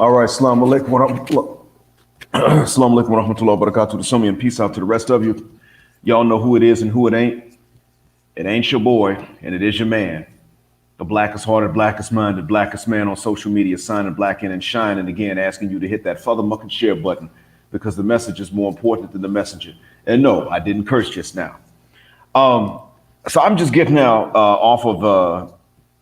All right, Assalamu alaikum wa rahmatullah. Assalamu alaikum wa rahmatullahi wa barakatuh. To some of you and peace out to the rest of you. Y'all know who it is and who it ain't. It ain't your boy, and it is your man. The blackest hearted, blackest minded, blackest man on social media, signing black in and shining again, asking you to hit that father muck and share button because the message is more important than the messenger. And no, I didn't curse just now. So I'm just getting now off of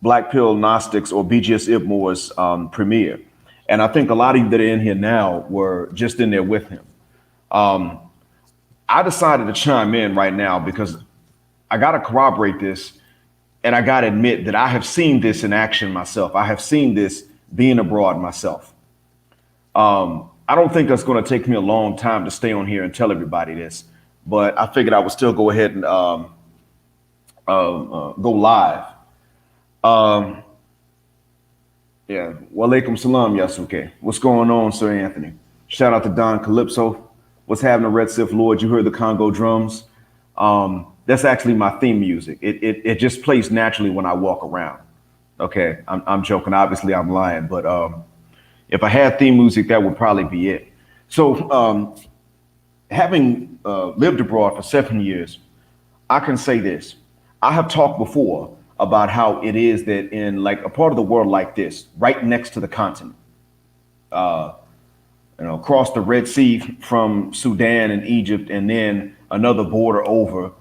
BlackPill Gnostics or BGS Ibmore's premiere. And I think a lot of you that are in here now were just in there with him. I decided to chime in right now because I got to corroborate this. And I got to admit that I have seen this in action myself. I have seen this being abroad myself. I don't think it's going to take me a long time to stay on here and tell everybody this, but I figured I would still go ahead and go live. Yeah. Walaikum salam, Yasuke. What's going on, Sir Anthony? Shout out to Don Calypso. What's happening, Red Sif Lord? You heard the Congo drums. That's actually my theme music. It just plays naturally when I walk around. Okay, I'm joking. Obviously, I'm lying. But if I had theme music, that would probably be it. So having lived abroad for 7 years, I can say this. I have talked before about how it is that in like a part of the world like this, right next to the continent, across the Red Sea from Sudan and Egypt, and then another border over,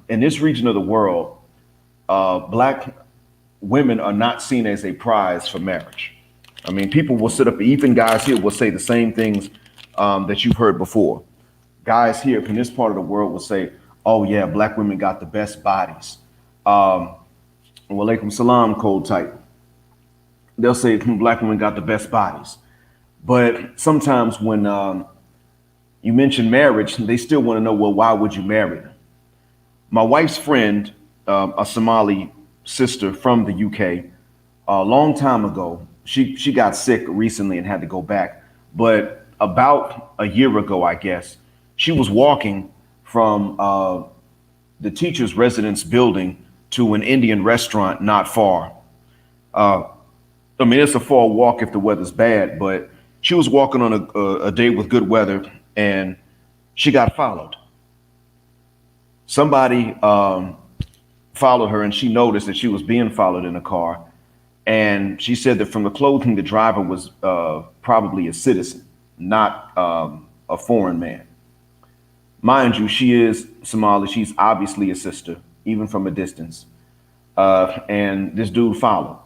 in this region of the world, black women are not seen as a prize for marriage. I mean, people will sit up, even guys here will say the same things that you've heard before. Guys here in this part of the world will say, oh yeah, black women got the best bodies. Walaikum salam, cold type. They'll say black women got the best bodies. But sometimes when you mention marriage, they still want to know, well, why would you marry them? My wife's friend, a Somali sister from the UK, a long time ago, she got sick recently and had to go back. But about a year ago, I guess, she was walking from the teacher's residence building to an Indian restaurant not far. I mean, it's a far walk if the weather's bad, but she was walking on a day with good weather and she got followed. Somebody followed her and she noticed that she was being followed in a car. And she said that from the clothing, the driver was probably a citizen, not a foreign man. Mind you, she is Somali. She's obviously a sister, even from a distance. And this dude followed.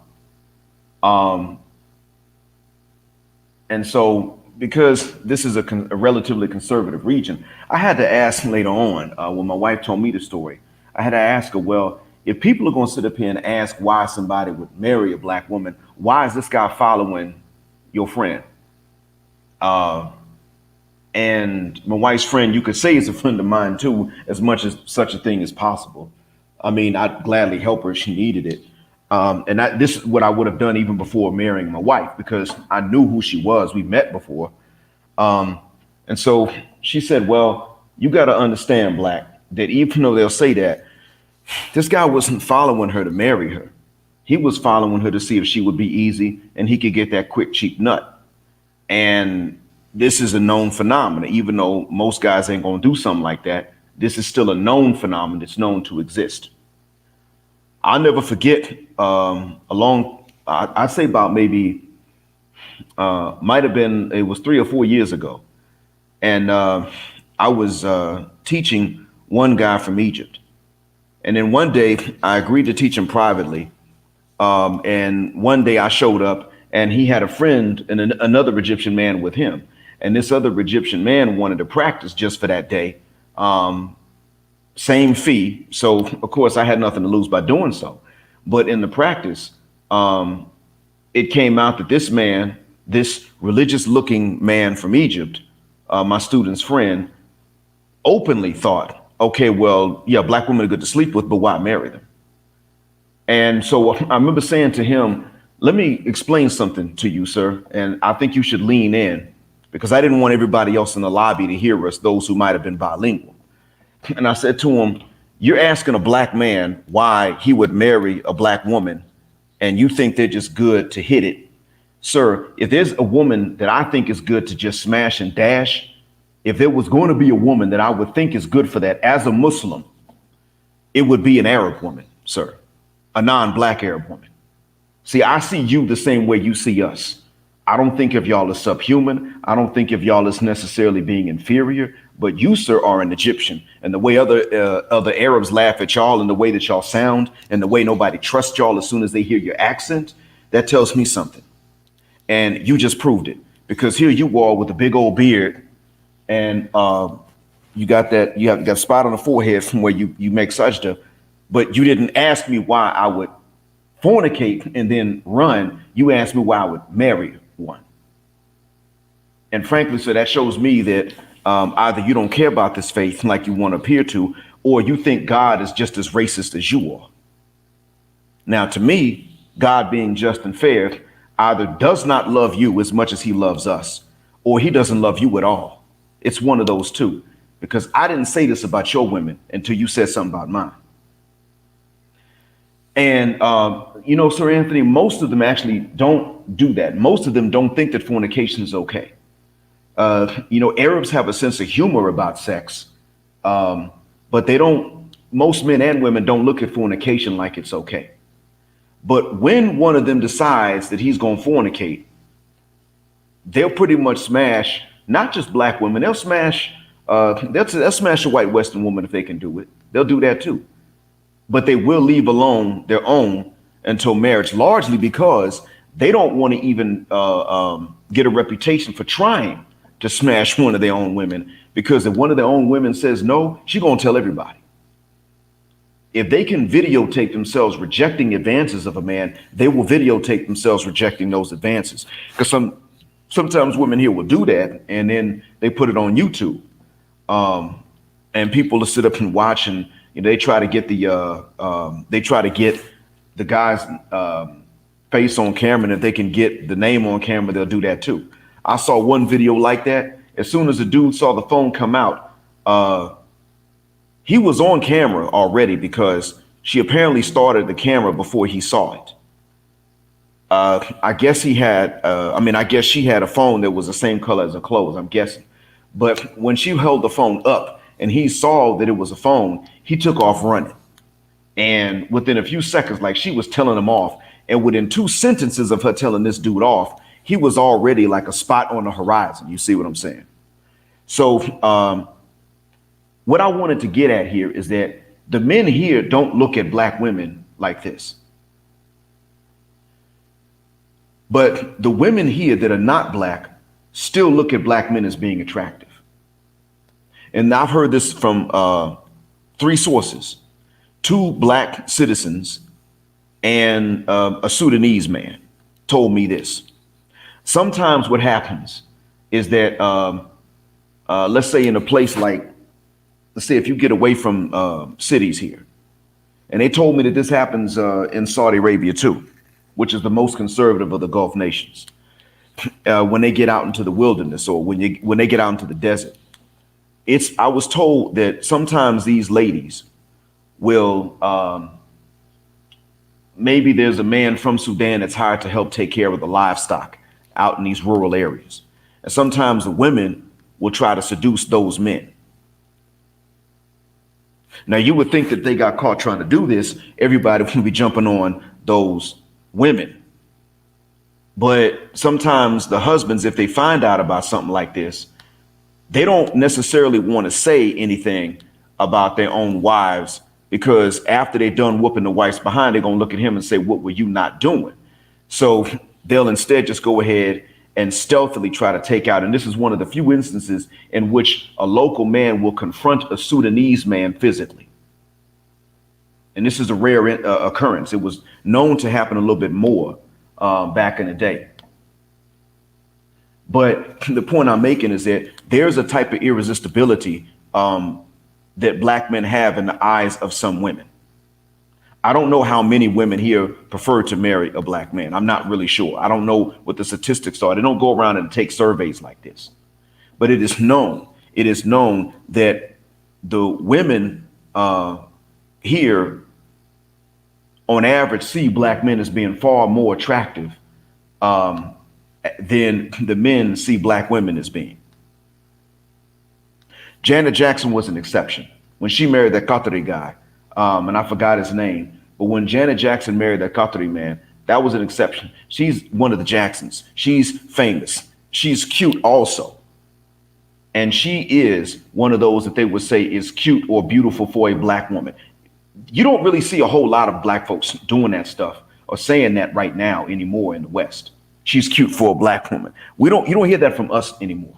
And so because this is a relatively conservative region, I had to ask later on, when my wife told me the story, I had to ask her, well, if people are going to sit up here and ask why somebody would marry a black woman, why is this guy following your friend? And my wife's friend, you could say is a friend of mine too, as much as such a thing is possible. I mean, I'd gladly help her if she needed it. And this is what I would have done even before marrying my wife, because I knew who she was. We met before. And so she said, well, you got to understand, Black, that even though they'll say that, this guy wasn't following her to marry her. He was following her to see if she would be easy and he could get that quick, cheap nut. And this is a known phenomenon. Even though most guys ain't going to do something like that, this is still a known phenomenon that's known to exist. I'll never forget I'd say about maybe, might have been, it was 3 or 4 years ago. And I was teaching one guy from Egypt. And then one day I agreed to teach him privately. And one day I showed up and he had a friend and another Egyptian man with him. And this other Egyptian man wanted to practice just for that day. Same fee. So, of course, I had nothing to lose by doing so. But in the practice, it came out that this man, this religious looking man from Egypt, my student's friend, openly thought, OK, well, yeah, black women are good to sleep with, but why marry them? And so I remember saying to him, let me explain something to you, sir. And I think you should lean in, because I didn't want everybody else in the lobby to hear us, those who might have been bilingual. And I said to him, you're asking a black man why he would marry a black woman, and you think they're just good to hit it. Sir, if there's a woman that I think is good to just smash and dash, if there was going to be a woman that I would think is good for that as a Muslim, it would be an Arab woman, sir, a non-black Arab woman. See, I see you the same way you see us. I don't think of y'all as subhuman. I don't think of y'all as necessarily being inferior, but you, sir, are an Egyptian. And the way other Arabs laugh at y'all and the way that y'all sound and the way nobody trusts y'all as soon as they hear your accent, that tells me something. And you just proved it, because here you are with a big old beard, and you got a spot on the forehead from where you make sajda, but you didn't ask me why I would fornicate and then run. You asked me why I would marry one. And frankly, so that shows me that either you don't care about this faith like you want to appear to, or you think God is just as racist as you are. Now, to me, God, being just and fair, either does not love you as much as he loves us, or he doesn't love you at all. It's one of those two, because I didn't say this about your women until you said something about mine. And, Sir Anthony, most of them actually don't do that. Most of them don't think that fornication is okay. Arabs have a sense of humor about sex, but most men and women don't look at fornication like it's okay. But when one of them decides that he's going to fornicate, they'll pretty much smash not just black women. They'll smash a white Western woman if they can do it. They'll do that too. But they will leave alone their own until marriage, largely because they don't want to even get a reputation for trying to smash one of their own women. Because if one of their own women says no, she's going to tell everybody. If they can videotape themselves rejecting advances of a man, they will videotape themselves rejecting those advances. Because sometimes women here will do that, and then they put it on YouTube, and people will sit up and watch, and they try to get the guy's face on camera, and if they can get the name on camera, they'll do that too. I saw one video like that. As soon as the dude saw the phone come out, he was on camera already because she apparently started the camera before he saw it. I guess she had a phone that was the same color as her clothes, I'm guessing. But when she held the phone up and he saw that it was a phone, he took off running. And within a few seconds, like, she was telling him off. And within 2 sentences of her telling this dude off, he was already like a spot on the horizon. You see what I'm saying? So what I wanted to get at here is that the men here don't look at black women like this. But the women here that are not black still look at black men as being attractive. And I've heard this from 3 sources: 2 black citizens and a Sudanese man told me this. Sometimes what happens is that, let's say in a place like, let's say if you get away from cities here, and they told me that this happens in Saudi Arabia too, which is the most conservative of the Gulf nations. When they get out into the wilderness, or when they get out into the desert, I was told that sometimes these ladies will, maybe there's a man from Sudan that's hired to help take care of the livestock out in these rural areas. And sometimes the women will try to seduce those men. Now, you would think that they got caught trying to do this, everybody would be jumping on those women. But sometimes the husbands, if they find out about something like this, they don't necessarily want to say anything about their own wives, because after they're done whooping the wife's behind, they're going to look at him and say, what were you not doing? So they'll instead just go ahead and stealthily try to take out. And this is one of the few instances in which a local man will confront a Sudanese man physically. And this is a rare occurrence. It was known to happen a little bit more back in the day. But the point I'm making is that there's a type of irresistibility that black men have in the eyes of some women. I don't know how many women here prefer to marry a black man. I'm not really sure. I don't know what the statistics are. They don't go around and take surveys like this. But it is known that the women here on average see black men as being far more attractive than the men see black women as being. Janet Jackson was an exception. When she married that Qatari guy, and I forgot his name, but when Janet Jackson married that Qatari man, that was an exception. She's one of the Jacksons. She's famous. She's cute also. And she is one of those that they would say is cute or beautiful for a black woman. You don't really see a whole lot of black folks doing that stuff or saying that right now anymore in the West. She's cute for a black woman. You don't hear that from us anymore.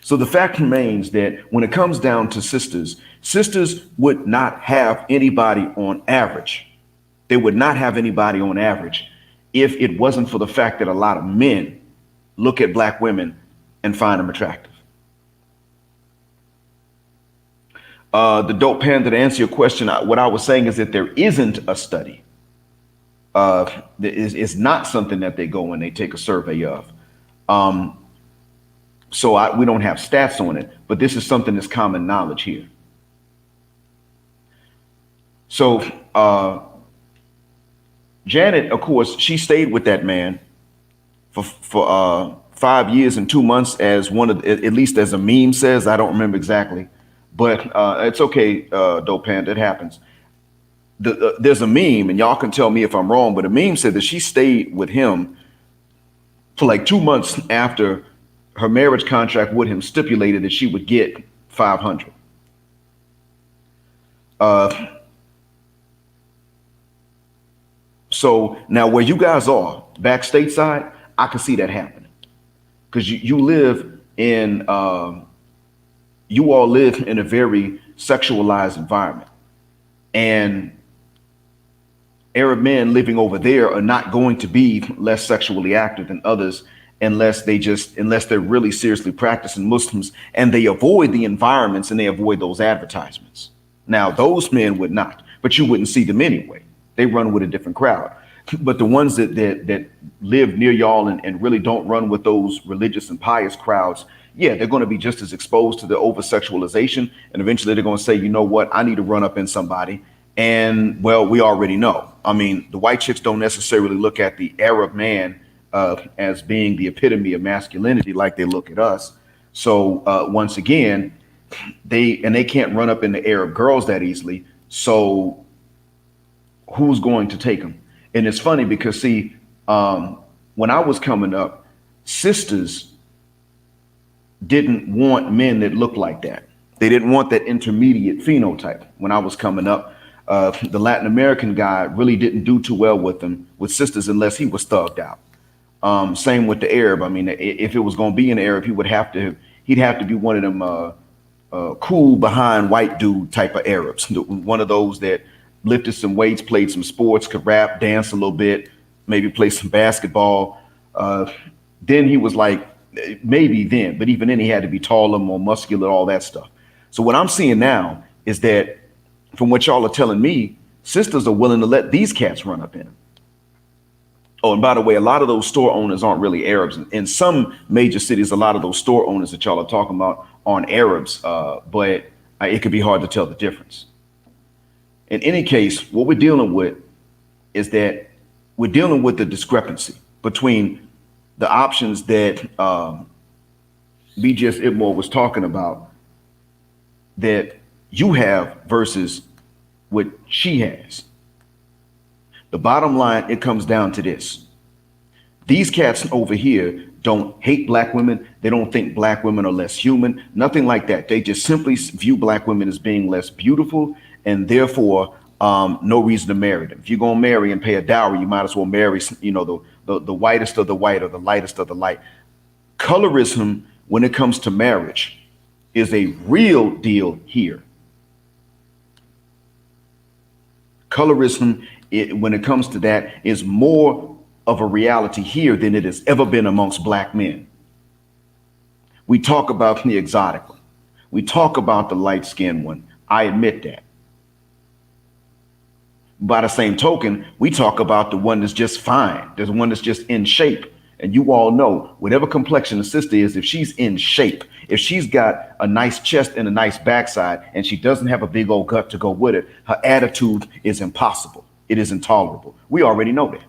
So the fact remains that when it comes down to sisters, sisters would not have anybody on average. They would not have anybody on average if it wasn't for the fact that a lot of men look at black women and find them attractive. The dope panda, to answer your question, what I was saying is that there isn't a study. It's not something that they go and they take a survey of. So we don't have stats on it, but this is something that's common knowledge here. So Janet, of course, she stayed with that man for 5 years and 2 months, as one of, at least as a meme says. I don't remember exactly, but it's okay, Dope Panda, it happens. There's a meme, and y'all can tell me if I'm wrong, but a meme said that she stayed with him for like 2 months after her marriage contract with him stipulated that she would get 500. So now where you guys are back stateside, I can see that happening, because you live in, you all live in a very sexualized environment, and Arab men living over there are not going to be less sexually active than others unless they're really seriously practicing Muslims, and they avoid the environments and they avoid those advertisements. Now, those men would not, but you wouldn't see them anyway. They run with a different crowd. But the ones that live near y'all and really don't run with those religious and pious crowds, yeah, they're going to be just as exposed to the over sexualization. And eventually they're going to say, you know what, I need to run up in somebody. And well, we already know. I mean, the white chicks don't necessarily look at the Arab man as being the epitome of masculinity like they look at us. So once again, they can't run up in the Arab girls that easily. So who's going to take them? And it's funny because, see, when I was coming up, sisters didn't want men that looked like that. They didn't want that intermediate phenotype. When I was coming up, the Latin American guy really didn't do too well with sisters unless he was thugged out. Same with the Arab. I mean, if it was going to be an Arab, he'd have to be one of them cool behind white dude type of Arabs, one of those that lifted some weights, played some sports, could rap, dance a little bit, maybe play some basketball. Then he was like, maybe then, but even then he had to be taller, more muscular, all that stuff. So what I'm seeing now is that, from what y'all are telling me, sisters are willing to let these cats run up in them. Oh, and by the way, a lot of those store owners aren't really Arabs. In some major cities, a lot of those store owners that y'all are talking about aren't Arabs, but it could be hard to tell the difference. In any case, what we're dealing with is that we're dealing with the discrepancy between the options that BGS Ibmore was talking about that you have versus what she has. The bottom line, it comes down to this. These cats over here don't hate black women. They don't think black women are less human, nothing like that. They just simply view black women as being less beautiful, and therefore no reason to marry them. If you're going to marry and pay a dowry, you might as well marry, the whitest of the white or the lightest of the light. Colorism, when it comes to marriage, is a real deal here. Colorism, when it comes to that, is more of a reality here than it has ever been amongst black men. We talk about the exotic one. We talk about the light-skinned one. I admit that. By the same token, we talk about the one that's just fine. There's one that's just in shape. And you all know, whatever complexion the sister is, if she's in shape, if she's got a nice chest and a nice backside, and she doesn't have a big old gut to go with it, her attitude is impossible. It is intolerable. We already know that.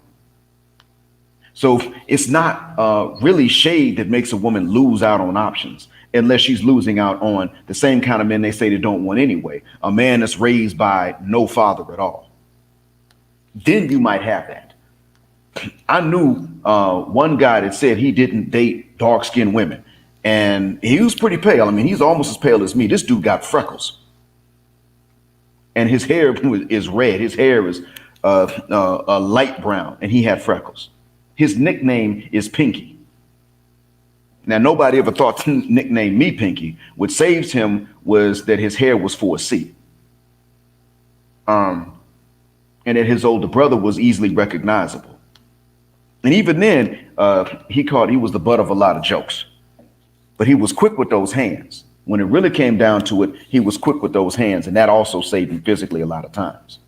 So it's not really shade that makes a woman lose out on options, unless she's losing out on the same kind of men they say they don't want anyway. A man that's raised by no father at all. Then you might have that. I knew one guy that said he didn't date dark skinned women, and he was pretty pale. I mean, he's almost as pale as me. This dude got freckles, and his hair is red. His hair is a light brown, and he had freckles. His nickname is Pinky. Now, nobody ever thought to nickname me Pinky. What saved him was that his hair was 4C. And that his older brother was easily recognizable. And even then, he was the butt of a lot of jokes. But he was quick with those hands. When it really came down to it, he was quick with those hands. And that also saved him physically a lot of times.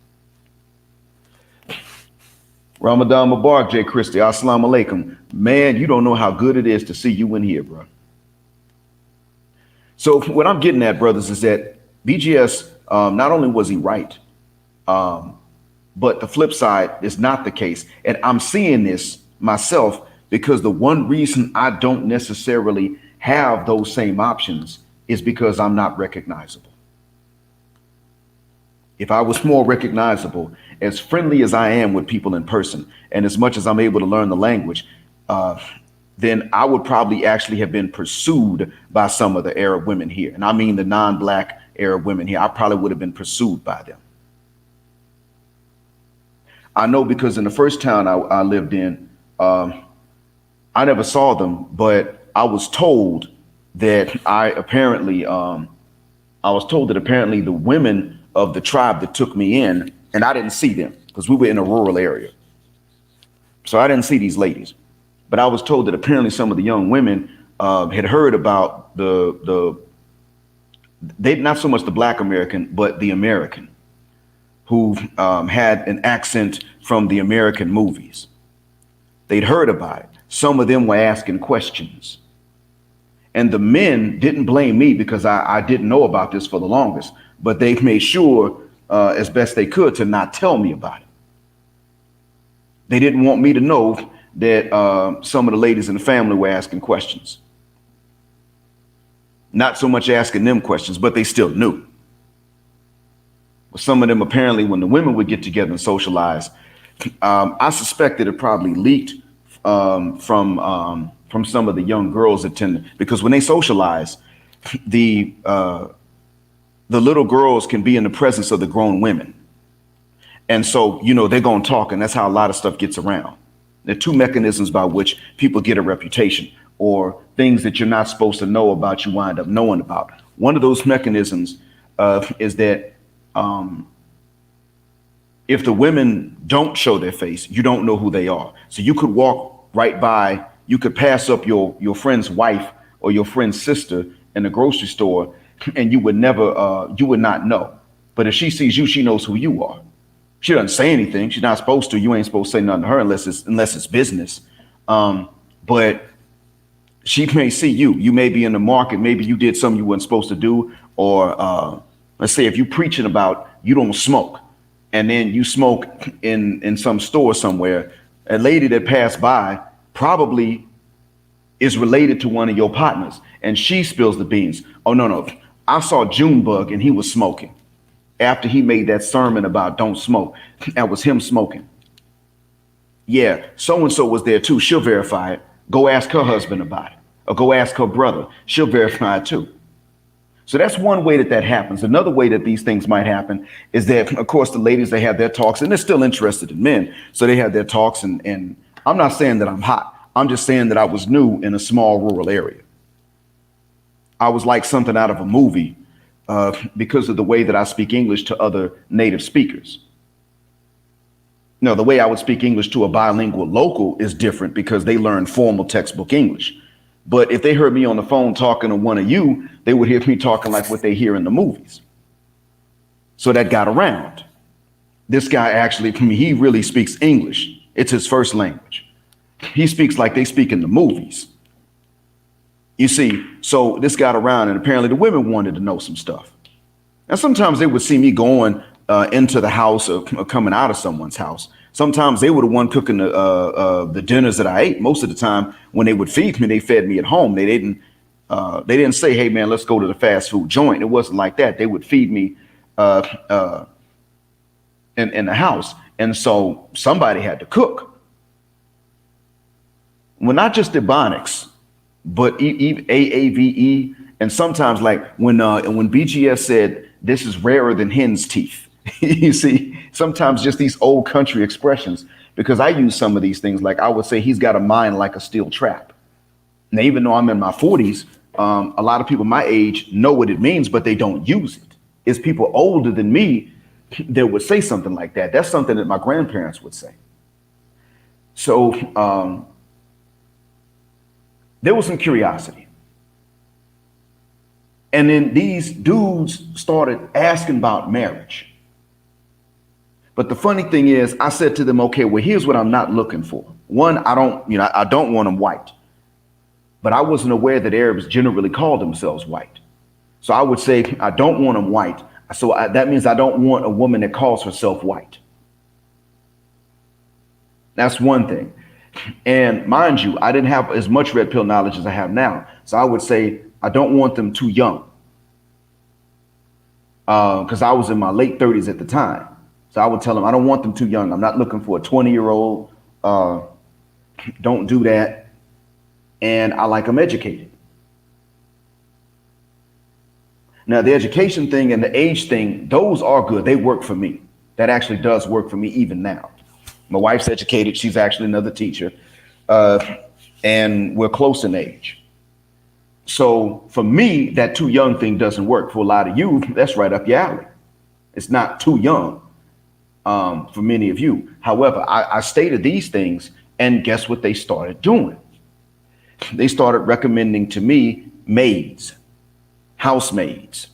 Ramadan Mubarak, J. Christie. Assalamu alaikum. Man, you don't know how good it is to see you in here, bro. So what I'm getting at, brothers, is that BGS, not only was he right, but the flip side is not the case. And I'm seeing this myself because the one reason I don't necessarily have those same options is because I'm not recognizable. If I was more recognizable, as friendly as I am with people in person, and as much as I'm able to learn the language, then I would probably actually have been pursued by some of the Arab women here. And I mean the non-black Arab women here. I probably would have been pursued by them. I know because in the first town I lived in, I never saw them, but I was told that apparently the women of the tribe that took me in, and I didn't see them because we were in a rural area. So I didn't see these ladies, but I was told that apparently some of the young women had heard about they not so much the black American, but the American who had an accent from the American movies. They'd heard about it. Some of them were asking questions. And the men didn't blame me because I didn't know about this for the longest, but they made sure as best they could to not tell me about it. They didn't want me to know that some of the ladies in the family were asking questions. Not so much asking them questions, but they still knew. Well, some of them apparently, when the women would get together and socialize, I suspect that it probably leaked from some of the young girls attending, because when they socialize, the little girls can be in the presence of the grown women. And so, they're going to talk, and that's how a lot of stuff gets around. There are two mechanisms by which people get a reputation, or things that you're not supposed to know about, you wind up knowing about. One of those mechanisms is that if the women don't show their face, you don't know who they are. So you could walk right by, you could pass up your friend's wife or your friend's sister in the grocery store, and you would not know. But if she sees you, she knows who you are. She doesn't say anything. She's not supposed to. You ain't supposed to say nothing to her unless it's business. But she may see you. You may be in the market. Maybe you did something you weren't supposed to do. Or let's say if you're preaching about you don't smoke, and then you smoke in some store somewhere, a lady that passed by probably is related to one of your partners, and she spills the beans. Oh, no. I saw Junebug and he was smoking. After he made that sermon about don't smoke, that was him smoking. Yeah, so-and-so was there too. She'll verify it. Go ask her husband about it, or go ask her brother. She'll verify it too. So that's one way that happens. Another way that these things might happen is that, of course, the ladies, they have their talks, and they're still interested in men. So they have their talks, and I'm not saying that I'm hot. I'm just saying that I was new in a small rural area. I was like something out of a movie because of the way that I speak English to other native speakers. Now, the way I would speak English to a bilingual local is different because they learn formal textbook English. But if they heard me on the phone talking to one of you, they would hear me talking like what they hear in the movies. So that got around. This guy actually, he really speaks English. It's his first language. He speaks like they speak in the movies. You see, so this got around, and apparently the women wanted to know some stuff. And sometimes they would see me going into the house or coming out of someone's house. Sometimes they were the one cooking the dinners that I ate. Most of the time, when they would feed me, they fed me at home. They didn't say, "Hey, man, let's go to the fast food joint." It wasn't like that. They would feed me uh, uh, in the house, and so somebody had to cook. Well, not just Ebonics, but AAVE, and sometimes like when BGS said this is rarer than hen's teeth. You see, sometimes just these old country expressions, because I use some of these things. Like I would say, he's got a mind like a steel trap. Now, even though I'm in my 40s, a lot of people my age know what it means, but they don't use it. It's people older than me that would say something like that. That's something that my grandparents would say. So there was some curiosity. And then these dudes started asking about marriage. But the funny thing is, I said to them, okay, well, here's what I'm not looking for. One, I don't want them white. But I wasn't aware that Arabs generally call themselves white. So I would say, I don't want them white. That means I don't want a woman that calls herself white. That's one thing. And mind you, I didn't have as much red pill knowledge as I have now. So I would say, I don't want them too young. Because I was in my late 30s at the time. So I would tell them, I don't want them too young. I'm not looking for a 20-year-old. Don't do that. And I like them educated. Now, the education thing and the age thing, those are good. They work for me. That actually does work for me even now. My wife's educated. She's actually another teacher. And we're close in age. So for me, that too young thing doesn't work. For a lot of you, that's right up your alley. It's not too young for many of you. However, I stated these things, and guess what they started doing? They started recommending to me maids, housemaids.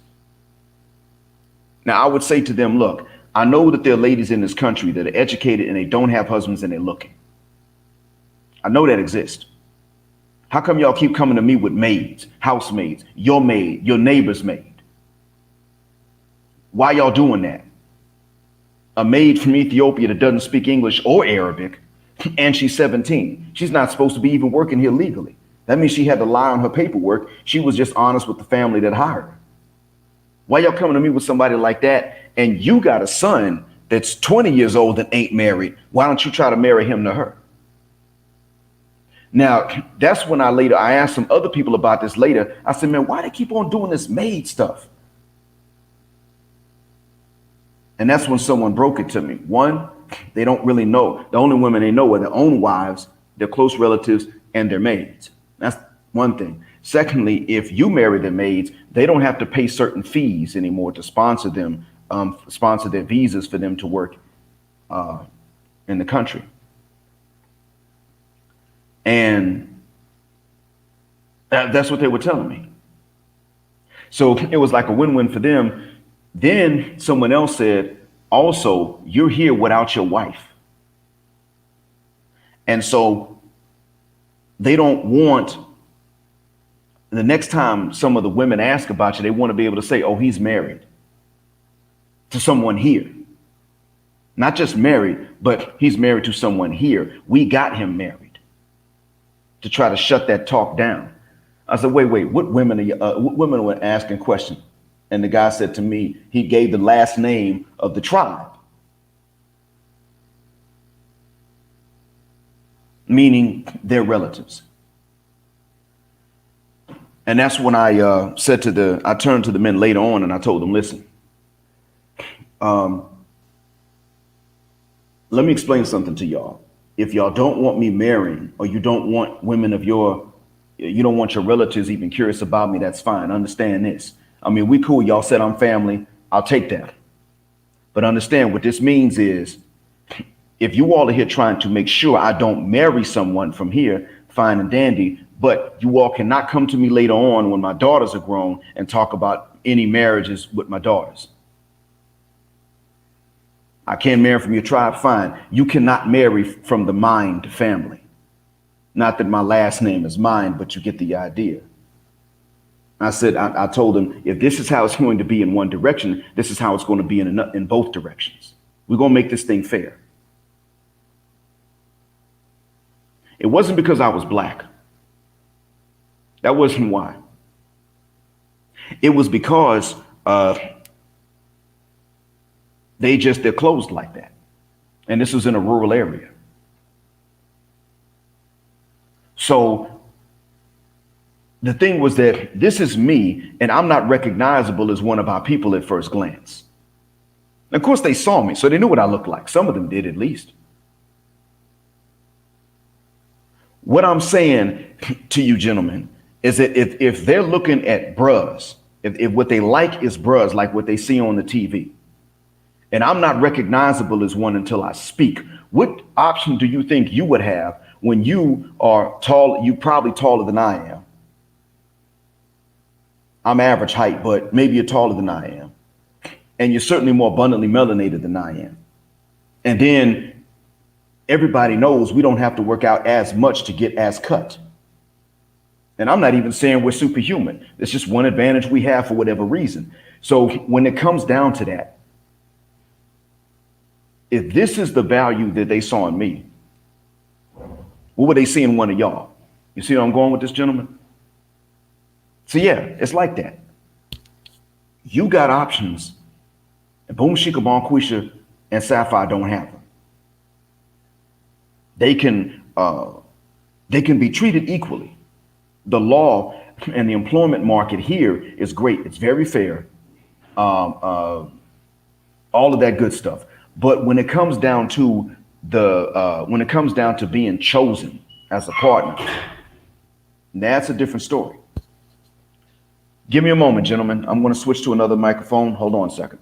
Now, I would say to them, look, I know that there are ladies in this country that are educated and they don't have husbands and they're looking. I know that exists. How come y'all keep coming to me with maids, housemaids, your maid, your neighbor's maid? Why y'all doing that? A maid from Ethiopia that doesn't speak English or Arabic, and she's 17. She's not supposed to be even working here legally. That means she had to lie on her paperwork. She was just honest with the family that hired her. Why y'all coming to me with somebody like that? And you got a son that's 20 years old and ain't married. Why don't you try to marry him to her? Now, that's when I asked some other people about this later. I said, man, why they keep on doing this maid stuff? And that's when someone broke it to me. One, they don't really know. The only women they know are their own wives, their close relatives, and their maids. That's one thing. Secondly, if you marry their maids, they don't have to pay certain fees anymore to sponsor them, sponsor their visas for them to work in the country. And that's what they were telling me. So it was like a win-win for them. Then someone else said, also, you're here without your wife. And so they don't want, the next time some of the women ask about you, they want to be able to say, oh, he's married to someone here. Not just married, but he's married to someone here. We got him married. To try to shut that talk down. I said, wait, what women were asking questions? And the guy said to me, he gave the last name of the tribe. Meaning their relatives. And that's when I I turned to the men later on and I told them, listen, let me explain something to y'all. If y'all don't want me marrying, or you don't want women of you don't want your relatives even curious about me, that's fine. Understand this. I mean, we cool. Y'all said I'm family. I'll take that. But understand what this means is, if you all are here trying to make sure I don't marry someone from here, fine and dandy, but you all cannot come to me later on when my daughters are grown and talk about any marriages with my daughters. I can't marry from your tribe, fine. You cannot marry from the Mind family. Not that my last name is Mind, but you get the idea. I said, I told them, if this is how it's going to be in one direction, this is how it's going to be in both directions. We're going to make this thing fair. It wasn't because I was black. That wasn't why. It was because they're closed like that. And this was in a rural area. So the thing was that this is me, and I'm not recognizable as one of our people at first glance. And of course, they saw me, so they knew what I looked like. Some of them did, at least. What I'm saying to you, gentlemen, is that if they're looking at bruhs, if what they like is bruhs, like what they see on the TV, and I'm not recognizable as one until I speak, what option do you think you would have when you are tall? You probably taller than I am. I'm average height, but maybe you're taller than I am. And you're certainly more abundantly melanated than I am. And then everybody knows we don't have to work out as much to get as cut. And I'm not even saying we're superhuman. It's just one advantage we have for whatever reason. So when it comes down to that, if this is the value that they saw in me, what would they see in one of y'all? You see where I'm going with this, gentleman? So yeah, it's like that. You got options, and Boom Shika Bonquisha and Sapphire don't have them. They can be treated equally. The law and the employment market here is great. It's very fair. All of that good stuff. But when it comes down to being chosen as a partner, that's a different story. Give me a moment, gentlemen. I'm going to switch to another microphone. Hold on a second.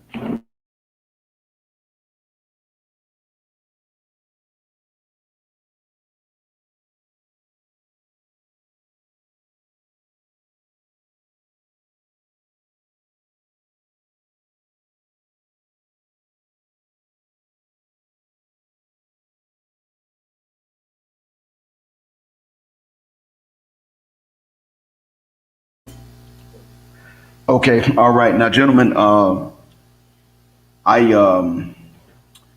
Okay, all right. Now, gentlemen,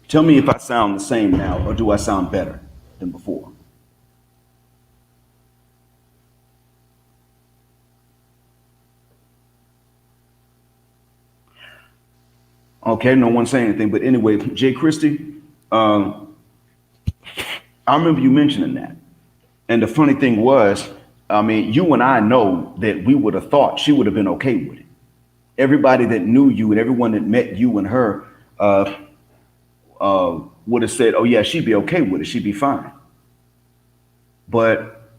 tell me if I sound the same now, or do I sound better than before? Okay, no one's saying anything. But anyway, Jay Christie, I remember you mentioning that. And the funny thing was, I mean, you and I know that we would have thought she would have been okay with it. Everybody that knew you and everyone that met you and her would have said, oh, yeah, she'd be okay with it. She'd be fine. But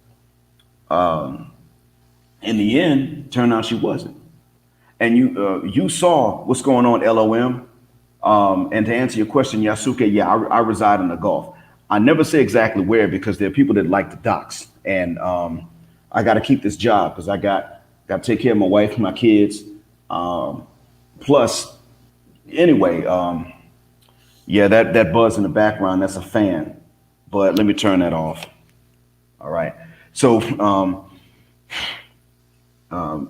in the end, turned out she wasn't. And you saw what's going on, LOM. And to answer your question, Yasuke, yeah, I reside in the Gulf. I never say exactly where because there are people that like the docks. And I got to keep this job because I got to take care of my wife and my kids. Plus, anyway, yeah, that buzz in the background, that's a fan. But let me turn that off. All right. So,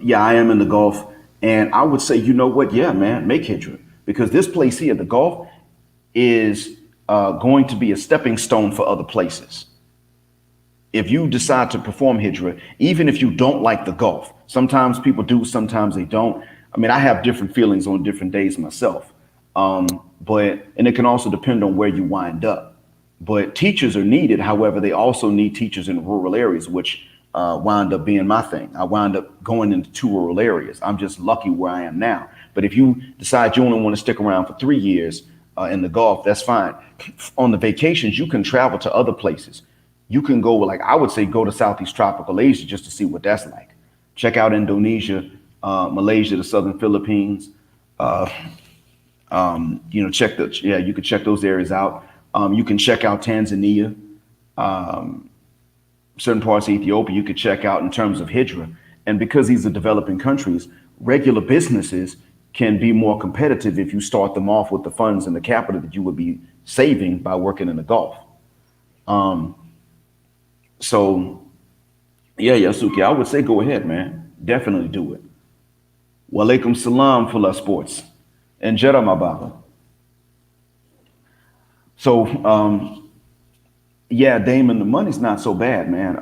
yeah, I am in the Gulf. And I would say, you know what? Yeah, man, make Hydra. Because this place here, the Gulf, is going to be a stepping stone for other places. If you decide to perform Hydra, even if you don't like the Gulf, sometimes people do, sometimes they don't. I mean, I have different feelings on different days myself. And it can also depend on where you wind up. But teachers are needed. However, they also need teachers in rural areas, which wound up being my thing. I wound up going into 2 rural areas. I'm just lucky where I am now. But if you decide you only want to stick around for 3 years in the Gulf, that's fine. On the vacations, you can travel to other places. You can go, like I would say, go to Southeast Tropical Asia just to see what that's like. Check out Indonesia, Malaysia, the Southern Philippines. You could check those areas out. You can check out Tanzania, certain parts of Ethiopia you could check out in terms of Hydra. And because these are developing countries, regular businesses can be more competitive if you start them off with the funds and the capital that you would be saving by working in the Gulf. So, yeah, Yasuki, I would say go ahead, man. Definitely do it. Walaikum salam for sports. And Jeddah, my baba. So, Yeah, Damon, the money's not so bad, man.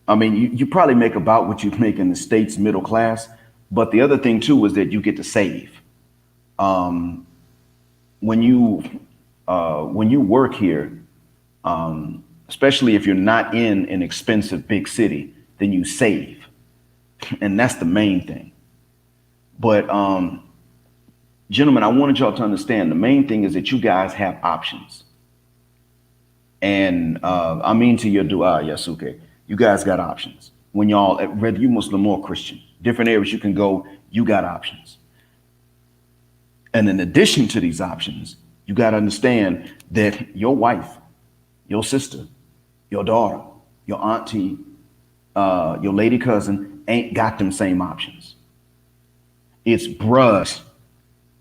I mean, you probably make about what you make in the States middle class, but the other thing too is that you get to save. When you work here, especially if you're not in an expensive big city, then you save, and that's the main thing. But gentlemen, I wanted y'all to understand the main thing is that you guys have options. And I mean to your dua, Yasuke, you guys got options. When y'all, whether you Muslim or Christian, different areas you can go, you got options. And in addition to these options, you got to understand that your wife, your sister, your daughter, your auntie, your lady cousin ain't got them same options. It's bruhs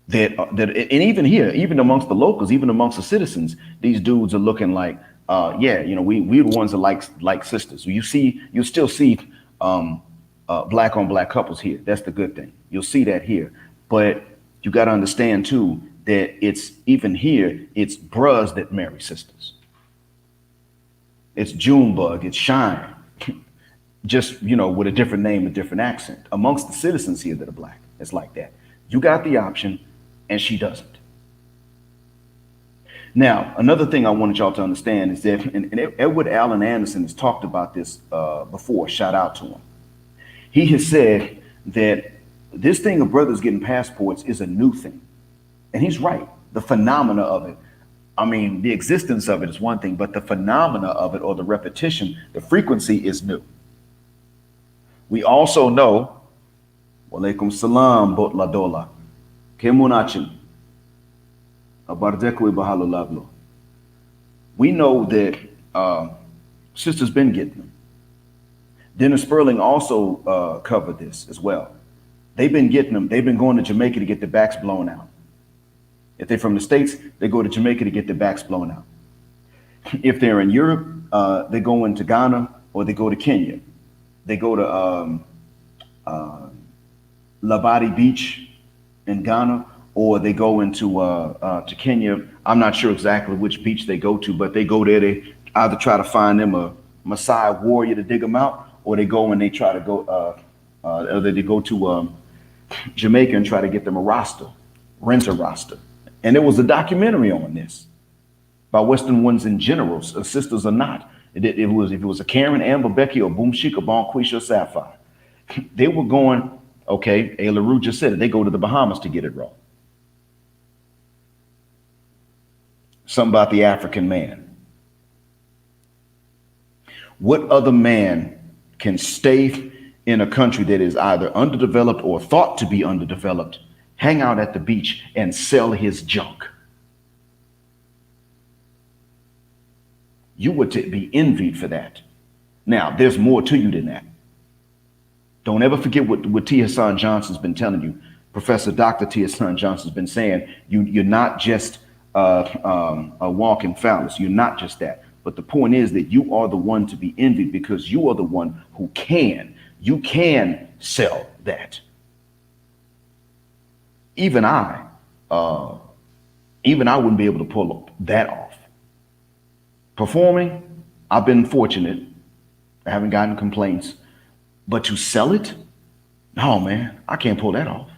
that, and even here, even amongst the locals, even amongst the citizens, these dudes are looking like, yeah, you know, we're the ones that like sisters. You still see black on black couples here. That's the good thing. You'll see that here, but you got to understand too that it's even here, it's bruhs that marry sisters. It's Junebug, it's Shine, just with a different name, a different accent. Amongst the citizens here that are black, it's like that. You got the option, and she doesn't. Now, another thing I wanted y'all to understand is that, and Edward Allen Anderson has talked about this before. Shout out to him. He has said that this thing of brothers getting passports is a new thing. And he's right. The phenomena of it, I mean, the existence of it is one thing, but the phenomena of it, or the repetition, the frequency is new. We also know, walaikum salam, bot la dola, kemunachin, abardekwe bahalulablo. We know that sisters been getting them. Dennis Sperling also covered this as well. They've been getting them. They've been going to Jamaica to get their backs blown out. If they're from the States, they go to Jamaica to get their backs blown out. If they're in Europe, they go into Ghana or they go to Kenya. They go to Labadi Beach in Ghana, or they go into to Kenya. I'm not sure exactly which beach they go to, but they go there. They either try to find them a Maasai warrior to dig them out, or they go and they try to go, or they go to Jamaica and try to get them a Rasta, rent a Rasta. And there was a documentary on this by Western ones in general, sisters or not. It was, if it was a Karen, Amber, Becky, or Boomshika, Bonquisha, or Sapphire, they were going, okay, A. LaRue just said it, they go to the Bahamas to get it raw. Something about the African man. What other man can stay in a country that is either underdeveloped or thought to be underdeveloped, hang out at the beach and sell his junk? You would be envied for that. Now, there's more to you than that. Don't ever forget what T. Hassan Johnson's been telling you. Professor Dr. T. Hassan Johnson's been saying, you're not just a walking phallus. You're not just that. But the point is that you are the one to be envied because you are the one who you can sell that. Even I wouldn't be able to pull that off. Performing, I've been fortunate. I haven't gotten complaints. But to sell it? No, man, I can't pull that off.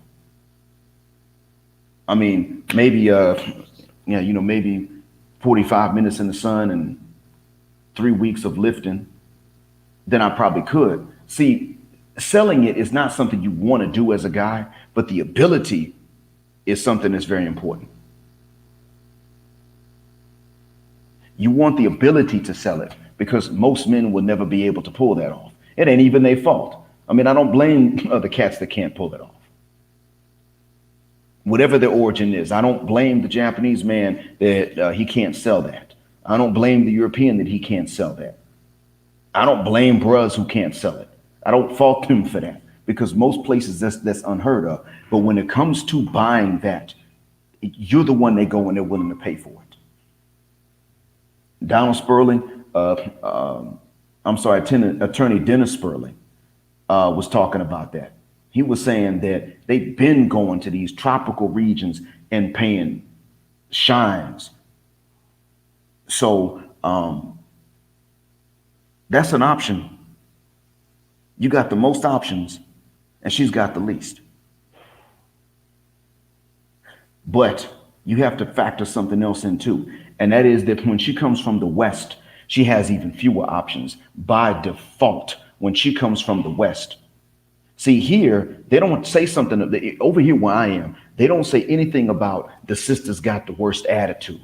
I mean, maybe, maybe 45 minutes in the sun and 3 weeks of lifting, then I probably could. See, selling it is not something you want to do as a guy, but the ability is something that's very important. You want the ability to sell it because most men will never be able to pull that off. It ain't even their fault. I mean, I don't blame other cats that can't pull it off. Whatever their origin is, I don't blame the Japanese man that he can't sell that. I don't blame the European that he can't sell that. I don't blame bruhs who can't sell it. I don't fault them for that because most places that's unheard of. But when it comes to buying that, you're the one they go and they're willing to pay for it. Donald Sperling, Attorney Dennis Sperling was talking about that. He was saying that they've been going to these tropical regions and paying shines. So That's an option. You got the most options, and she's got the least. But you have to factor something else in too, and that is that when she comes from the West, she has even fewer options by default when she comes from the West. See, here, they don't say something over here where I am. They don't say anything about the sisters got the worst attitude.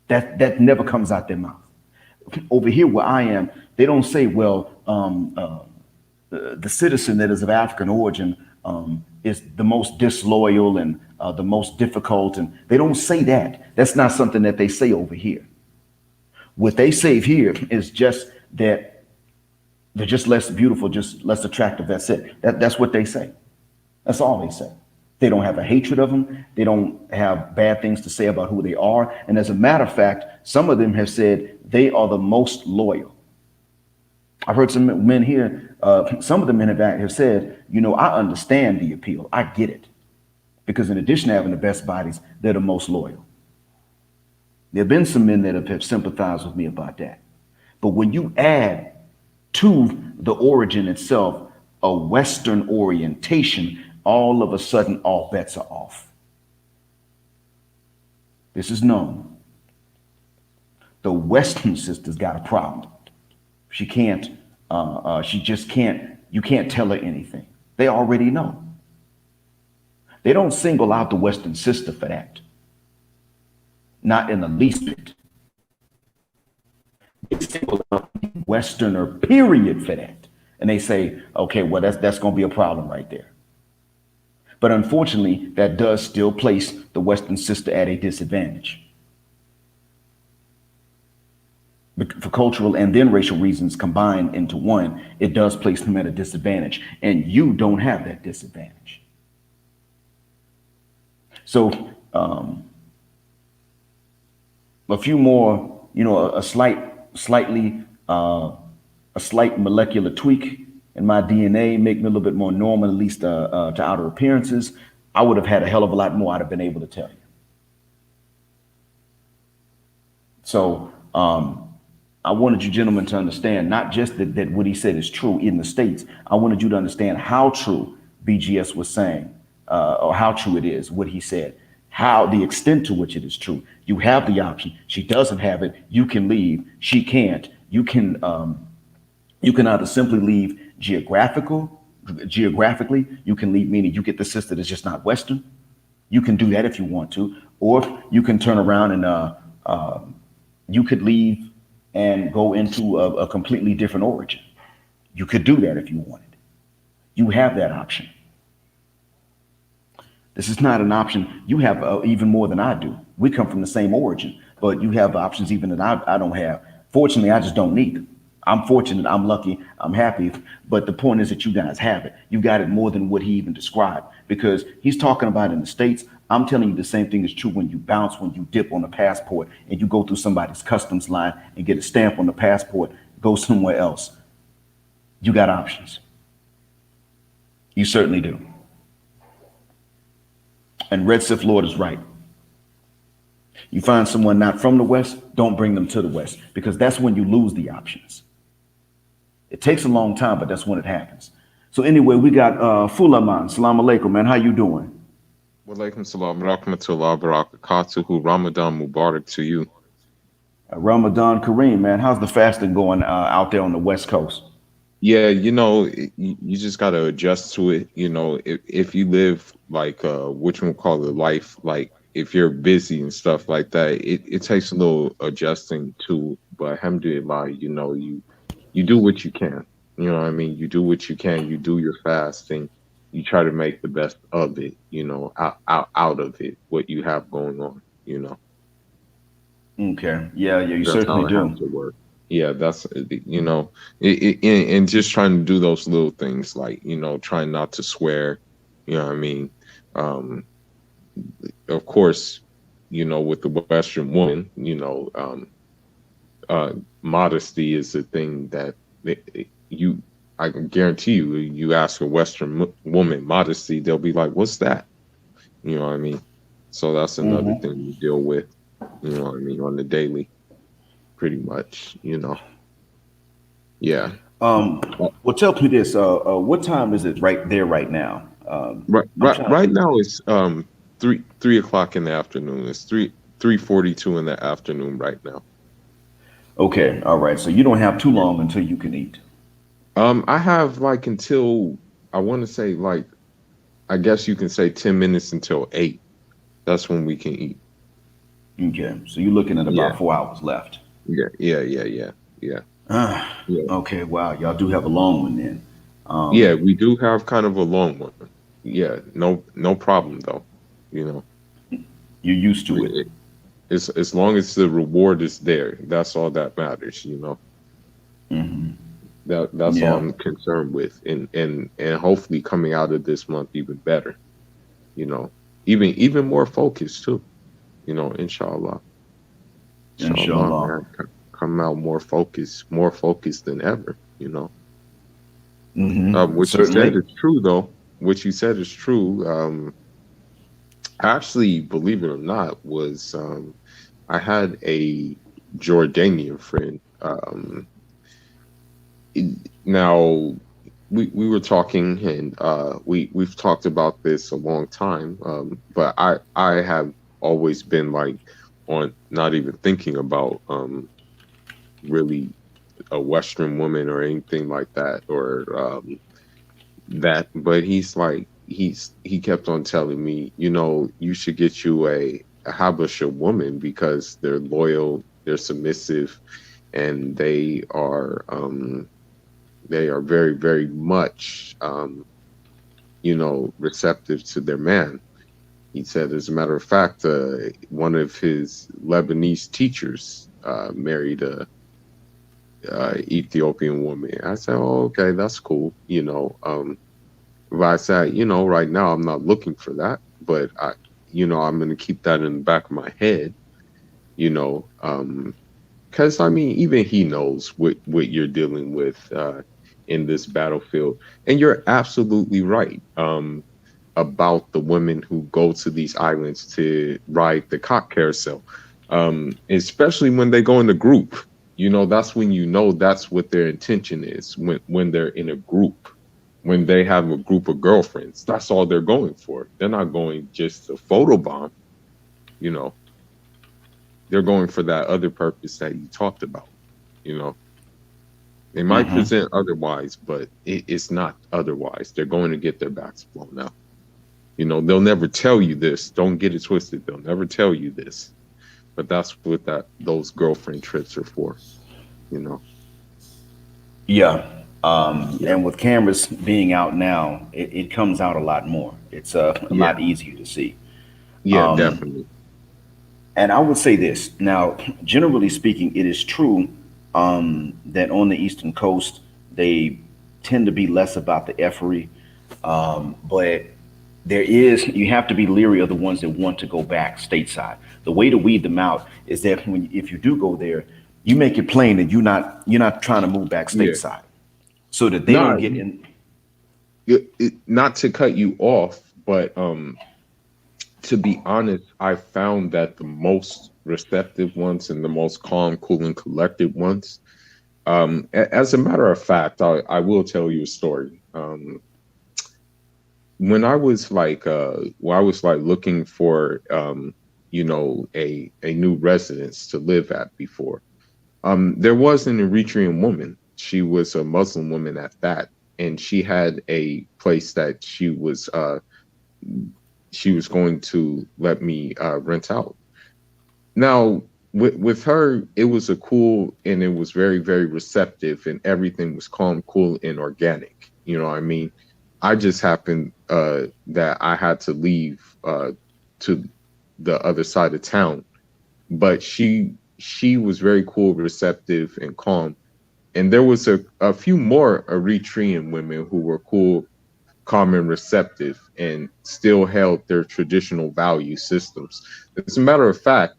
That never comes out their mouth. Over here where I am, they don't say, well, the citizen that is of African origin is the most disloyal and the most difficult. And they don't say that. That's not something that they say over here. What they say here is just that they're just less beautiful, just less attractive. That's it. That's what they say. That's all they say. They don't have a hatred of them. They don't have bad things to say about who they are. And as a matter of fact, some of them have said they are the most loyal. I've heard some men here, some of the men have said, I understand the appeal. I get it. Because in addition to having the best bodies, they're the most loyal. There have been some men that have sympathized with me about that. But when you add to the origin itself a Western orientation, all of a sudden, all bets are off. This is known. The Western sister's got a problem. She just can't, you can't tell her anything. They already know. They don't single out the Western sister for that. Not in the least bit. They single out the Westerner, period, for that. And they say, okay, well, that's going to be a problem right there. But unfortunately, that does still place the Western sister at a disadvantage. For cultural and then racial reasons combined into one, it does place them at a disadvantage. And you don't have that disadvantage. So a few more, a slight molecular tweak in my DNA, make me a little bit more normal, at least to outer appearances, I would have had a hell of a lot more I'd have been able to tell you. So I wanted you gentlemen to understand not just that what he said is true in the States. I wanted you to understand how true BGS was saying, or how true it is, what he said, how the extent to which it is true. You have the option. She doesn't have it. You can leave. She can't. You can either simply leave geographically. You can leave, meaning you get the sister that's just not Western. You can do that if you want to, or you can turn around and you could leave and go into a completely different origin. You could do that if you wanted. You have that option. This is not an option. You have even more than I do. We come from the same origin, but you have options even that I don't have. Fortunately, I just don't need them. I'm fortunate, I'm lucky, I'm happy. But the point is that you guys have it. You got it more than what he even described, because he's talking about in the States. I'm telling you the same thing is true when you bounce, when you dip on a passport and you go through somebody's customs line and get a stamp on the passport, go somewhere else. You got options. You certainly do. And Red Sith Lord is right. You find someone not from the West, don't bring them to the West, because that's when you lose the options. It takes a long time, but that's when it happens. So anyway, we got Fulaman. Salam alaikum, man. How you doing? Walaikum salam rahmatullah barakatuhu. Ramadan Mubarak to you. Ramadan Kareem, man. How's the fasting going out there on the West Coast? Yeah, you just gotta adjust to it. If you live like which one call it life, like if you're busy and stuff like that, it takes a little adjusting to. But alhamdulillah, you do what you can. You know what I mean? You do what you can. You do your fasting. You try to make the best of it. Out of it, what you have going on. Okay. Yeah, you That's certainly how it has do. to work. Yeah, that's and just trying to do those little things like trying not to swear. You know what I mean? Um, of course, with the Western woman, modesty is a thing that you. I can guarantee you, you ask a Western woman modesty, they'll be like, "What's that?" You know what I mean? So that's another Hmm. thing you deal with. You know what I mean on the daily, pretty much. Yeah. Well, tell me this. What time is it right there right now? I'm trying Right to. now it's 3 o'clock in the afternoon. It's 3:42 in the afternoon right now. Okay, all right. So you don't have too long until you can eat. I have like until I want to say like I guess you can say 10 minutes until 8. That's when we can eat. Okay, so you're looking at Yeah, about 4 hours left. yeah, Ah, yeah, okay, wow. Y'all do have a long one then. yeah. Um, We do have kind of a long one. Yeah, no problem though. You know, you're used to it. it's as long as the reward is there. That's all that matters. You know, Hmm. that's all Yeah. I'm concerned with, and hopefully coming out of this month even better. You know, even more focused too. You know, inshallah. Inshallah, Inshallah. man, come out more focused than ever. You know, what you said Certainly. is true, though. What you said is true. Actually, believe it or not, was I had a Jordanian friend. Now we were talking, and we've talked about this a long time. But I have always been like on not even thinking about really a Western woman or anything like that, or that. But he kept on telling me, you know, you should get you a Habesha woman because they're loyal, they're submissive, and they are very very much receptive to their man. He said, as a matter of fact, one of his Lebanese teachers married a Ethiopian woman. I said, "Oh, okay, that's cool." But I said, right now I'm not looking for that, but I'm going to keep that in the back of my head. You know, because I mean, even he knows what you're dealing with in this battlefield, and you're absolutely right about the women who go to these islands to ride the cock carousel, especially when they go in the group. That's when that's what their intention is when they're in a group, when they have a group of girlfriends. That's all they're going for. They're not going just to photobomb. You know, they're going for that other purpose that you talked about. You know, they might Hmm. present otherwise, but it's not otherwise. They're going to get their backs blown out. They'll never tell you this. Don't get it twisted. They'll never tell you this. But that's what those girlfriend trips are for. You know. Yeah. Yeah. And with cameras being out now, it comes out a lot more. It's a Yeah. lot easier to see. Yeah. Definitely. And I would say this now, generally speaking, it is true that on the Eastern Coast, they tend to be less about the effery. But you have to be leery of the ones that want to go back stateside. The way to weed them out is that if you do go there, you make it plain that you're not trying to move back Yeah. stateside so that they don't Not get in. not to cut you off, but to be honest, I found that the most receptive ones and the most calm, cool, and collected ones. As a matter of fact, I will tell you a story. When I was like looking for a new residence to live at before, there was an Eritrean woman. She was a Muslim woman at that, and she had a place that she was going to let me rent out. Now, with her, it was a cool, and it was very, very receptive, and everything was calm, cool, and organic. You know what I mean? I just happened that I had to leave to the other side of town, but she was very cool, receptive, and calm. And there was a few more Eritrean women who were cool, calm, and receptive, and still held their traditional value systems. As a matter of fact,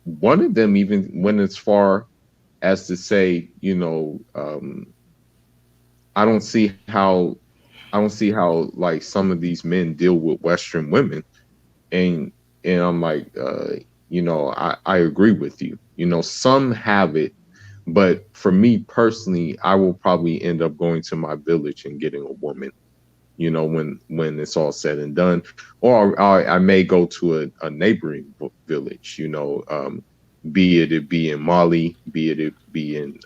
one of them even went as far as to say, I don't see how like some of these men deal with Western women, and I'm like, I agree with you. Some have it But for me personally, I will probably end up going to my village and getting a woman, when it's all said and done. Or I may go to a neighboring village, be it be in Mali, be it be in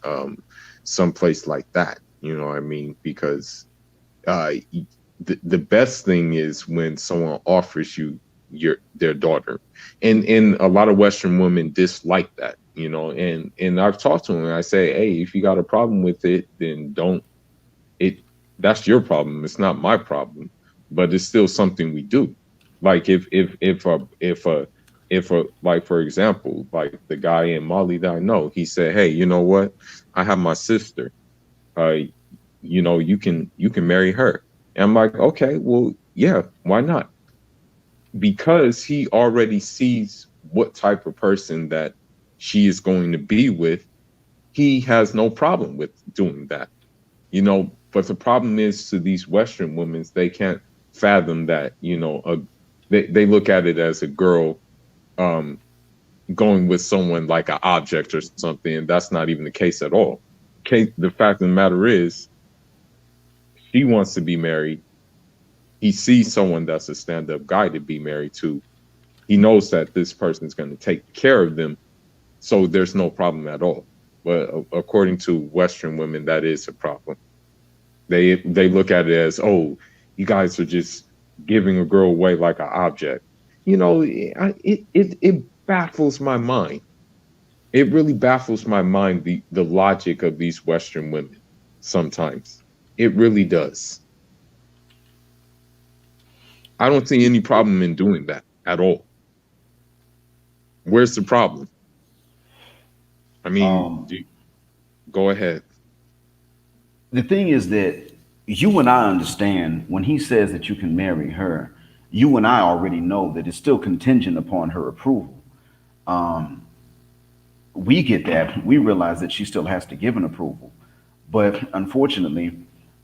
someplace like that. You know what I mean? Because uh, the best thing is when someone offers you their daughter, and a lot of Western women dislike that, and I've talked to them and I say, hey, if you got a problem with it, then don't it that's your problem. It's not my problem, but it's still something we do. Like if a like for example, like the guy in Mali that I know, he said, hey, you know what? I have my sister. Uh, you can marry her. And I'm like, okay, well, yeah, why not? Because he already sees what type of person that she is going to be with. He has no problem with doing that. But the problem is, to these Western women, they can't fathom that, they look at it as a girl um going with someone like an object or something, and that's not even the case at all. The fact of the matter is, she wants to be married. He sees someone that's a stand-up guy to be married to. He knows that this person is going to take care of them, so there's no problem at all. But according to Western women, that is a problem. They look at it as, oh, you guys are just giving a girl away like an object. It baffles my mind. It really baffles my mind, the logic of these Western women sometimes. It really does. I don't see any problem in doing that at all. Where's the problem? I mean, Um, go ahead. the thing is that you and I understand when he says that you can marry her, you and I already know that it's still contingent upon her approval. Um, we get that. We realize that she still has to give an approval. But unfortunately,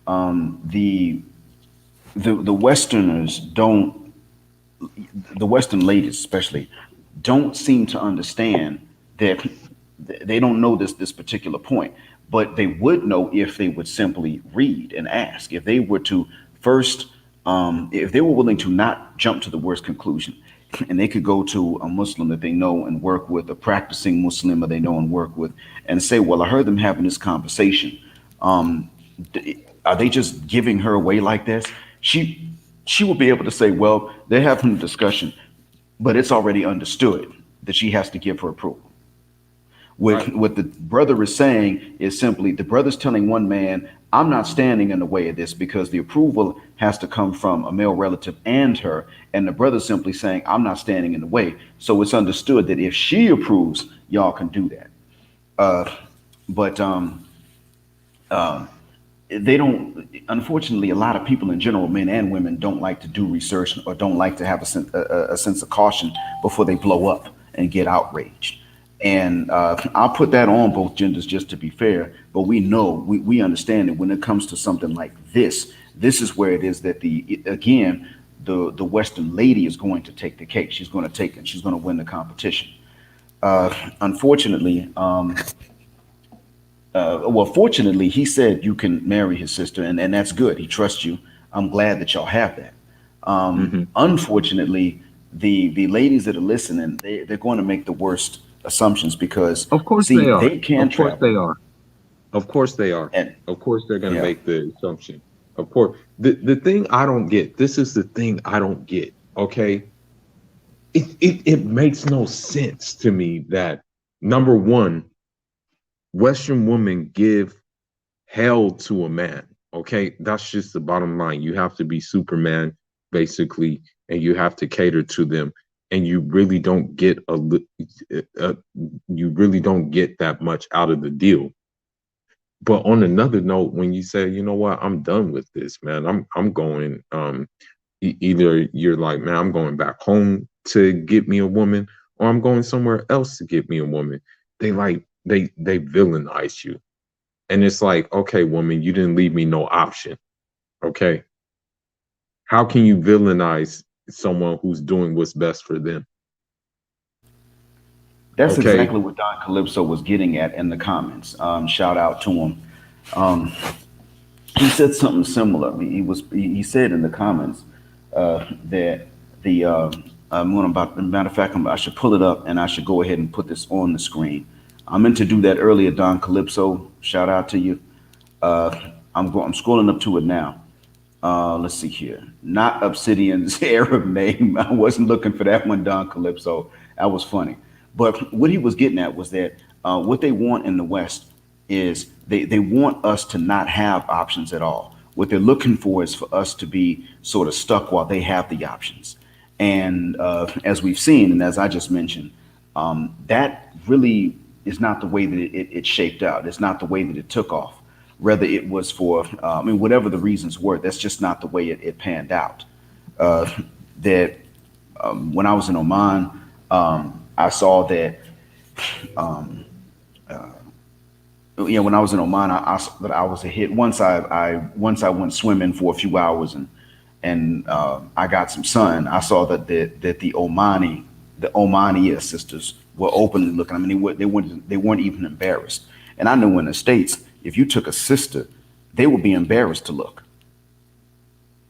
the Westerners don't, the Western ladies especially, don't seem to understand that they don't know this particular point, but they would know if they would simply read and ask. If they were to first, if they were willing to not jump to the worst conclusion, and they could go to a Muslim that they know and work with, a practicing Muslim that they know and work with, and say, "Well, I heard them having this conversation. Um, are they just giving her away like this?" She will be able to say, "Well, they're having a discussion, but it's already understood that she has to give her approval." Right. What the brother is saying is simply the brother's telling one man, "I'm not standing in the way of this because the approval has to come from a male relative and her." And the brother's simply saying, "I'm not standing in the way." So it's understood that if she approves, y'all can do that. Uh, but they don't. Unfortunately, a lot of people in general, men and women, don't like to do research or don't like to have a sense of caution before they blow up and get outraged. And I'll put that on both genders just to be fair. But we know, we understand that when it comes to something like this is where it is that the Western lady is going to take the cake. She's going to take it. She's going to win the competition. Unfortunately, well, fortunately, he said you can marry his sister, and that's good. He trusts you. I'm glad that y'all have that. Hmm. Unfortunately, the ladies that are listening, they're going to make the worst assumptions because Of course see, they are. they can Of course travel, they are. Of course they are. and Of course they're going to yeah, make the assumption. Of course. The thing I don't get, this is the thing I don't get, okay? It makes no sense to me that, number one, Western women give hell to a man, okay? That's just the bottom line. You have to be Superman, basically, and you have to cater to them. And you really don't get you really don't get that much out of the deal. But on another note, when you say, you know what, I'm done with this, man. I'm going. Either you're like, man, I'm going back home to get me a woman, or I'm going somewhere else to get me a woman. They villainize you, and it's like, okay, woman, you didn't leave me no option. Okay, how can you villainize someone who's doing what's best for them? That's Okay. exactly what Don Calypso was getting at in the comments. Shout out to him. Um, he said something similar. He said in the comments that the what I'm about. Matter of fact, I should pull it up and I should go ahead and put this on the screen. I meant to do that earlier, Don Calypso. Shout out to you. I'm scrolling up to it now. Let's see here. Not Obsidian's Arab name. I wasn't looking for that one, Don Calypso. That was funny. But what he was getting at was that what they want in the West is they want us to not have options at all. What they're looking for is for us to be sort of stuck while they have the options. And as we've seen, and as I just mentioned, that really is not the way that it shaped out. It's not the way that it took off. Whether it was for, I mean, whatever the reasons were, that's just not the way it panned out. Uh, that when I was in Oman, I saw that, when I was in Oman, I saw that I was a hit. Once I went swimming for a few hours and I got some sun. I saw that the Omania sisters were openly looking. I mean, they weren't even embarrassed. And I know in the states, if you took a sister, they would be embarrassed to look.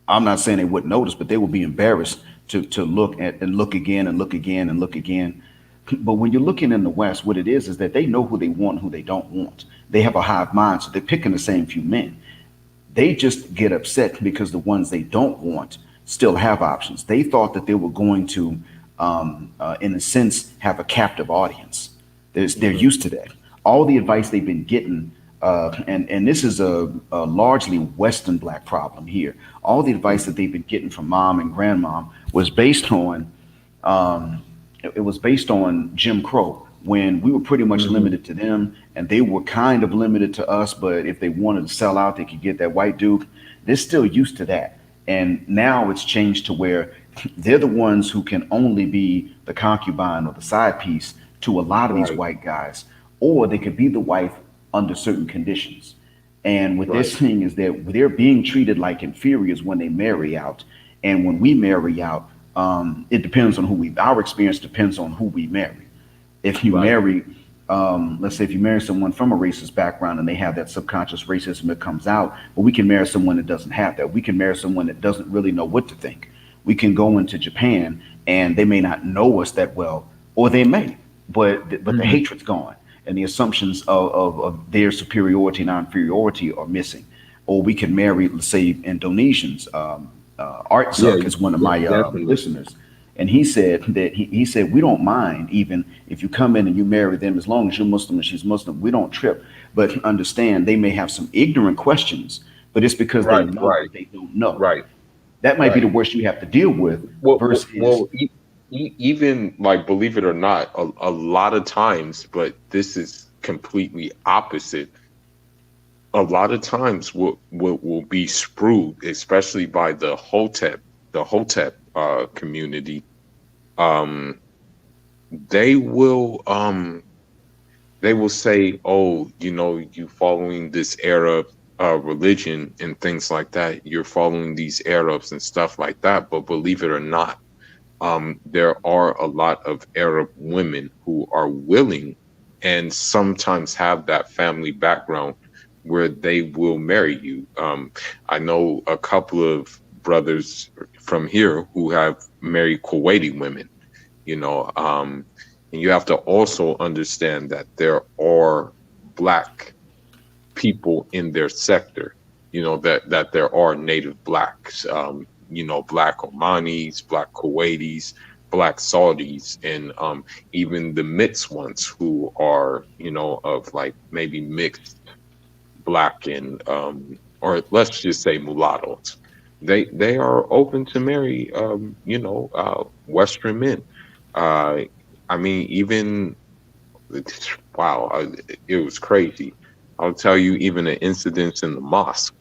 I'm not saying they wouldn't notice, but they would be embarrassed to look at and look again and look again and look again. But when you're looking in the West, what it is that they know who they want and who they don't want. They have a hive mind, so they're picking the same few men. They just get upset because the ones they don't want still have options. They thought that they were going to, in a sense, have a captive audience. They're Mhm. used to that. All the advice they've been getting, and this is a largely Western black problem here. All the advice that they've been getting from mom and grandmom was based on it was based on Jim Crow when we were pretty much Mhm. limited to them and they were kind of limited to us. But if they wanted to sell out, they could get that white dude. They're still used to that. And now it's changed to where they're the ones who can only be the concubine or the side piece to a lot of these Right. white guys, or they could be the wife under certain conditions. And what they're Right. saying is that they're being treated like inferiors when they marry out. And when we marry out, it depends on who we, our experience depends on who we marry. If you Right. marry, let's say if you marry someone from a racist background and they have that subconscious racism that comes out, but we can marry someone that doesn't have that. We can marry someone that doesn't really know what to think. We can go into Japan and they may not know us that well, or they may, but the Mhm. hatred's gone and the assumptions of their superiority and inferiority are missing. Or we can marry, let's say, Indonesians. Art Yeah. Zuck is one of Yeah. my Definitely. listeners, and he said that he said we don't mind even if you come in and you marry them as long as you're Muslim and she's Muslim. We don't trip, but understand they may have some ignorant questions, but it's because they Right. know Right. what they don't know. Right. That might be the Right. worst you have to deal with versus Even like, believe it or not, a lot of times, but this is completely opposite. A lot of times will be screwed, especially by the Hotep community. Um, they will they will say, "Oh, you following this Arab religion and things like that. You're following these Arabs and stuff like that." But believe it or not, there are a lot of Arab women who are willing and sometimes have that family background where they will marry you. I know a couple of brothers from here who have married Kuwaiti women, you know, and you have to also understand that there are black people in their sector, that there are native blacks, black Omanis, black Kuwaitis, black Saudis, and even the mixed ones who are, of like maybe mixed black and or let's just say mulattoes. They are open to marry Western men. Uh I mean, even wow, it was crazy. I'll tell you, even an incident in the mosque.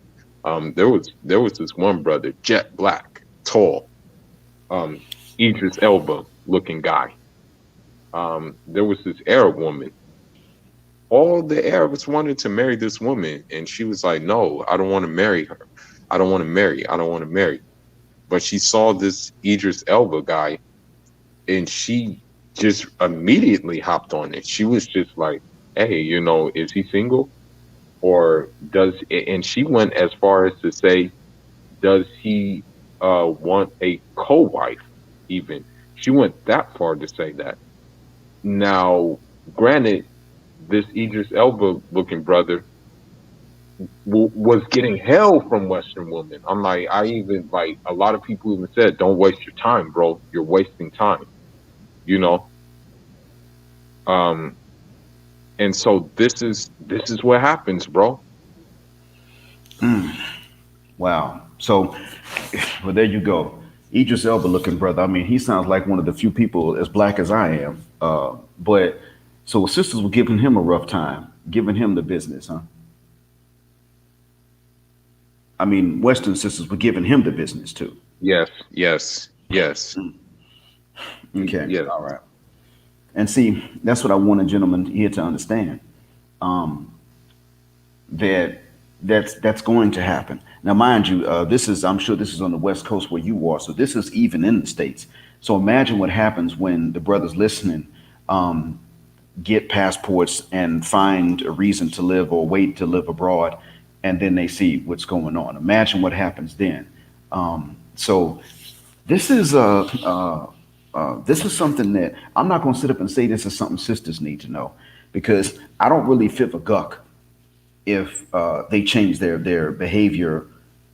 There was this one brother, jet black, tall, um, Idris Elba looking guy. There was this Arab woman. All the Arabs wanted to marry this woman, and she was like, "No, I don't want to marry her. I don't want to marry. I don't want to marry." But she saw this Idris Elba guy, and she just immediately hopped on it. She was just like, "Hey, is he single, or does?" And she went as far as to say, "Does he want a co-wife?" Even she went that far to say that. Now, granted, this Idris Elba looking brother was getting hell from Western women. I'm like, I even like a lot of people even said, "Don't waste your time, bro. You're wasting time." You know, um, and so this is what happens, bro. Wow. So, well, there you go. Idris Elba looking brother. I mean, he sounds like one of the few people as black as I am. But so sisters were giving him a rough time, giving him the business, huh? I mean, Western sisters were giving him the business too. Yes, yes, yes, Okay. yes. All right. And see, that's what I want a gentleman here to understand. That that's going to happen. Now, mind you, this is I'm sure this is on the West Coast where you are, so this is even in the states. So imagine what happens when the brothers listening get passports and find a reason to live or wait to live abroad, and then they see what's going on. Imagine what happens then. So this is this is something that I'm not going to sit up and say this is something sisters need to know, because I don't really fib a guck if they change their behavior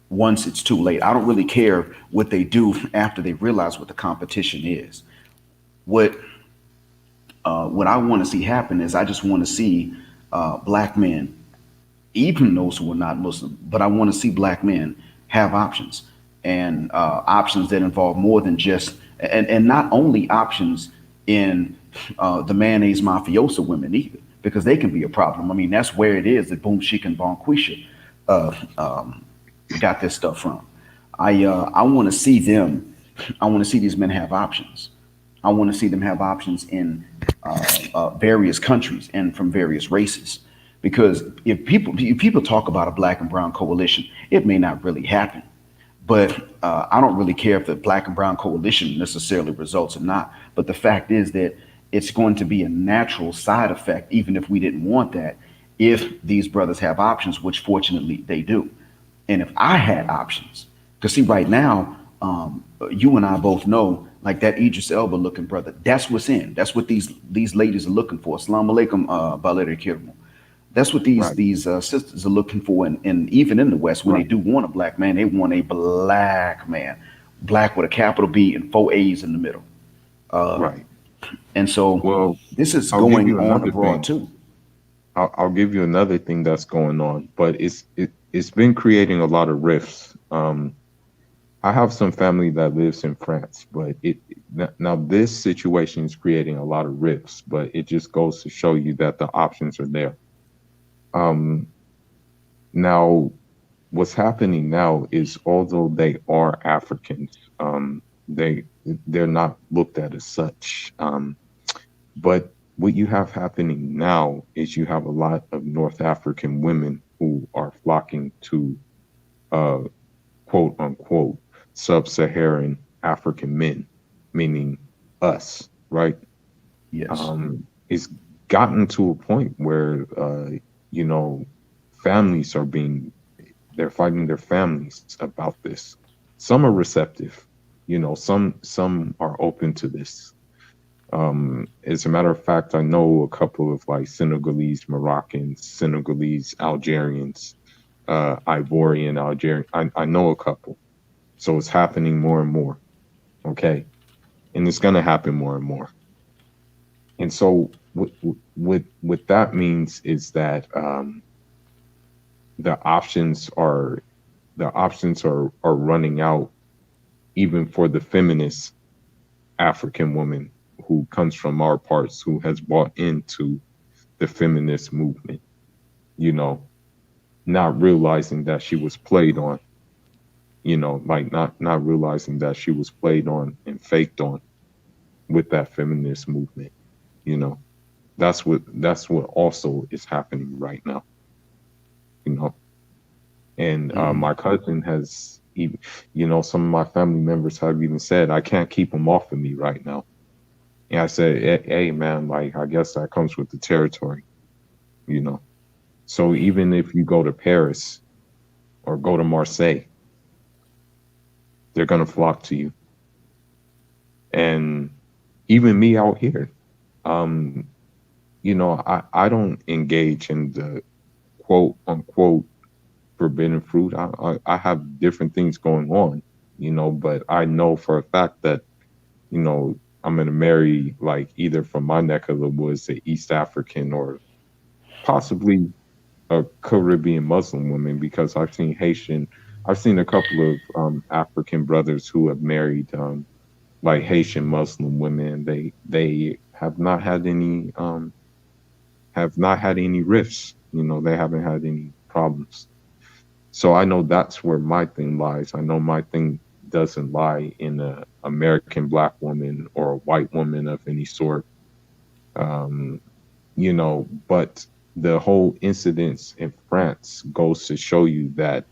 once it's too late. I don't really care what they do after they realize what the competition is. What what I want to see happen is I just want to see black men, even those who are not Muslim, but I want to see black men have options, and options that involve more than just, and not only options in the mayonnaise mafiosa women either, because they can be a problem. I mean, that's where it is that Boom Chic and Bonquisha uh, um, got this stuff from. I want to see them. I want to see these men have options. I want to see them have options in various countries and from various races. Because if people talk about a black and brown coalition, it may not really happen. But I don't really care if the black and brown coalition necessarily results or not. But the fact is that it's going to be a natural side effect, even if we didn't want that, if these brothers have options, which fortunately they do. And if I had options, because see, right now, you and I both know, like that Idris Elba looking brother, that's what's in. That's what these ladies are looking for. Assalamu alaikum, Baleri Kirmo. That's what these Right, these sisters are looking for, and even in the West, when they right, do want a black man, they want a black man, black with a capital B and four A's in the middle. right. And so Well, this is I'll give going you on another abroad thing. too. I'll give you another thing that's going on, but it's been creating a lot of rifts. I have some family that lives in France, but now this situation is creating a lot of rifts, but it just goes to show you that the options are there. Um, Now, what's happening now is although they are Africans, they they're not looked at as such. But what you have happening now is you have a lot of North African women who are flocking to uh, quote unquote sub-Saharan African men, meaning us, right? Yes. It's gotten to a point where you know families are being they're fighting their families about this. Some are receptive, some are open to this. As a matter of fact, I know a couple of like Senegalese Moroccans, Senegalese Algerians, Ivorian Algerian. I know a couple. So it's happening more and more. Okay. And it's going to happen more and more. And so what that means is that the options are the options are running out even for the feminist African woman who comes from our parts who has bought into the feminist movement, you know, not realizing that she was played on, like not realizing that she was played on and faked on with that feminist movement, you know. That's what also is happening right now, you know. And my cousin has even, some of my family members have even said I can't keep him off of me right now, And I said, hey, man, like, I guess that comes with the territory, you know? So even if you go to Paris or go to Marseille, they're going to flock to you. And even me out here, um, I don't engage in the quote unquote forbidden fruit. I have different things going on, but I know for a fact that, I'm going to marry like either from my neck of the woods, a East African or possibly a Caribbean Muslim woman, because I've seen a couple of African brothers who have married like Haitian Muslim women. They have not had any rifts. They haven't had any problems. So I know that's where my thing lies. I know my thing doesn't lie in a American black woman or a white woman of any sort. Um, but the whole incidents in France goes to show you that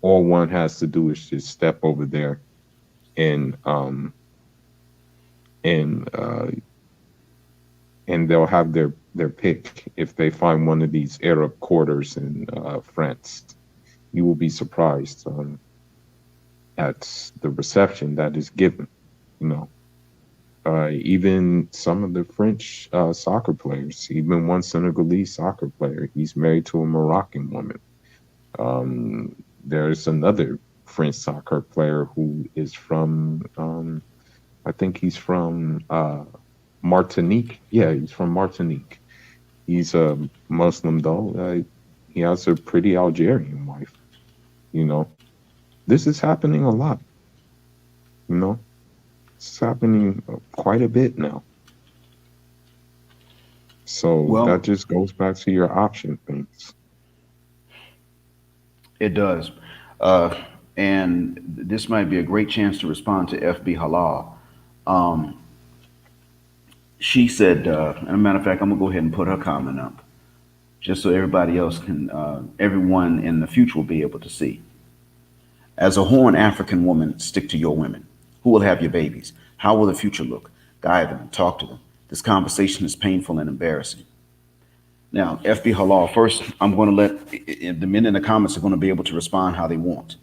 all one has to do is just step over there and and uh and they'll have their pick if they find one of these Arab quarters in France. You will be surprised at the reception that is given. You know, even some of the French soccer players, even one Senegalese soccer player, he's married to a Moroccan woman. There's another French soccer player who is from, I think he's from Martinique. Yeah, he's from Martinique. He's a Muslim though. He has a pretty Algerian wife. You know, this is happening a lot. You know, it's happening quite a bit now. So that Well, just goes back to your option things. it does. Uh, and this might be a great chance to respond to FB Halal. Um, she said, and a matter of fact, I'm going to go ahead and put her comment up just so everybody else can, everyone in the future will be able to see. As a horn African woman, stick to your women. Who will have your babies? How will the future look? Guide them, talk to them. This conversation is painful and embarrassing. Now, FB Halal, first, I'm going to let the men in the comments are going to be able to respond how they want.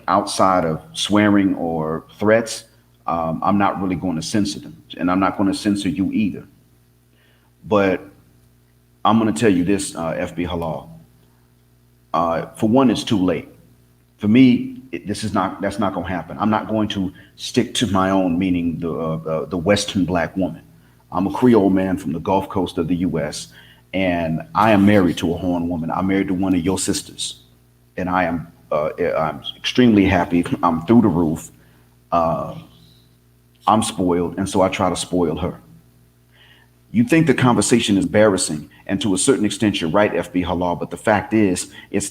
Outside of swearing or threats, I'm not really going to censor them. And I'm not going to censor you either. But I'm going to tell you this, FB Halal. For one, it's too late. For me, this is not that's not going to happen. I'm not going to stick to my own, meaning the Western black woman. I'm a Creole man from the Gulf Coast of the U.S. and I am married to a horn woman. I'm married to one of your sisters, and I'm extremely happy. I'm through the roof. I'm spoiled, and so I try to spoil her. You think the conversation is embarrassing, and to a certain extent, you're right, FB Halal. But the fact is, it's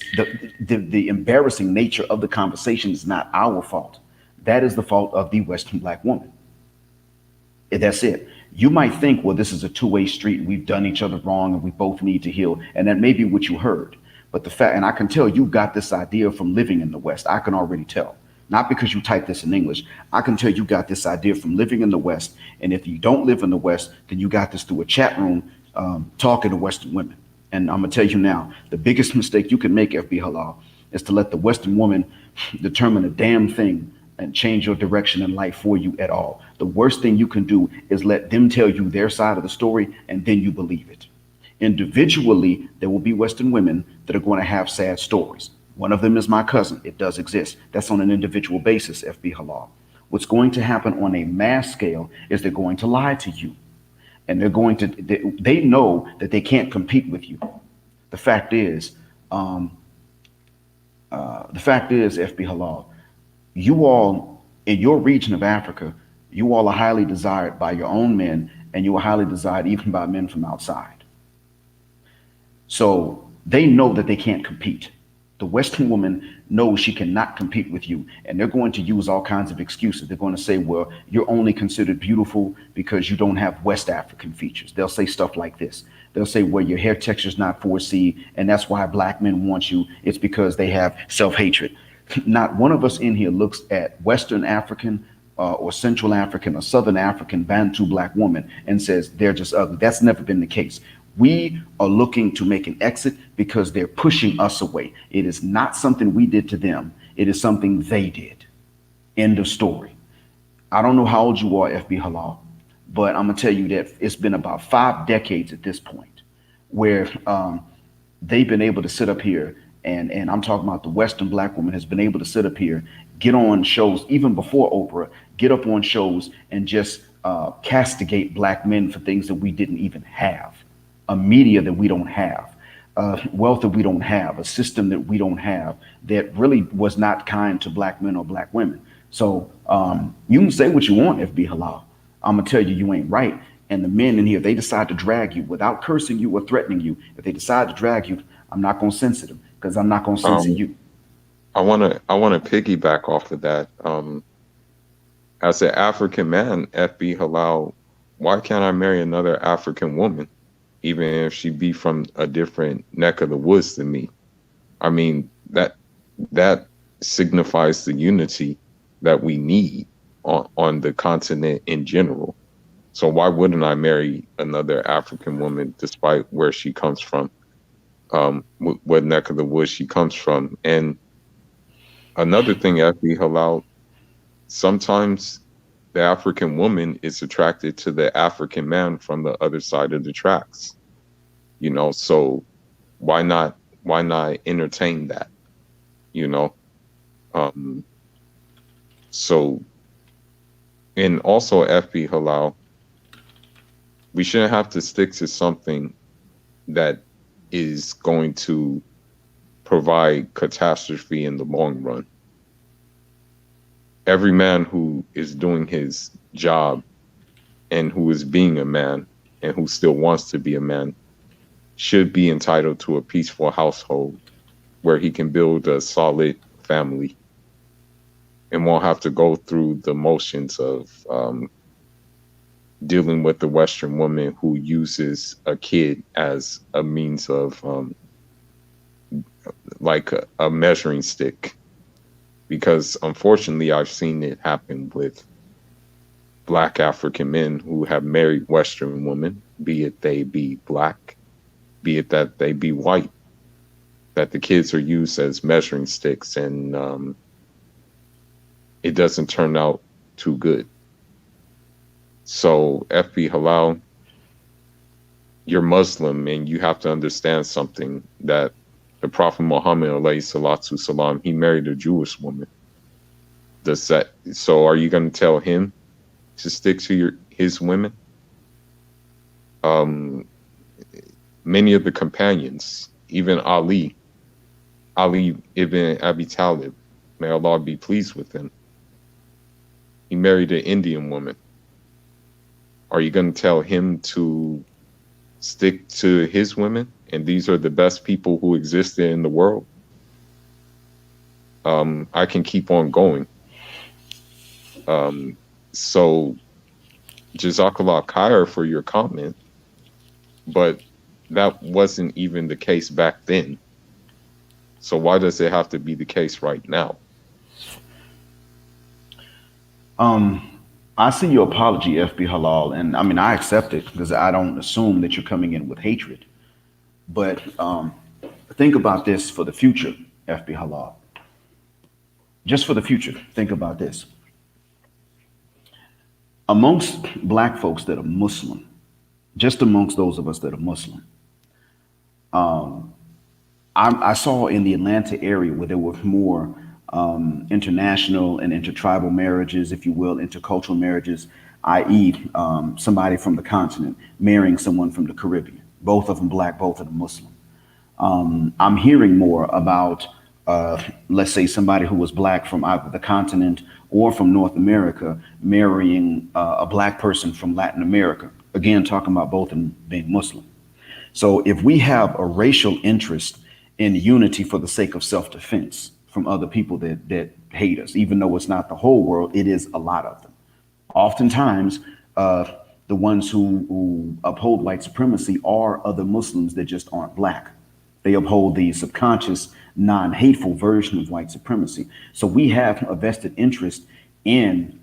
the embarrassing nature of the conversation is not our fault. That is the fault of the Western black woman. That's it. You might think, well, this is a two-way street. We've done each other wrong, and we both need to heal. And that may be what you heard. But the fact, and I can tell you got this idea from living in the West. I can already tell. Not because you typed this in English. I can tell you got this idea from living in the West. And if you don't live in the West, then you got this through a chat room talking to Western women. And I'm gonna tell you now, the biggest mistake you can make, FB Halal, is to let the Western woman determine a damn thing and change your direction in life for you at all. The worst thing you can do is let them tell you their side of the story and then you believe it. Individually, there will be Western women that are going to have sad stories. One of them is my cousin. It does exist. That's on an individual basis, FB Halal. What's going to happen on a mass scale is they're going to lie to you. And they know that they can't compete with you. The fact is, um, FB Halal, you all in your region of Africa, you all are highly desired by your own men, and you are highly desired even by men from outside. So they know that they can't compete. The Western woman knows she cannot compete with you, and they're going to use all kinds of excuses. They're going to say, well, you're only considered beautiful because you don't have West African features. They'll say stuff like this. They'll say, well, your hair texture is not 4C, and that's why black men want you. It's because they have self hatred. Not one of us in here looks at Western African or Central African or Southern African Bantu black woman and says they're just ugly. That's never been the case. We are looking to make an exit because they're pushing us away. It is not something we did to them, it is something they did. End of story. I don't know how old you are, FB Halal, but I'm gonna tell you that it's been about 5 decades at this point where they've been able to sit up here, and I'm talking about the Western black woman has been able to sit up here, get on shows even before Oprah, get up on shows and just castigate black men for things that we didn't even have, a media that we don't have, wealth that we don't have, a system that we don't have that really was not kind to black men or black women. So you can say what you want, FB Halal. I'm gonna tell you, you ain't right. And the men in here, they decide to drag you without cursing you or threatening you. If they decide to drag you, I'm not gonna censor them because I'm not gonna censor Um, you. I wanna piggyback off of that. As an African man, FB Halal, why can't I marry another African woman, even if she be from a different neck of the woods than me? I mean, that signifies the unity that we need on the continent in general. So why wouldn't I marry another African woman despite where she comes from, what neck of the woods she comes from? And another thing, FB Halal, sometimes the African woman is attracted to the African man from the other side of the tracks. So why not entertain that? You know, um, so and also FB Halal, we shouldn't have to stick to something that is going to provide catastrophe in the long run. Every man who is doing his job and who is being a man and who still wants to be a man should be entitled to a peaceful household where he can build a solid family and won't have to go through the motions of dealing with the Western woman who uses a kid as a means of like a measuring stick. Because unfortunately, I've seen it happen with Black African men who have married Western women, be it they be Black, be it that they be white, that the kids are used as measuring sticks, and it doesn't turn out too good. So, FB Halal, you're Muslim, and you have to understand something, that the Prophet Muhammad alayhi salatu salam, he married a Jewish woman. So are you going to tell him to stick to his women? Many of the companions, even Ali ibn Abi Talib, may Allah be pleased with him, he married an Indian woman. Are you going to tell him to stick to his women? And these are the best people who existed in the world. I can keep on going. So Jazakallah khair for your comment, but that wasn't even the case back then. So why does it have to be the case right now? I see your apology, FB Halal, and I mean I accept it because I don't assume that you're coming in with hatred. But think about this for the future, FB Halal. Just for the future, think about this. Amongst black folks that are Muslim, just amongst those of us that are Muslim, I saw in the Atlanta area where there were more international and intertribal marriages, if you will, intercultural marriages, i.e., somebody from the continent marrying someone from the Caribbean, both of them black, both of them Muslim. I'm hearing more about, let's say, somebody who was black from either the continent or from North America marrying a black person from Latin America. Again, talking about both of them being Muslim. So if we have a racial interest in unity for the sake of self-defense from other people that hate us, even though it's not the whole world, it is a lot of them. Oftentimes, the ones who uphold white supremacy are other Muslims that just aren't black. They uphold the subconscious, non-hateful version of white supremacy. So we have a vested interest in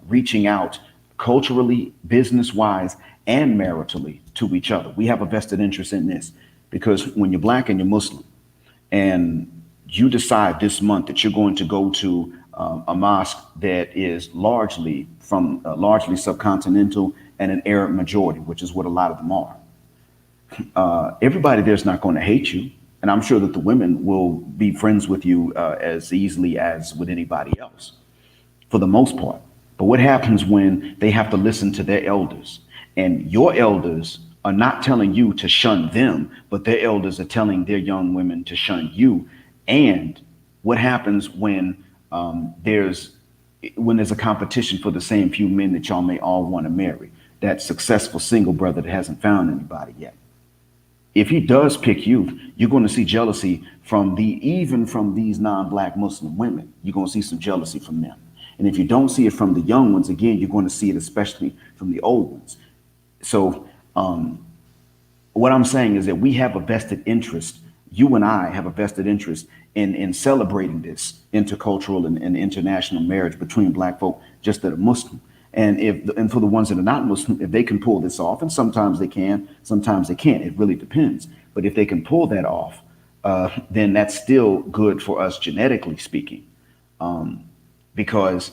reaching out culturally, business wise, and maritally to each other. We have a vested interest in this because when you're black and you're Muslim, and you decide this month that you're going to go to a mosque that is largely subcontinental and an Arab majority, which is what a lot of them are. Everybody there's not going to hate you, and I'm sure that the women will be friends with you as easily as with anybody else, for the most part. But what happens when they have to listen to their elders, and your elders are not telling you to shun them, but their elders are telling their young women to shun you? And what happens there's when there's a competition for the same few men that y'all may all want to marry? That successful single brother that hasn't found anybody yet. If he does pick you, you're going to see jealousy even from these non-black Muslim women. You're going to see some jealousy from them. And if you don't see it from the young ones, again, you're going to see it especially from the old ones. So what I'm saying is that we have a vested interest. You and I have a vested interest in celebrating this intercultural and international marriage between black folk just that are Muslim. And for the ones that are not Muslim, if they can pull this off, and sometimes they can, sometimes they can't. It really depends. But if they can pull that off, then that's still good for us genetically speaking, because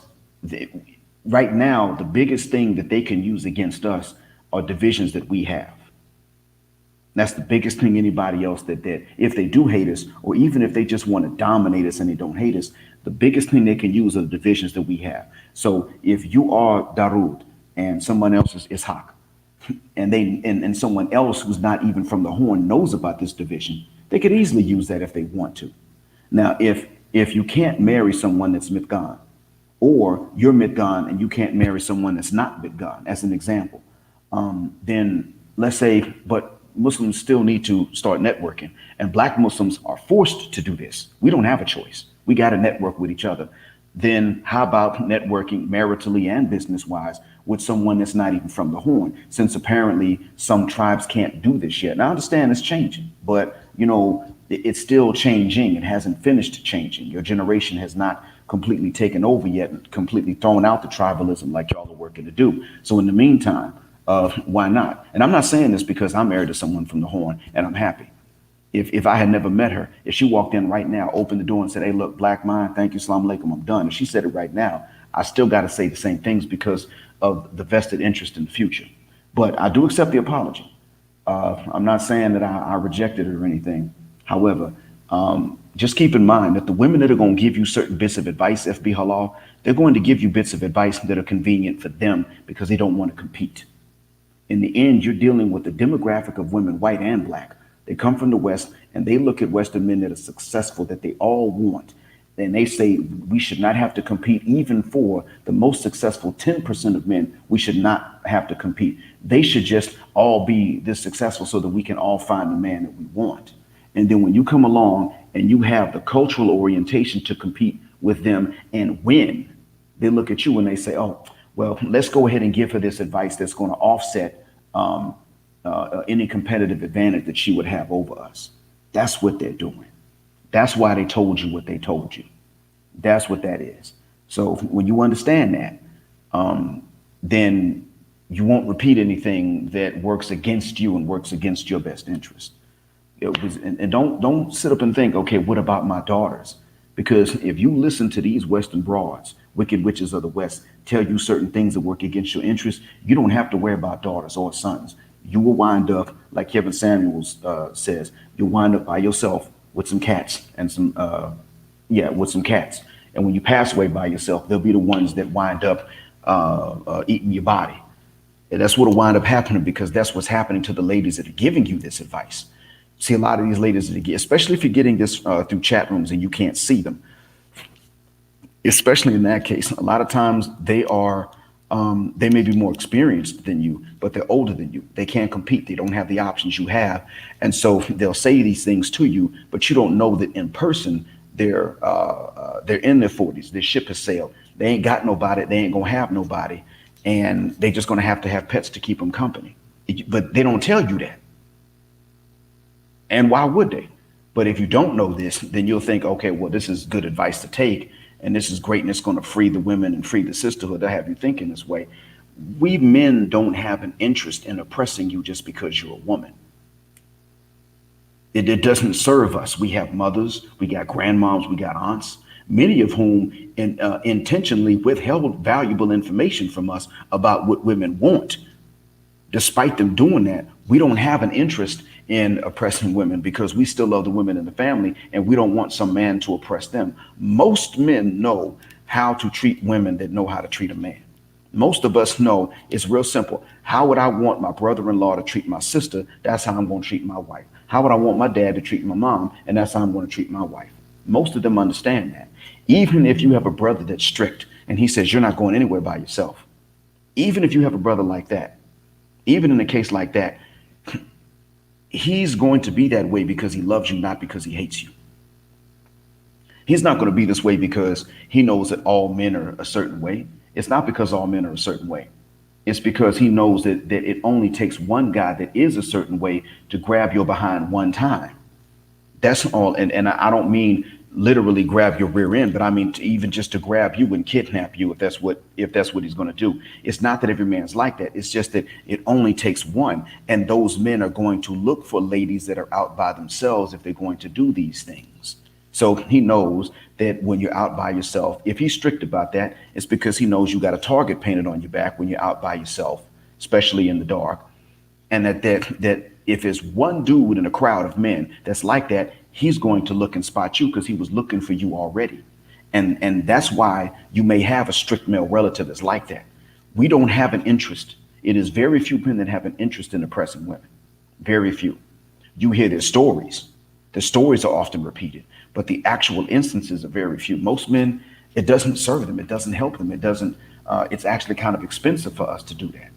right now the biggest thing that they can use against us are divisions that we have. That's the biggest thing anybody else that if they do hate us, or even if they just want to dominate us and they don't hate us, the biggest thing they can use are the divisions that we have. So if you are Darood and someone else is Ishaq, and someone else who's not even from the Horn knows about this division, they could easily use that if they want to. Now, if you can't marry someone that's Midgan, or you're Midgan and you can't marry someone that's not Midgan, as an example, then let's say, but Muslims still need to start networking, and black Muslims are forced to do this. We don't have a choice. We got to network with each other. Then how about networking maritally and business wise with someone that's not even from the Horn, since apparently some tribes can't do this yet. Now I understand it's changing, but it's still changing. It hasn't finished changing. Your generation has not completely taken over yet and completely thrown out the tribalism like y'all are working to do. So in the meantime, why not? And I'm not saying this because I'm married to someone from the Horn and I'm happy. If I had never met her, if she walked in right now, opened the door and said, "Hey, look, black mind, thank you, salam alaikum, I'm done." If she said it right now, I still got to say the same things because of the vested interest in the future. But I do accept the apology. I'm not saying that I rejected it or anything. However, just keep in mind that the women that are going to give you certain bits of advice, FB Halal, they're going to give you bits of advice that are convenient for them because they don't want to compete. In the end, you're dealing with the demographic of women, white and black. They come from the West and they look at Western men that are successful, that they all want. And they say we should not have to compete even for the most successful 10% of men. We should not have to compete. They should just all be this successful so that we can all find the man that we want. And then when you come along and you have the cultural orientation to compete with them and win, they look at you and they say, "Oh, well, let's go ahead and give her this advice that's going to offset any competitive advantage that she would have over us." That's what they're doing. That's why they told you what they told you. That's what that is. So when you understand that, then you won't repeat anything that works against you and works against your best interest. And don't sit up and think, okay, what about my daughters? Because if you listen to these Western broads, wicked witches of the West, tell you certain things that work against your interests, you don't have to worry about daughters or sons. You will wind up, like Kevin Samuels says, you'll wind up by yourself with some cats and with some cats. And when you pass away by yourself, they'll be the ones that wind up eating your body. And that's what'll wind up happening, because that's what's happening to the ladies that are giving you this advice. See, a lot of these ladies, especially if you're getting this through chat rooms and you can't see them, especially in that case, a lot of times they may be more experienced than you, but they're older than you. They can't compete. They don't have the options you have. And so they'll say these things to you, but you don't know that in person, they're in their 40s. Their ship has sailed. They ain't got nobody. They ain't going to have nobody. And they're just going to have pets to keep them company. But they don't tell you that. And why would they? But if you don't know this, then you'll think, okay, well, this is good advice to take. and this is great and it's going to free the women and free the sisterhood. I have you thinking this way. We men don't have an interest in oppressing you just because you're a woman. It doesn't serve us. We have mothers, we got grandmoms, we got aunts, many of whom intentionally withheld valuable information from us about what women want. Despite them doing that, we don't have an interest in oppressing women because we still love the women in the family and we don't want some man to oppress them. Most men know how to treat women that know how to treat a man. Most of us know it's real simple. How would I want my brother-in-law to treat my sister? That's how I'm going to treat my wife. How would I want my dad to treat my mom? And that's how I'm going to treat my wife. Most of them understand that. Even if you have a brother that's strict and he says you're not going anywhere by yourself, even if you have a brother like that, even in a case like that, he's going to be that way because he loves you, not because he hates you. He's not going to be this way because he knows that all men are a certain way. It's not because all men are a certain way. It's because he knows that it only takes one guy that is a certain way to grab your behind one time. That's all. And I don't mean literally grab your rear end, but I mean even just to grab you and kidnap you if that's what he's going to do. It's not that every man's like that. It's just that it only takes one. And those men are going to look for ladies that are out by themselves if they're going to do these things. So he knows that when you're out by yourself, if he's strict about that, it's because he knows you got a target painted on your back when you're out by yourself, especially in the dark. And that if it's one dude in a crowd of men that's like that, he's going to look and spot you because he was looking for you already. And that's why you may have a strict male relative that's like that. We don't have an interest. It is very few men that have an interest in oppressing women. Very few. You hear their stories. The stories are often repeated, but the actual instances are very few. Most men, it doesn't serve them. It doesn't help them. It doesn't. It's actually kind of expensive for us to do that.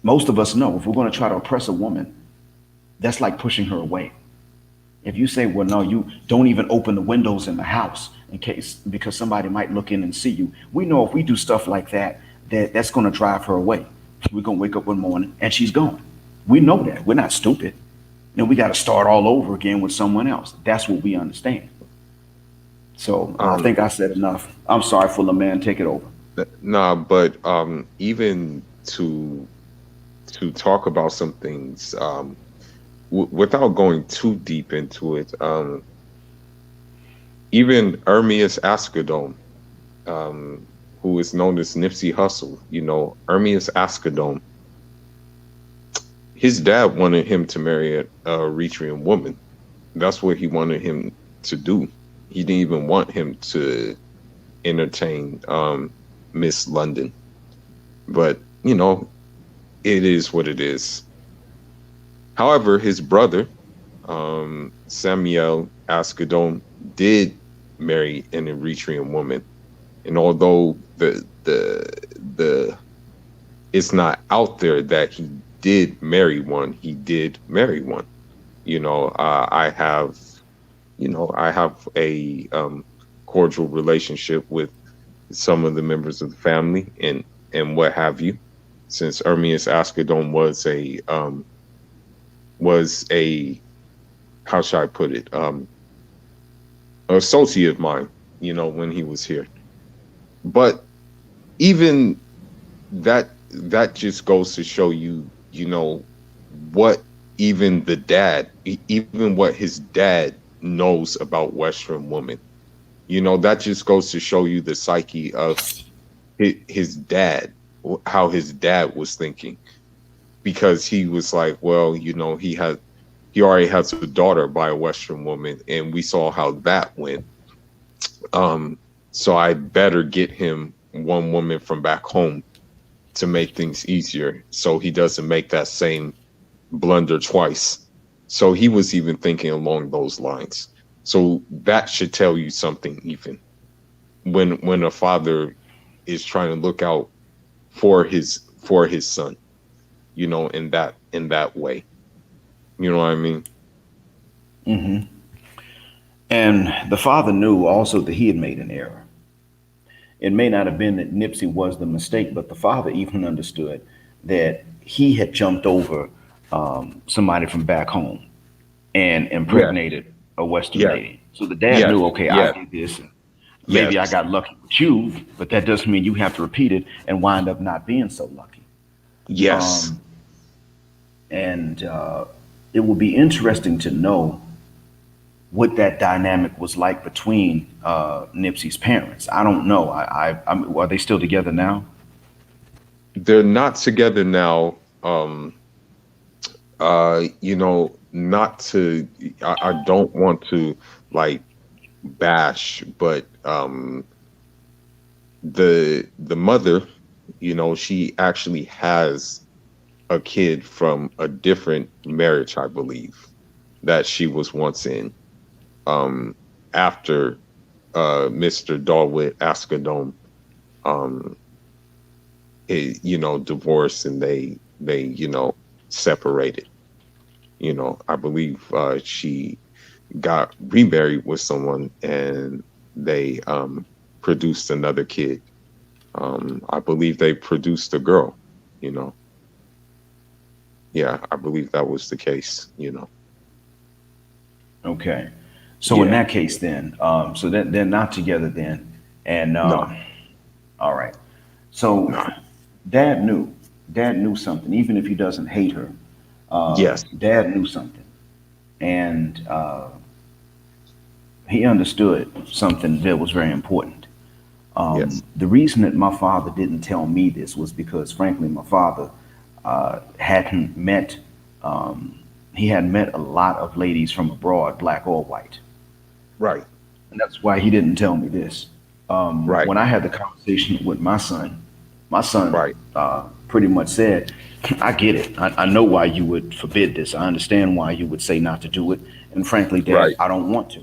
Most of us know if we're going to try to oppress a woman, that's like pushing her away. If you say, well, no, you don't even open the windows in the house in case because somebody might look in and see you. We know if we do stuff like that, that's going to drive her away. We're going to wake up one morning and she's gone. We know that. We're not stupid. And we got to start all over again with someone else. That's what we understand. So I think I said enough. I'm sorry, Fuller Man. Take it over. Nah, but even to talk about some things without going too deep into it, even Ermias Ascadome, who is known as Nipsey Hussle, Ermias Ascadome, his dad wanted him to marry a Eritrean woman. That's what he wanted him to do. He didn't even want him to entertain Miss London. But, it is what it is. However, his brother, Samuel Ascadome, did marry an Eritrean woman. And although the it's not out there that he did marry one, he did marry one. I have a cordial relationship with some of the members of the family and what have you, since Ermias Ascadome was a how should I put it, an associate of mine, when he was here. But even that just goes to show you, what even what his dad knows about Western women. That just goes to show you the psyche of his dad, how his dad was thinking, because he was like, well, he already has a daughter by a Western woman, and we saw how that went. So I better get him one woman from back home to make things easier, so he doesn't make that same blunder twice. So he was even thinking along those lines. So that should tell you something, even when a father is trying to look out for his son, in that way. You know what I mean? Mm-hmm. And the father knew also that he had made an error. It may not have been that Nipsey was the mistake, but the father even understood that he had jumped over somebody from back home and impregnated a Western Yes, lady. So the dad yes, knew, okay, I yes, did this. And maybe I yes, got lucky with you, but that doesn't mean you have to repeat it and wind up not being so lucky. yes. Um, and it will be interesting to know what that dynamic was like between Nipsey's parents. I don't know. Are they still together now? They're not together now. Not to. I don't want to like bash, but the mother, she actually has a kid from a different marriage, I believe, that she was once in. Um, after Mr. Dalwood Askodome, um, divorced and they separated. I believe she got remarried with someone and they produced another kid. I believe they produced a girl. You know, yeah, I believe that was the case. Okay. So in Yeah, that case, then, so that they're not together then, and no, all right. So no, dad knew, dad knew something, even if he doesn't hate her. yes, Dad knew something, and he understood something that was very important. yes, The reason that my father didn't tell me this was because, frankly, my father hadn't met. He had met a lot of ladies from abroad, black or white, right, and that's why he didn't tell me this. right, When I had the conversation with my son right, pretty much said, "I get it. I know why you would forbid this. I understand why you would say not to do it. And frankly, Dad, right, I don't want to."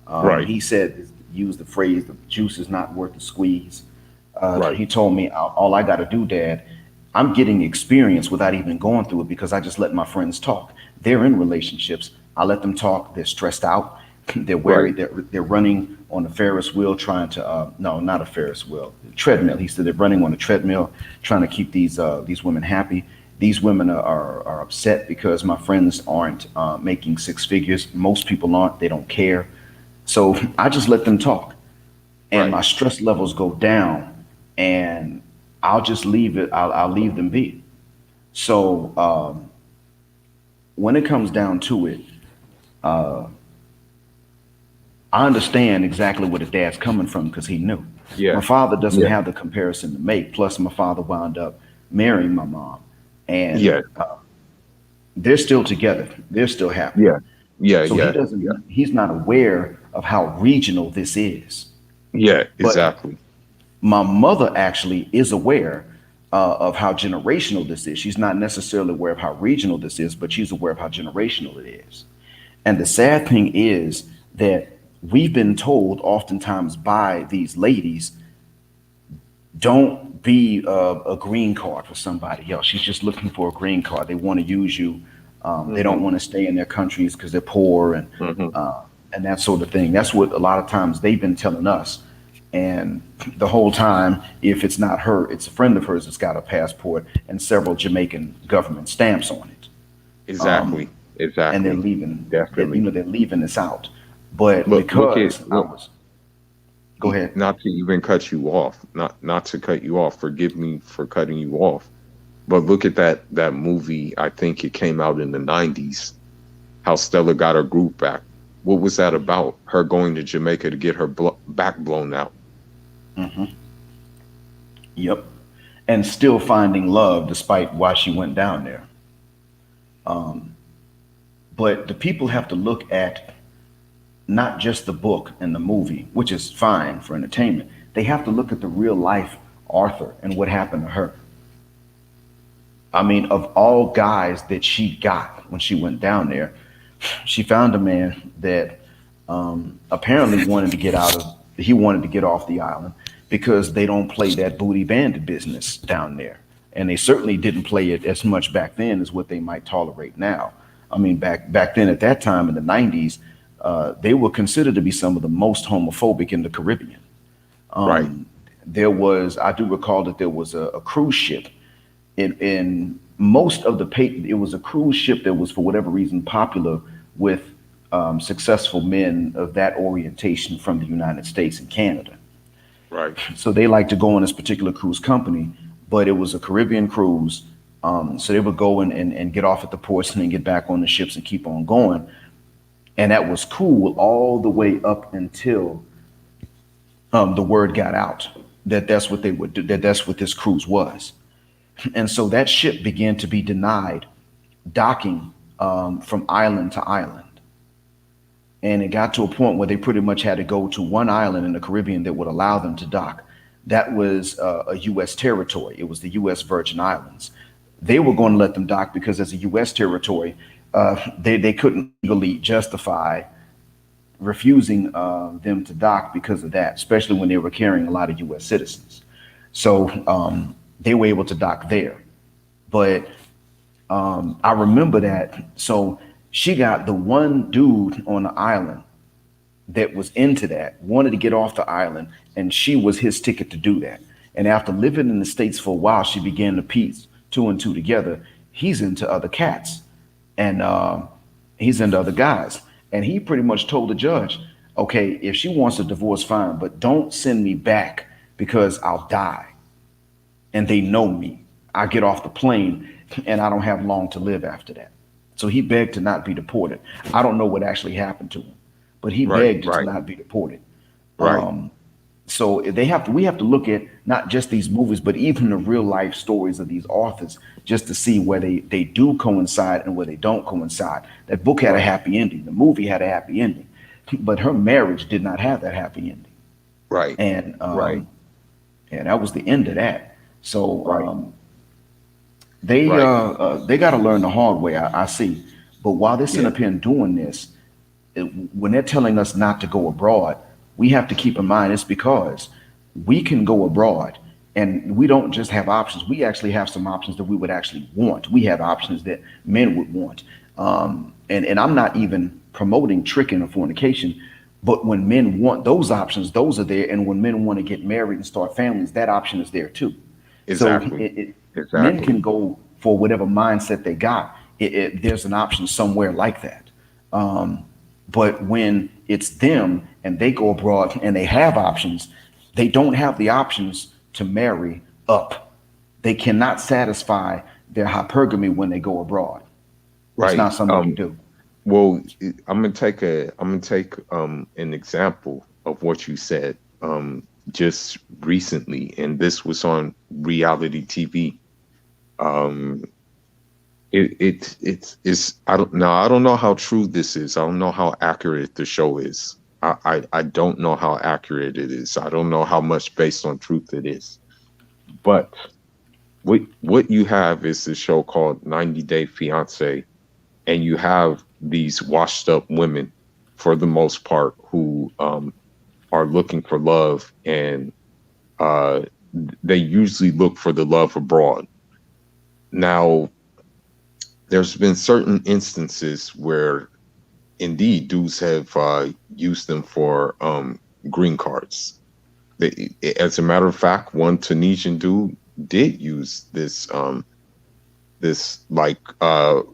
right, He said, used the phrase, "The juice is not worth the squeeze." right, He told me, "All I got to do, Dad, I'm getting experience without even going through it because I just let my friends talk. They're in relationships. I let them talk. They're stressed out. They're right, worried. They're running on a Ferris wheel trying to no, not a Ferris wheel, treadmill." He said they're running on a treadmill trying to keep these women happy. These women are upset because my friends aren't making six figures. Most people aren't. They don't care. So I just let them talk, and right, my stress levels go down, and I'll just leave it. I'll leave them be. So when it comes down to it, I understand exactly where the dad's coming from because he knew. yeah, My father doesn't yeah, have the comparison to make. Plus, my father wound up marrying my mom, and yeah, they're still together. They're still happy. yeah, yeah, So he yeah, yeah, doesn't. He's not aware of how regional this is. yeah, But exactly. my mother actually is aware of how generational this is. She's not necessarily aware of how regional this is, but she's aware of how generational it is. And the sad thing is that we've been told oftentimes by these ladies, don't be a green card for somebody else. She's just looking for a green card. They want to use you. They Hmm. don't want to stay in their countries because they're poor Hmm. and that sort of thing. That's what a lot of times they've been telling us. And the whole time, if it's not her, it's a friend of hers that's got a passport and several Jamaican government stamps on it. Exactly, And they're exactly, leaving, definitely. they're leaving this out. But Look at because I look. was, go ahead. Not to even cut you off, not to cut you off. Forgive me for cutting you off. But look at that movie. I think it came out in the '90s. How Stella got her group back. What was that about? Her going to Jamaica to get her back blown out. Yep. And still finding love despite why she went down there. But the people have to look at not just the book and the movie, which is fine for entertainment. They have to look at the real life Arthur and what happened to her. I mean, of all guys that she got when she went down there, she found a man that apparently wanted to get out of, he wanted to get off the island because they don't play that booty bandit business down there. And they certainly didn't play it as much back then as what they might tolerate now. I mean, back then at that time in the 90s, they were considered to be some of the most homophobic in the Caribbean. Right. There was, I do recall that there was a cruise ship in most of the it was a cruise ship that was for whatever reason popular with successful men of that orientation from the United States and Canada. Right. So they like to go on this particular cruise company, but it was a Caribbean cruise. So they would go and get off at the ports and then get back on the ships and keep on going. And that was cool all the way up until the word got out that that's what they would do, that that's what this cruise was. And so that ship began to be denied docking from island to island. And it got to a point where they pretty much had to go to one island in the Caribbean that would allow them to dock. That was a U.S. territory. It was the U.S. Virgin Islands. They were going to let them dock because, as a U.S. territory, they couldn't legally justify refusing them to dock because of that, especially when they were carrying a lot of U.S. citizens. So they were able to dock there. But I remember that. So she got the one dude on the island that was into that, wanted to get off the island, and she was his ticket to do that. And after living in the States for a while, she began to piece two and two together. He's into other cats, and he's into other guys. And he pretty much told the judge, okay, if she wants a divorce, fine, but don't send me back because I'll die. And they know me. I get off the plane and I don't have long to live after that. So he begged to not be deported. I don't know what actually happened to him, but he Right. begged to Right. not be deported. Right. So we have to look at not just these movies, but even the real life stories of these authors, just to see where they do coincide and where they don't coincide. That book had a Right. happy ending. The movie had a happy ending, but her marriage did not have that happy ending. Right. And Right. and that was the end of that. So Right. they Right. they got to learn the hard way. I see. But while they're sitting Yeah. up here and doing this, when they're telling us not to go abroad, we have to keep in mind it's because we can go abroad and we don't just have options. We actually have some options that we would actually want. We have options that men would want. And I'm not even promoting tricking or fornication, but when men want those options, those are there. And when men want to get married and start families, that option is there too. So Exactly. men Exactly. can go for whatever mindset they got. There's an option somewhere like that. But when it's them and they go abroad and they have options, they don't have the options to marry up. They cannot satisfy their hypergamy when they go abroad. It's Right. not something they can do. Well, I'm gonna take an example of what you said just recently, and this was on reality TV. Um, it's I don't know how true this is. I don't know how accurate the show is. I don't know how accurate it is. I don't know how much based on truth it is. But what you have is this show called 90 Day Fiance, and you have these washed up women for the most part who are looking for love, and uh, they usually look for the love abroad. Now, there's been certain instances where indeed dudes have used them for green cards. As a matter of fact, one Tunisian dude did use this like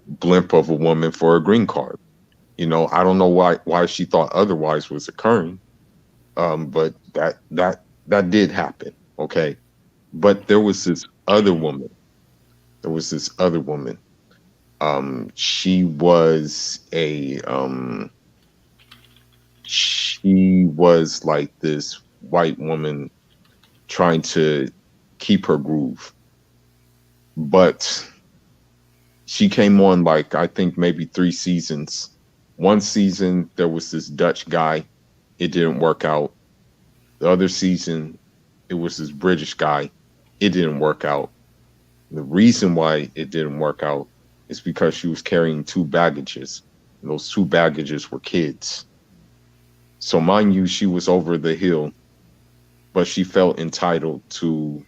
blimp of a woman for a green card. You know, I don't know why she thought otherwise was occurring, but that did happen. Okay, but there was this other woman. There was this other woman. She was she was like this white woman trying to keep her groove, but she came on like I think maybe 3 seasons. One season there was this Dutch guy, it didn't work out. The other season it was this British guy, it didn't work out. The reason why it didn't work out is because she was carrying two baggages, and those two baggages were kids. So mind you, she was over the hill, but she felt entitled to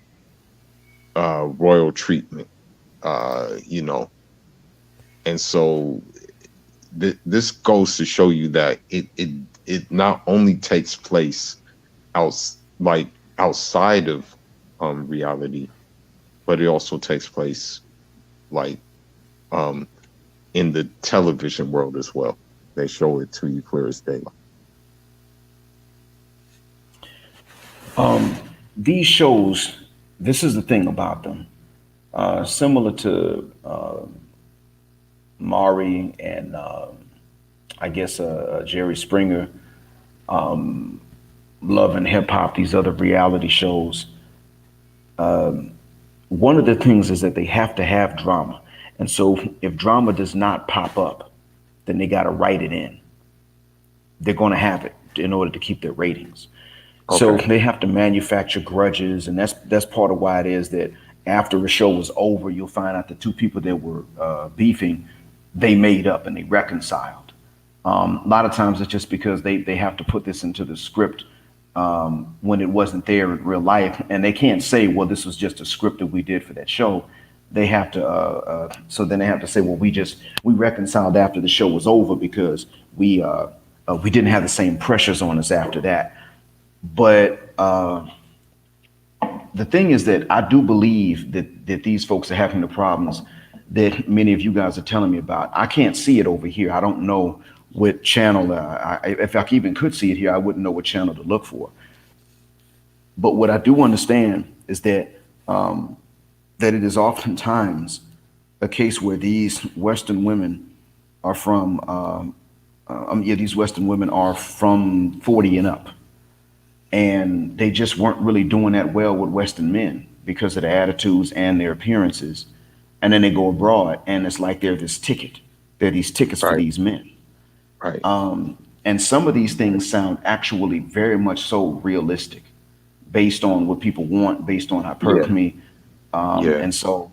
royal treatment. You know, and so this goes to show you that it not only takes place like outside of reality, but it also takes place like um in the television world as well. They show it to you clear as daylight. These shows, this is the thing about them. Similar to Maury and I guess Jerry Springer, Love and Hip Hop, these other reality shows. One of the things is that they have to have drama. And so if drama does not pop up, then they got to write it in. They're going to have it in order to keep their ratings. So Okay. they have to manufacture grudges, and that's part of why it is that after a show was over, you'll find out the two people that were beefing, they made up and they reconciled. A lot of times it's just because they have to put this into the script when it wasn't there in real life, and they can't say, well, this was just a script that we did for that show. They have to, so then they have to say, well, we reconciled after the show was over because we didn't have the same pressures on us after that. But the thing is that I do believe that these folks are having the problems that many of you guys are telling me about. I can't see it over here. I don't know what channel. If I even could see it here, I wouldn't know what channel to look for. But what I do understand is that it is oftentimes a case where these Western women are from. Yeah, these Western women are from 40 and up, and they just weren't really doing that well with Western men because of their attitudes and their appearances. And then they go abroad, and it's like they're this ticket. They're these tickets for Right. these men. Right. And some of these things sound actually very much so realistic, based on what people want, based on Yeah. hypergamy. Yeah. And so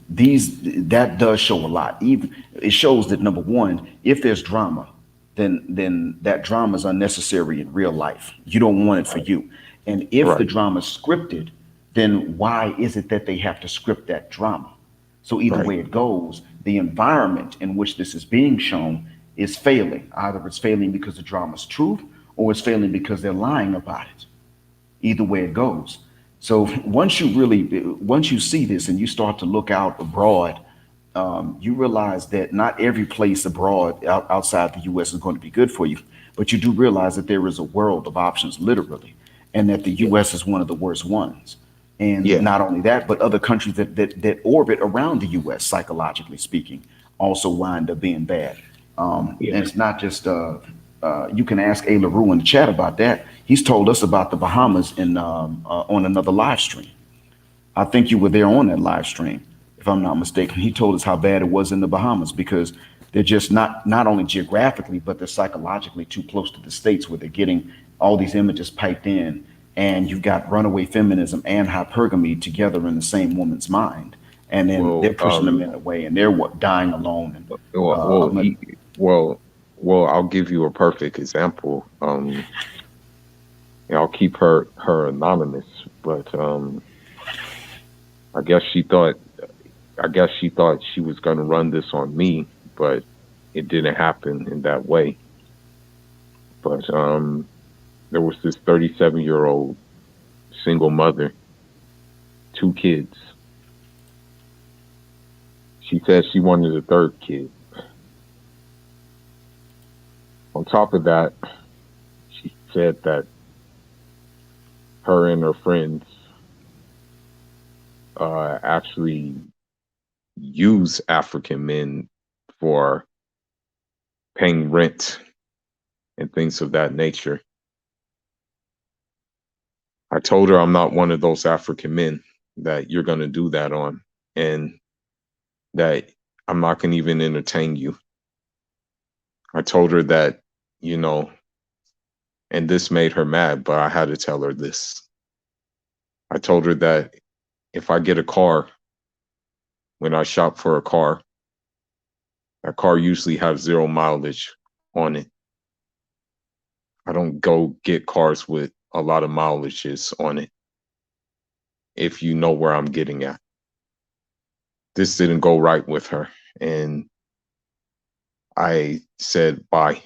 these that does show a lot. Even it shows that number one, if there's drama, then that drama is unnecessary in real life. You don't want it for Right. you. And if the Right. drama is scripted, then why is it that they have to script that drama? So either Right. way it goes, the environment in which this is being shown is failing. Either it's failing because the drama's truth, or it's failing because they're lying about it. Either way it goes. So once you see this and you start to look out abroad, you realize that not every place abroad outside the U.S. is going to be good for you, but you do realize that there is a world of options, literally, and that the Yeah. U.S. is one of the worst ones. And Yeah. not only that, but other countries that orbit around the U.S. psychologically speaking also wind up being bad. Yeah. And it's not just you can ask A. LaRue in the chat about that. He's told us about the Bahamas on another live stream. I think you were there on that live stream, if I'm not mistaken. He told us how bad it was in the Bahamas because they're just not only geographically, but they're psychologically too close to the states where they're getting all these images piped in, and you've got runaway feminism and hypergamy together in the same woman's mind, and then they're Well, pushing them in away, and they're dying alone. And well, I'm well, gonna, well, I'll give you a perfect example. I'll keep her anonymous, but I guess she thought, she was going to run this on me, but it didn't happen in that way. But there was this 37-year-old single mother, two kids. She said she wanted a third kid. On top of that, she said that her and her friends actually use African men for paying rent and things of that nature. I told her I'm not one of those African men that you're going to do that on, and that I'm not going to even entertain you. I told her that, you know, and this made her mad, but I had to tell her this. I told her that if I get a car, when I shop for a car, that car usually has 0 mileage on it. I don't go get cars with a lot of mileages on it, if you know where I'm getting at. This didn't go right with her, and I said bye,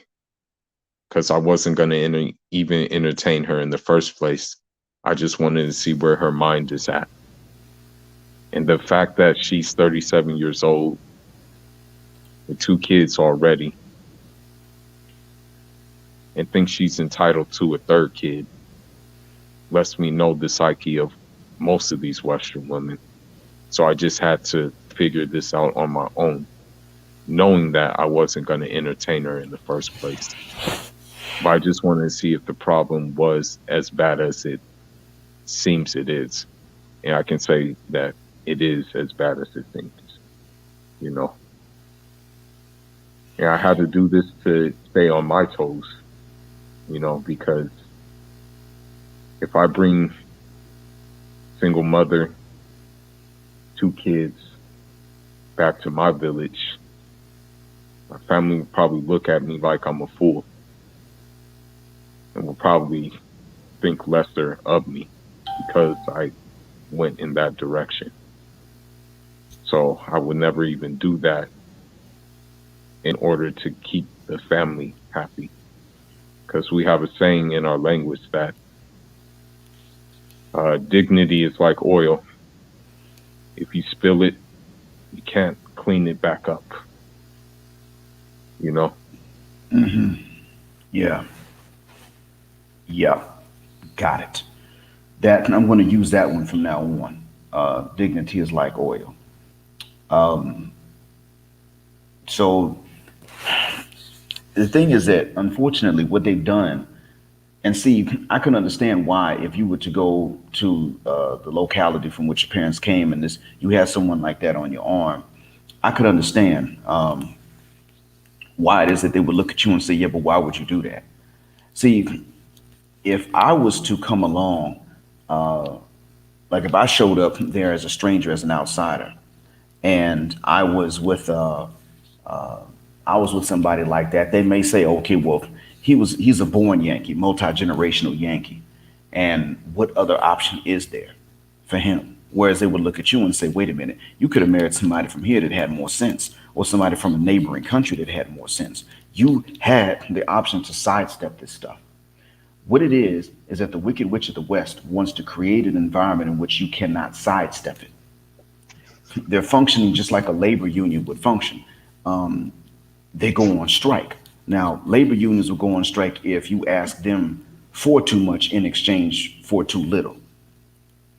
because I wasn't going to even entertain her in the first place. I just wanted to see where her mind is at. And the fact that she's 37 years old with two kids already and thinks she's entitled to a third kid lets me know the psyche of most of these Western women. So I just had to figure this out on my own, knowing that I wasn't going to entertain her in the first place. But I just wanted to see if the problem was as bad as it seems it is. And I can say that it is as bad as it seems, you know. And I had to do this to stay on my toes, because if I bring single mother, two kids back to my village, my family will probably look at me like I'm a fool and will probably think lesser of me because I went in that direction. So I would never even do that in order to keep the family happy. Because we have a saying in our language that dignity is like oil. If you spill it, you can't clean it back up. You know? Yeah. Yeah. Got it. That I'm going to use that one from now on. Dignity is like oil. So the thing is that unfortunately, what they've done, and see, I can understand why if you were to go to the locality from which your parents came, and this you had someone like that on your arm, I could understand why it is that they would look at you and say, "Yeah, but why would you do that?" See, if I was to come along, like if I showed up there as a stranger, as an outsider, and I was with somebody like that, they may say, okay, well, he's a born Yankee, multi-generational Yankee. And what other option is there for him? Whereas they would look at you and say, wait a minute, you could have married somebody from here that had more sense, or somebody from a neighboring country that had more sense. You had the option to sidestep this stuff. What it is that the Wicked Witch of the West wants to create an environment in which you cannot sidestep it. They're functioning just like a labor union would function. They go on strike. Now, labor unions will go on strike if you ask them for too much in exchange for too little.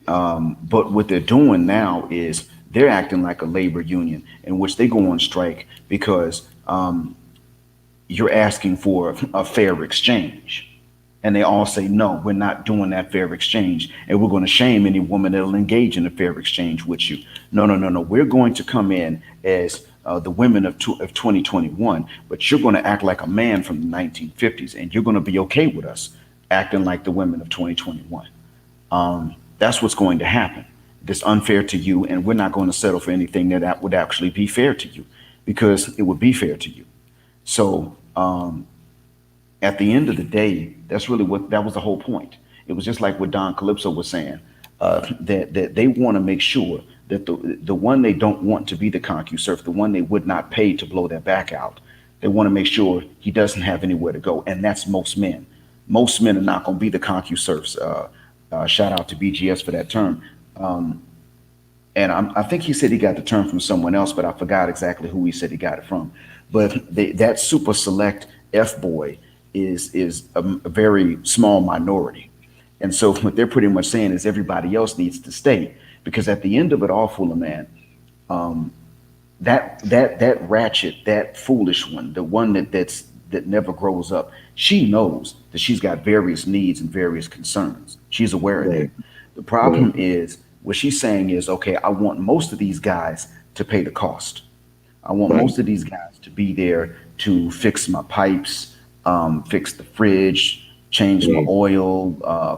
But what they're doing now is they're acting like a labor union in which they go on strike because you're asking for a fair exchange. And they all say, no, we're not doing that fair exchange. And we're going to shame any woman that'll engage in a fair exchange with you. No, no, no, no. We're going to come in as the women of 2021, but you're going to act like a man from the 1950s, and you're going to be okay with us acting like the women of 2021. That's what's going to happen. It's unfair to you, and we're not going to settle for anything that would actually be fair to you, because it would be fair to you. So at the end of the day, that's really what that was the whole point. It was just like what Don Calypso was saying, that they want to make sure that the one they don't want to be the ConcuSurf, the one they would not pay to blow their back out, they want to make sure he doesn't have anywhere to go, and that's most men. Most men are not going to be the ConcuSurfs. Shout out to BGS for that term. And I think he said he got the term from someone else, but I forgot exactly who he said he got it from. But that super select F boy is a very small minority. And so what they're pretty much saying is everybody else needs to stay, because at the end of it all, Fuller Man, that ratchet, that foolish one, the one that never grows up, she knows that she's got various needs and various concerns. She's aware of that. The problem is what she's saying is, okay, I want most of these guys to pay the cost. I want most of these guys to be there to fix my pipes, fix the fridge, change my oil,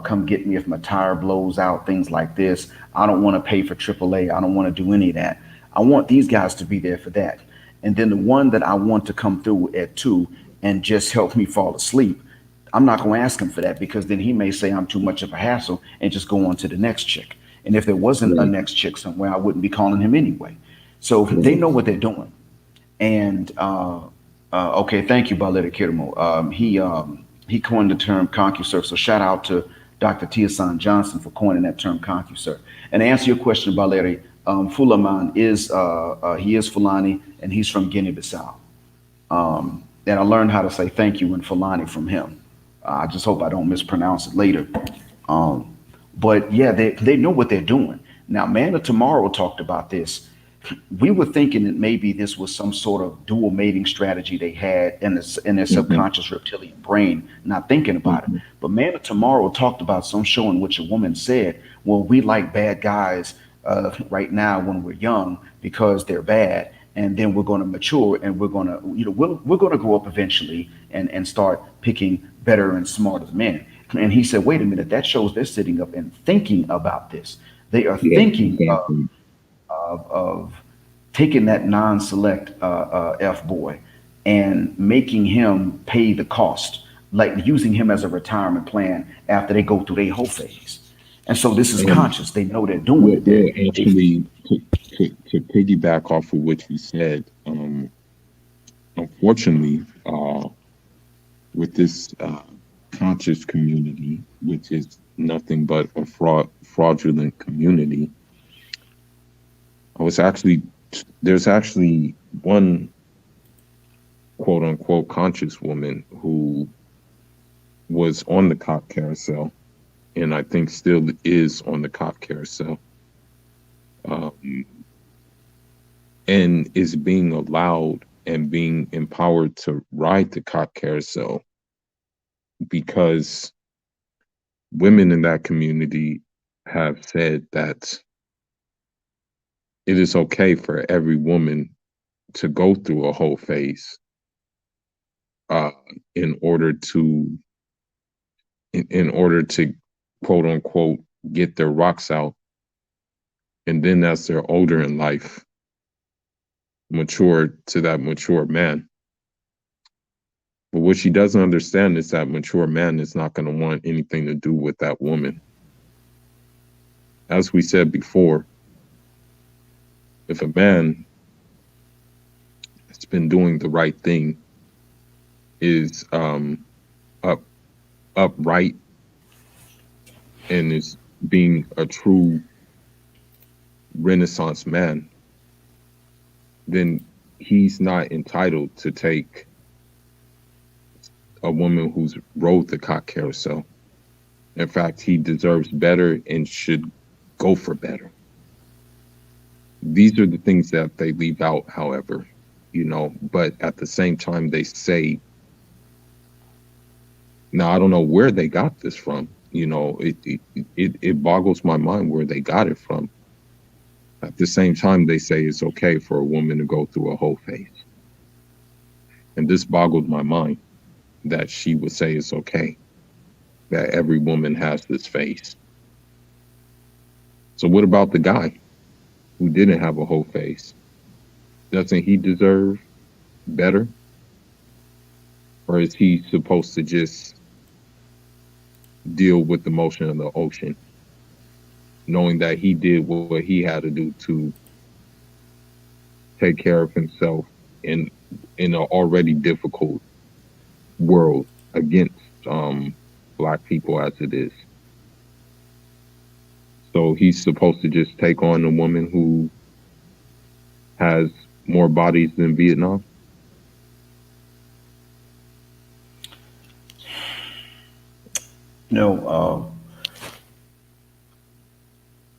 come get me if my tire blows out, things like this. I don't want to pay for AAA. I don't want to do any of that. I want these guys to be there for that. And then the one that I want to come through at 2 and just help me fall asleep, I'm not going to ask him for that, because then he may say I'm too much of a hassle and just go on to the next chick. And if there wasn't a next chick somewhere, I wouldn't be calling him anyway. So they know what they're doing. And okay, thank you, Baleta Kirimo. He coined the term ConcuSurf. So shout out to Dr. Tiasan Johnson for coining that term ConcuSurf. And to answer your question, Baleta, Fulaman is he is Fulani, and he's from Guinea-Bissau. And I learned how to say thank you in Fulani from him. I just hope I don't mispronounce it later. Um, but yeah, they know what they're doing. Now, Man of Tomorrow talked about this. We were thinking that maybe this was some sort of dual mating strategy they had in their Hmm. subconscious reptilian brain, not thinking about it. Hmm. But Man of Tomorrow talked about some show in which a woman said, "Well, we like bad guys right now when we're young because they're bad, and then we're going to mature and we're going to, we're going to grow up eventually and start picking better and smarter men." And he said, "Wait a minute, that shows they're sitting up and thinking about this. They are Yeah, thinking exactly. of taking that non-select F boy and making him pay the cost, like using him as a retirement plan after they go through their whole phase. And so this is And conscious. They know they're doing we'll, it. we'll They actually to piggyback off of what you said. Unfortunately, with this conscious community, which is nothing but a fraudulent community, I was actually there's actually one quote unquote conscious woman who was on the cop carousel, and I think still is on the cop carousel, um, and is being allowed and being empowered to ride the cop carousel because women in that community have said that it is okay for every woman to go through a whole phase uh, in order to in order to quote unquote get their rocks out, and then as they're older in life mature to that mature man. But what she doesn't understand is that mature man is not going to want anything to do with that woman. As we said before, if a man has been doing the right thing, is up upright, and is being a true Renaissance man, then he's not entitled to take a woman who's rode the cock carousel. In fact, he deserves better and should go for better. These are the things that they leave out, however, but at the same time, they say, now I don't know where they got this from. It boggles my mind where they got it from. At the same time, they say it's okay for a woman to go through a whole phase. And this boggled my mind that she would say it's okay, that every woman has this phase. So what about the guy who didn't have a whole phase? Doesn't he deserve better? Or is he supposed to just deal with the motion of the ocean, knowing that he did what he had to do to take care of himself in in an already difficult world against black people as it is? So he's supposed to just take on a woman who has more bodies than Vietnam? know,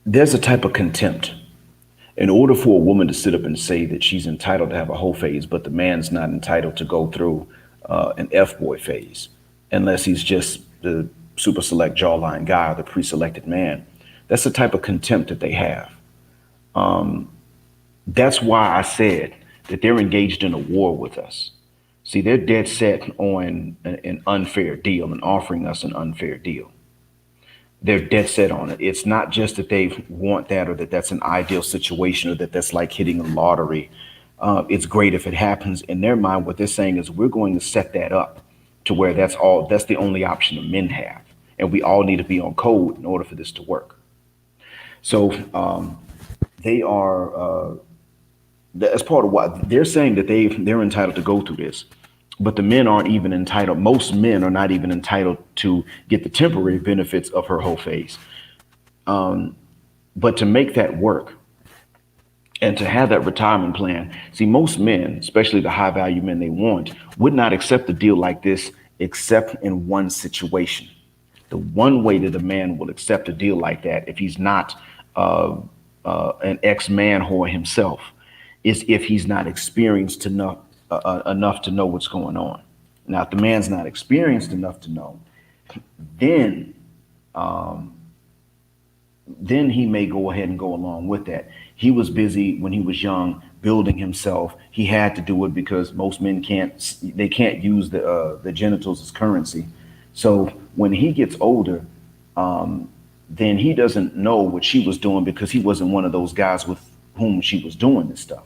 there's a type of contempt. In order for a woman to sit up and say that she's entitled to have a whole phase, but the man's not entitled to go through an F boy phase, unless he's just the super select jawline guy or the pre selected man, that's the type of contempt that they have. That's why I said that they're engaged in a war with us. See, they're dead set on an unfair deal and offering us an unfair deal. They're dead set on it. It's not just that they want that or that that's an ideal situation or that that's like hitting a lottery. It's great if it happens. In their mind, what they're saying is we're going to set that up to where that's the only option the men have. And we all need to be on code in order for this to work. So they are as part of what they're saying that they're entitled to go through this, but the men aren't even entitled. Most men are not even entitled to get the temporary benefits of her whole phase. But to make that work, And to have that retirement plan, see, most men, especially the high value men they want, would not accept a deal like this except in one situation. The one way that a man will accept a deal like that, if he's not uh, an ex-man whore himself, is if he's not experienced enough to know what's going on. Now, if the man's not experienced enough to know, then then he may go ahead and go along with that. He was busy when he was young building himself. He had to do it because most men can't use the genitals as currency. So when he gets older, then he doesn't know what she was doing because he wasn't one of those guys with whom she was doing this stuff.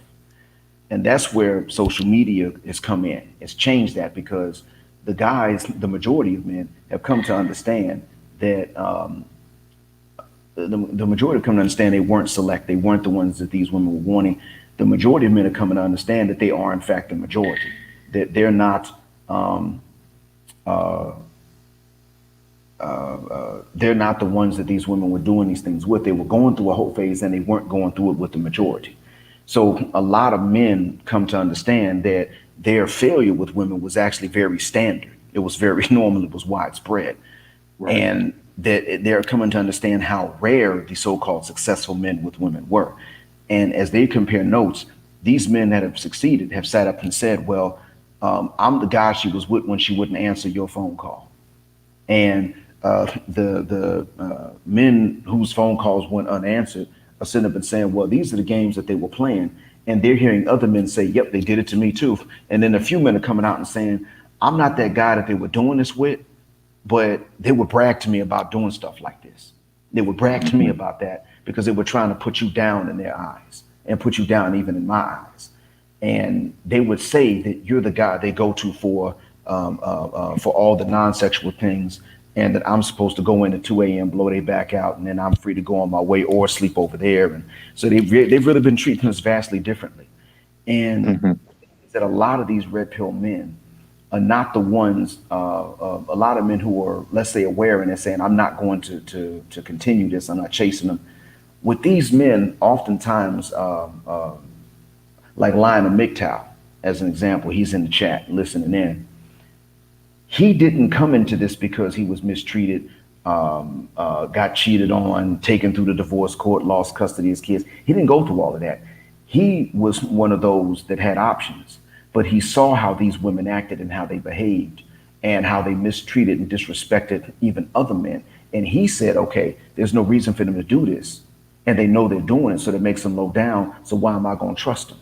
And that's where social media has come in. It's changed that because the guys, the majority of men, have come to understand that the majority come to understand they weren't select. They weren't the ones that these women were wanting. The majority of men are coming to understand that they are, in fact, the majority. That they're not. They're not the ones that these women were doing these things with. They were going through a whole phase, and they weren't going through it with the majority. So a lot of men come to understand that their failure with women was actually very standard. It was very normal. It was widespread, Right. and that they're coming to understand how rare the so-called successful men with women were. And as they compare notes, these men that have succeeded have sat up and said, well, I'm the guy she was with when she wouldn't answer your phone call. And the men whose phone calls went unanswered are sitting up and saying, well, these are the games that they were playing. And they're hearing other men say, yep, they did it to me too. And then a few men are coming out and saying, I'm not that guy that they were doing this with, but they would brag to me about doing stuff like this. They would brag to me Mhm. about that because they were trying to put you down in their eyes and put you down even in my eyes. And they would say that you're the guy they go to for all the non-sexual things, and that I'm supposed to go in at 2 a.m., blow their back out, and then I'm free to go on my way or sleep over there. And so they've really been treating us vastly differently. And Mhm. that a lot of these red pill men are not the ones. A lot of men who are, let's say, aware and they're saying, "I'm not going to continue this. I'm not chasing them." With these men, oftentimes, like Lionel McTow, as an example, he's in the chat listening in. He didn't come into this because he was mistreated, got cheated on, taken through the divorce court, lost custody of his kids. He didn't go through all of that. He was one of those that had options, but he saw how these women acted and how they behaved and how they mistreated and disrespected even other men. And he said, okay, there's no reason for them to do this. And they know they're doing it, so that makes them low down. So why am I going to trust them?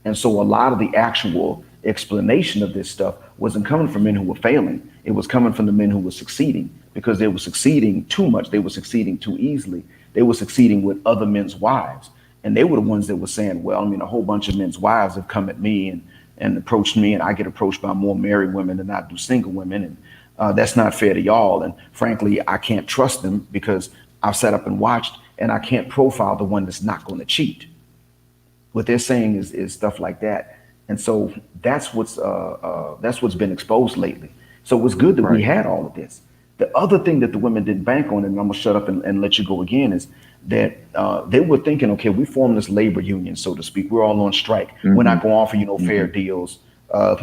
And so a lot of the actual explanation of this stuff wasn't coming from men who were failing. It was coming from the men who were succeeding because they were succeeding too much. They were succeeding too easily. They were succeeding with other men's wives. And they were the ones that were saying, well, I mean, a whole bunch of men's wives have come at me and approached me, and I get approached by more married women than I do single women. And that's not fair to y'all. And frankly, I can't trust them because I've sat up and watched, and I can't profile the one that's not going to cheat. What they're saying is stuff like that, and so that's what's been exposed lately. So it was good that we Right. had all of this. The other thing that the women didn't bank on, and I'm gonna shut up and let you go again, is that they were thinking, okay, we formed this labor union, so to speak. We're all on strike. We're not Mhm. going to offer you no fair Mhm. deals.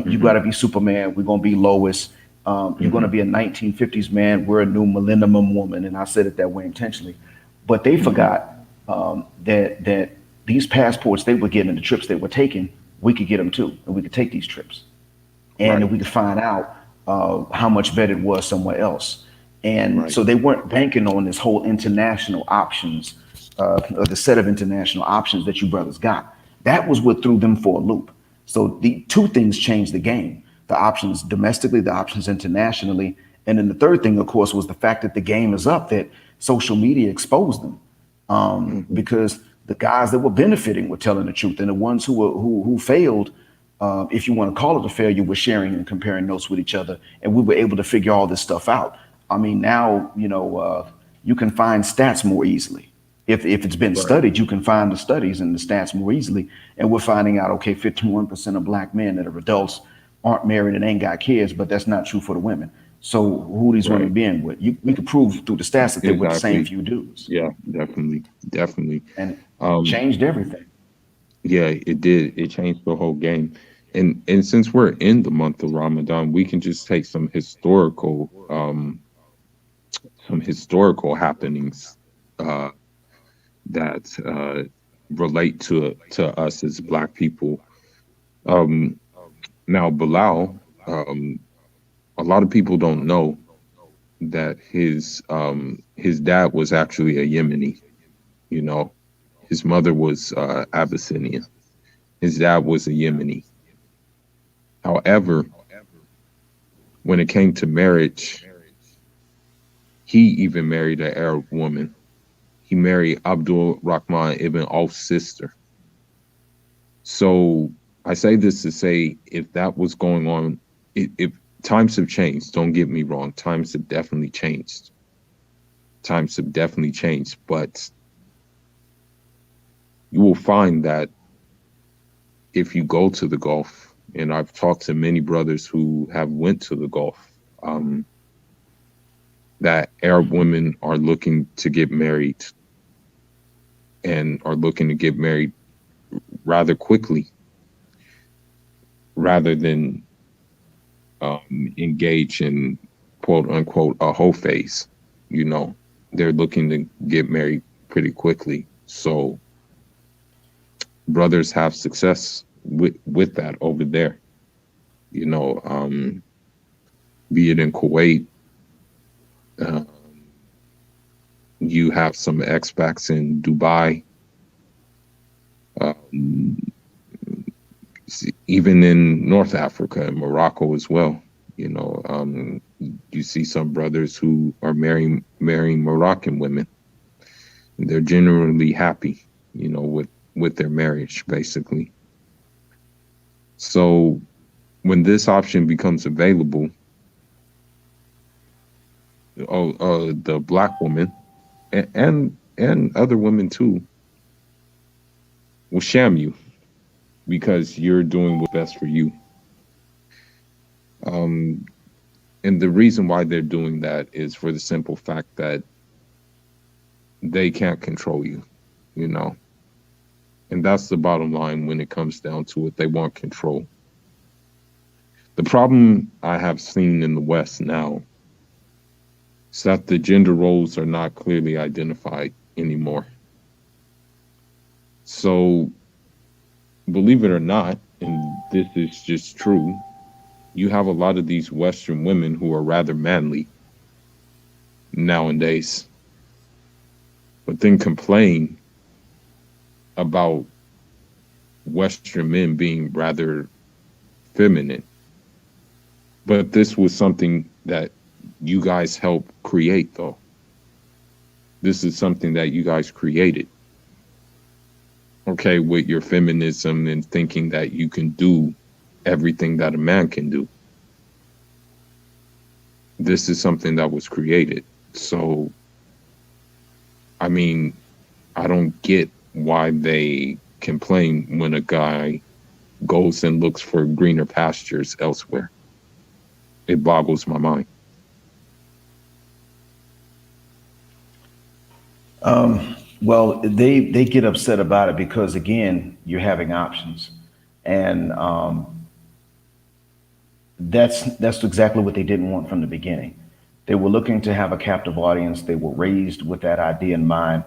You got Mhm. to be Superman. We're going to be Lois. You're going to Mhm. be a 1950s man. We're a new millennium woman, and I said it that way intentionally. But they Mhm. forgot that these passports they were getting, the trips they were taking, we could get them too, and we could take these trips, and Right. if we could find out how much better it was somewhere else. And Right. so they weren't banking on this whole international options, or the set of international options that you brothers got. That was what threw them for a loop. So the two things changed the game: the options domestically, the options internationally, and then the third thing, of course, was the fact that the game is up. That social media exposed them Mhm. because the guys that were benefiting were telling the truth, and the ones who failed, if you want to call it a failure, were sharing and comparing notes with each other, and we were able to figure all this stuff out. I mean, now you can find stats more easily. If it's been Right. studied, you can find the studies and the stats more easily, and we're finding out okay, 51% of black men that are adults aren't married and ain't got kids, but that's not true for the women. So who these women Right. being with? We could prove through the stats that they're with the same Exactly. few dudes, Yeah. Definitely. Definitely. and it Um. changed everything. Yeah, it did. It changed the whole game. And since we're in the month of Ramadan, we can just take some historical happenings uh that relate to us as black people. Um Now Bilal, a lot of people don't know that his dad was actually a Yemeni, you know. His mother was Abyssinian. His dad was a Yemeni. However, when it came to marriage, he even married an Arab woman. He married Abdul Rahman ibn Auf's sister. So I say this to say if that was going on, if times have changed, don't get me wrong, times have definitely changed. Times have definitely changed, but you will find that if you go to the Gulf, and I've talked to many brothers who have went to the Gulf, um, that Arab women are looking to get married and are looking to get married rather quickly rather than engage in quote unquote a whole phase. You know, they're looking to get married pretty quickly. So brothers have success with that over there. You know, be it in Kuwait, uh, you have some expats in Dubai, um, even in North Africa and Morocco as well. You know, you see some brothers who are marrying Moroccan women. And they're generally happy, you know, with their marriage, basically. So when this option becomes available, the black woman and other women too will sham you because you're doing what's best for you. Um, and the reason why they're doing that is for the simple fact that they can't control you, you know. And that's the bottom line when it comes down to it. They want control. The problem I have seen in the West now is that the gender roles are not clearly identified anymore. So, believe it or not, and this is just true, you have a lot of these Western women who are rather manly nowadays, but then complain about Western men being rather feminine. But this was something that you guys helped create, though. This is something that you guys created. Okay, with your feminism and thinking that you can do everything that a man can do. This is something that was created. So, I mean, I don't get why they complain when a guy goes and looks for greener pastures elsewhere. It boggles my mind. Well, they get upset about it because again, you're having options, and that's exactly what they didn't want from the beginning. They were looking to have a captive audience. They were raised with that idea in mind.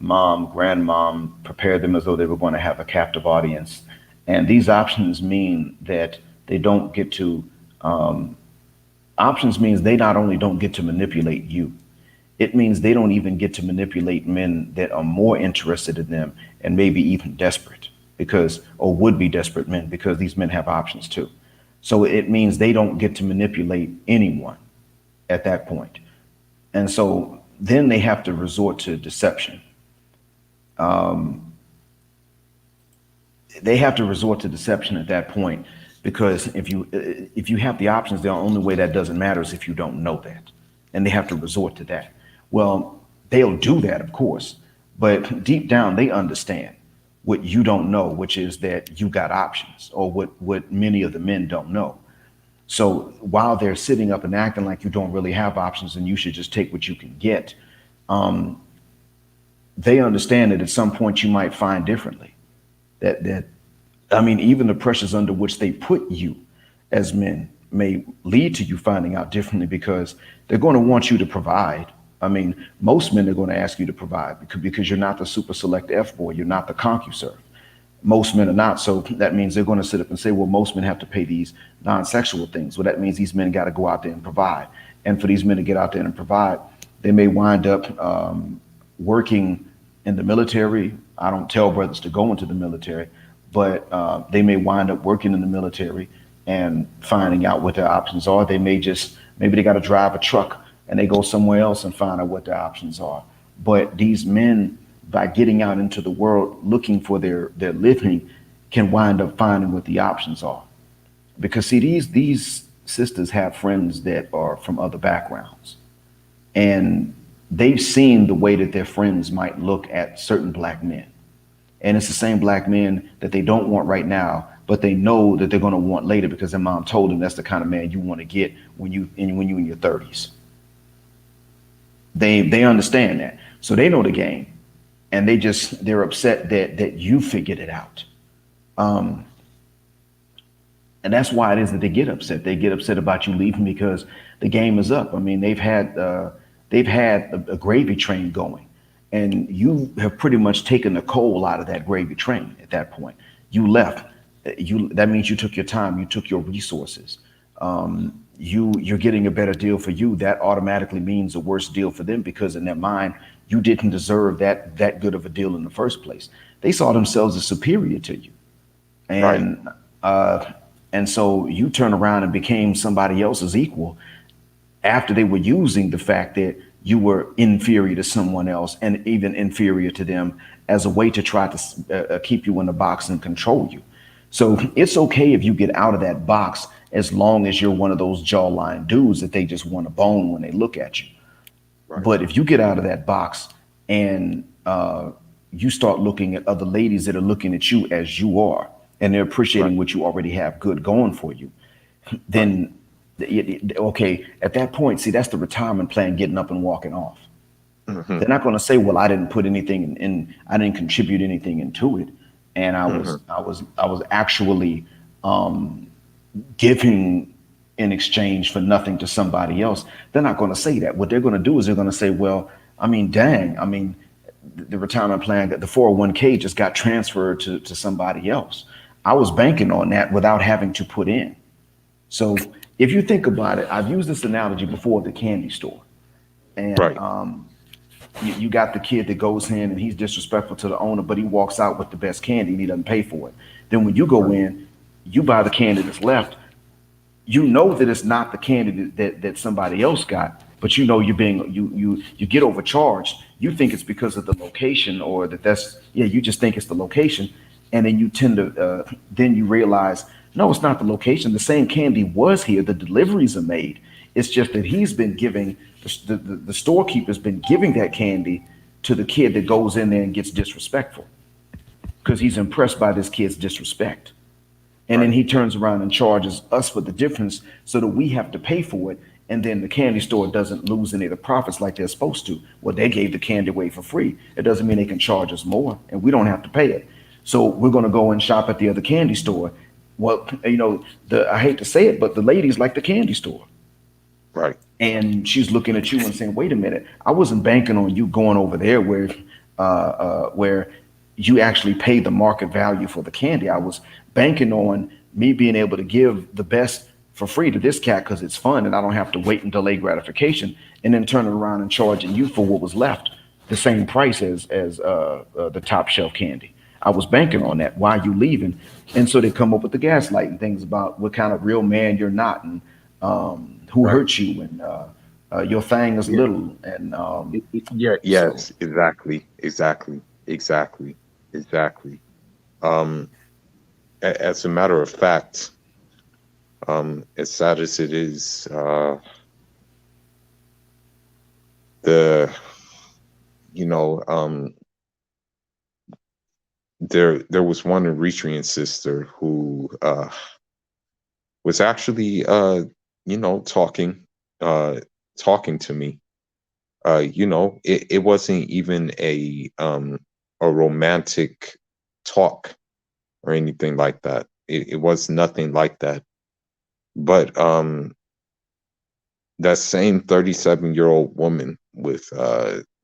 Mom, grandmom prepared them as though they were going to have a captive audience, and these options mean that they don't get to. Options means they not only don't get to manipulate you, it means they don't even get to manipulate men that are more interested in them and maybe even desperate because, or would be desperate men because these men have options too. So it means they don't get to manipulate anyone at that point. And so then they have to resort to deception. They have to resort to deception at that point because if you have the options, the only way that doesn't matter is if you don't know that, and they have to resort to that. Well, they'll do that, of course, but deep down they understand what you don't know, which is that you got options, or what many of the men don't know. So while they're sitting up and acting like you don't really have options and you should just take what you can get, they understand that at some point you might find differently. that I mean, even the pressures under which they put you as men may lead to you finding out differently because they're going to want you to provide. I mean, most men are going to ask you to provide because you're not the super select F boy, you're not the CompuServe. Most men are not. So that means they're going to sit up and say, well, most men have to pay these non sexual things. Well, that means these men got to go out there and provide. And for these men to get out there and provide, they may wind up working in the military. I don't tell brothers to go into the military, but they may wind up working in the military and finding out what their options are. They may just, maybe they got to drive a truck and they go somewhere else and find out what their options are. But these men, by getting out into the world looking for their living, can wind up finding what the options are. Because see, these sisters have friends that are from other backgrounds, and they've seen the way that their friends might look at certain black men. And it's the same black men that they don't want right now, but they know that they're going to want later because their mom told them that's the kind of man you want to get when you in your 30s. They understand that. So they know the game, and they're upset that you figured it out. Um, and that's why it is that they get upset. They get upset about you leaving because the game is up. I mean, they've had a gravy train going, and you have pretty much taken the coal out of that gravy train at that point. You left. You That means you took your time, you took your resources. You're getting a better deal for you. That automatically means a worse deal for them because in their mind, you didn't deserve that good of a deal in the first place. They saw themselves as superior to you, Right. and uh, and so you turn around and became somebody else's equal after they were using the fact that you were inferior to someone else and even inferior to them as a way to try to keep you in the box and control you. So it's okay if you get out of that box as long as you're one of those jawline dudes that they just want to bone when they look at you. Right. But if you get out of that box and you start looking at other ladies that are looking at you as you are, and they're Right. appreciating what you already have good going for you, Right. then okay, at that point, see, that's the retirement plan getting up and walking off. Hmm. They're not going to say, well, I didn't put anything I didn't contribute anything into it. And Hmm. I was actually giving in exchange for nothing to somebody else. They're not going to say that. What they're going to do is they're going to say, well, I mean, dang, I mean, the retirement plan, the 401k just got transferred to somebody else. I was banking on that without having to put in. So if you think about it, I've used this analogy before, the candy store. And Right. you got the kid that goes in and he's disrespectful to the owner, but he walks out with the best candy and he doesn't pay for it. Then when you go Right. in, you buy the candy that's left. You know that it's not the candy that somebody else got, but you know you get overcharged. You think it's because of the location or that's yeah. You just think it's the location, and then you tend to then you realize no, it's not the location. The same candy was here. The deliveries are made. It's just that he's been giving the storekeeper's been giving that candy to the kid that goes in there and gets disrespectful because he's impressed by this kid's disrespect. And then Right. he turns around and charges us for the difference so that we have to pay for it. And then the candy store doesn't lose any of the profits like they're supposed to. Well, they gave the candy away for free. It doesn't mean they can charge us more and we don't have to pay it. So we're going to go and shop at the other candy store. Well, I hate to say it, but the ladies like the candy store. Right. And she's looking at you and saying, "Wait a minute, I wasn't banking on you going over there where you actually pay the market value for the candy. I was banking on me being able to give the best for free to this cat because it's fun and I don't have to wait and delay gratification, and then turning around and charging you for what was left, the same price as the top shelf candy. I was banking on that. Why are you leaving?" And so they come up with the gaslighting things about what kind of real man you're not, and who Right. hurt you, and your thing is Yeah. little, and Yeah. so Yes. Exactly. Exactly. Exactly. Exactly. Um, as a matter of fact, as sad as it is, the you know, there was one Eritrean sister who was actually talking uh talking to me. It wasn't even a romantic talk. or anything like that. It was nothing like that. But that same 37-year-old woman with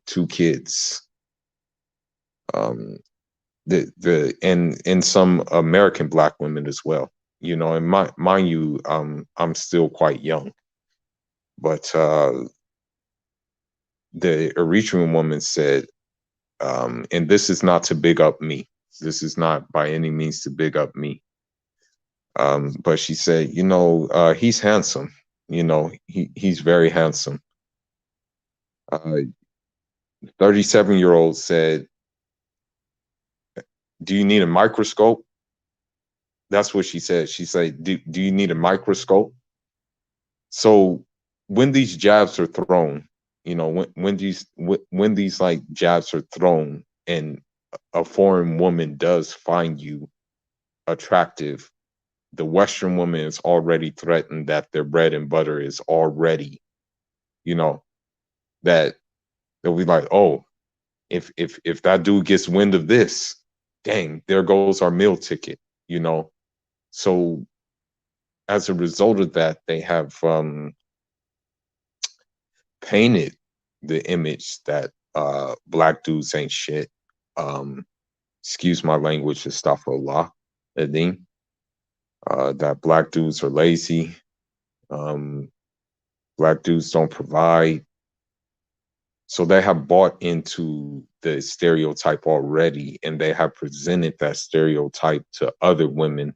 two kids, um, and some American black women as well. You know, and mind you, I'm still quite young, but the Eritrean woman said, and this is not to big up me. This is not by any means to big up me. But she said, he's handsome. He's very handsome. 37-year-old said, "Do you need a microscope?" That's what she said. She said, "Do you need a microscope?" So when these jabs are thrown, when these like jabs are thrown, and a foreign woman does find you attractive, the Western woman is already threatened that their bread and butter is already, you know, that they'll be like, oh, if that dude gets wind of this, dang, there goes our meal ticket, you know. So as a result of that, they have painted the image that black dudes ain't shit. Um, excuse my language, astaghfirullah, Adim. That black dudes are lazy. Um, Black dudes don't provide. So they have bought into the stereotype already, and they have presented that stereotype to other women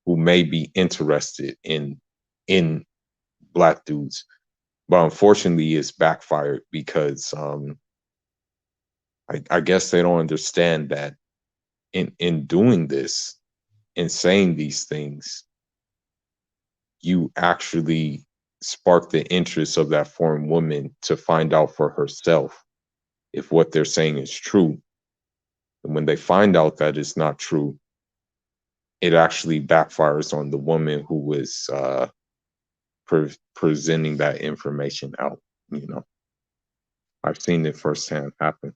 who may be interested in black dudes. But unfortunately, it's backfired because I guess they don't understand that in doing this, in saying these things, you actually spark the interest of that foreign woman to find out for herself if what they're saying is true. And when they find out that it's not true, it actually backfires on the woman who was presenting that information out. You know, I've seen it firsthand happen.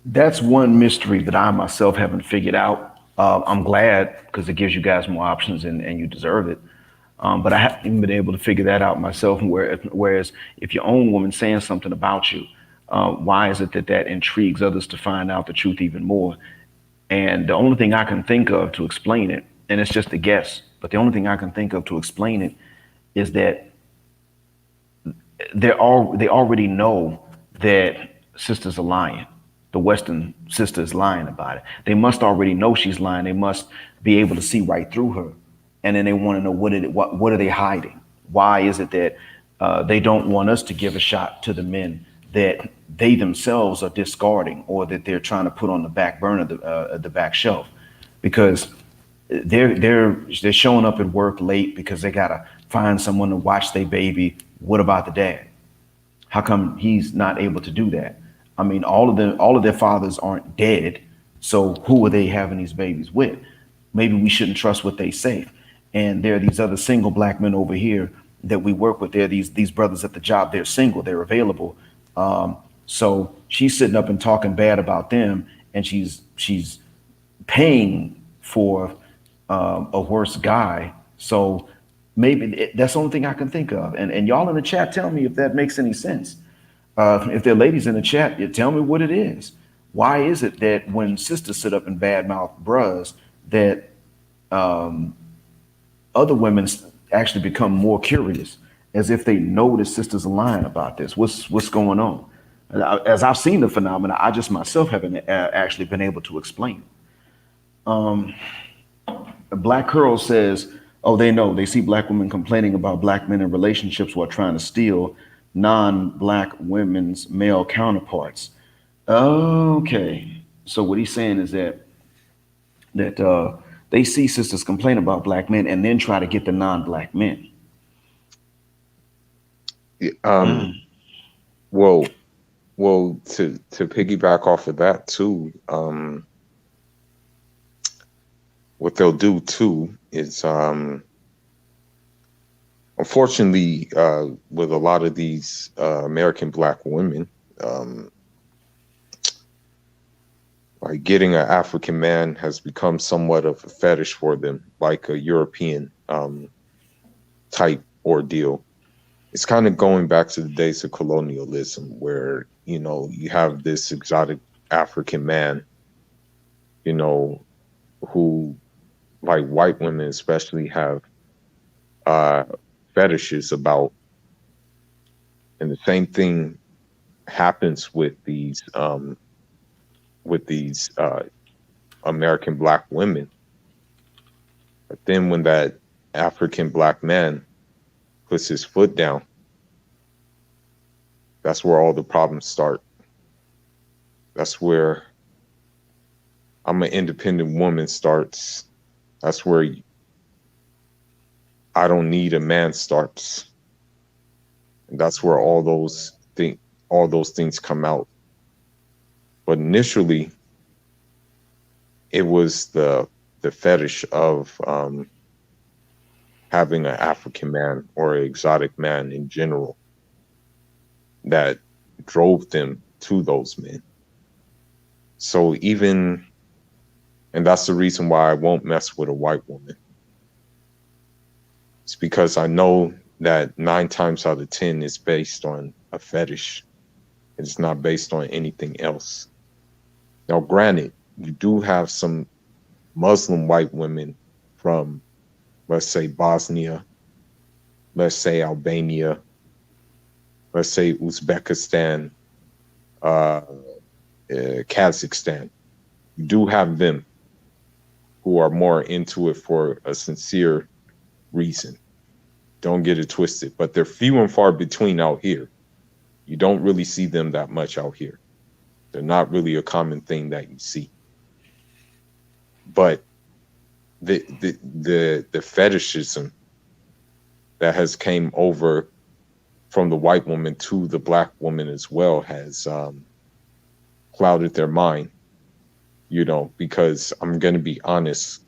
That's one mystery that I myself haven't figured out. I'm glad because it gives you guys more options and you deserve it. But I haven't even been able to figure that out myself. Whereas if your own woman saying something about you, why is it that that intrigues others to find out the truth even more? And the only thing I can think of to explain it, and it's just a guess, but the only thing I can think of to explain it is that they already know that sisters are lying. The Western sister is lying about it. They must already know she's lying. They must be able to see right through her, and then they want to know what are they hiding? Why is it that they don't want us to give a shot to the men that they themselves are discarding or that they're trying to put on the back burner, the back shelf, because they're showing up at work late because they gotta find someone to watch their baby. What about the dad? How come he's not able to do that? I mean, all of their fathers aren't dead, so who are they having these babies with? Maybe we shouldn't trust what they say. And there are these other single black men over here that we work with. There are these brothers at the job. They're single. They're available. So she's sitting up and talking bad about them, and she's paying for a worse guy. So that's the only thing I can think of. And y'all in the chat, tell me if that makes any sense. If there are ladies in the chat, you tell me what it is. Why is it that when sisters sit up and badmouth bras, that other women actually become more curious, as if they know the sisters are lying about this? What's going on? As I've seen the phenomena, I just myself haven't actually been able to explain. Black Curl says, "Oh, they know. They see black women complaining about black men in relationships while trying to steal non-black women's male counterparts." Okay, so what he's saying is that they see sisters complain about black men and then try to get the non-black men. Um, well, to piggyback off of that too, what they'll do too is, unfortunately, with a lot of these American black women, um, Like getting an African man has become somewhat of a fetish for them, like a European type ordeal. It's kind of going back to the days of colonialism where, you have this exotic African man, you know, who, like, white women especially have uh fetishes about. And the same thing happens with these American black women. But then when that African black man puts his foot down, that's where all the problems start. That's where I'm an independent woman starts. That's where I don't need a man starts. And that's where all those things come out. But initially, it was the fetish of having an African man or an exotic man in general that drove them to those men. So and that's the reason why I won't mess with a white woman. It's because I know that 9 times out of 10 is based on a fetish. It's not based on anything else. Now, granted, you do have some Muslim white women from, let's say, Bosnia, let's say Albania, let's say Uzbekistan, uh, Kazakhstan. You do have them who are more into it for a sincere reason. Don't get it twisted, but they're few and far between out here. You don't really see them that much out here. They're not really a common thing that you see. But the fetishism that has came over from the white woman to the black woman as well has clouded their mind, because I'm going to be honest,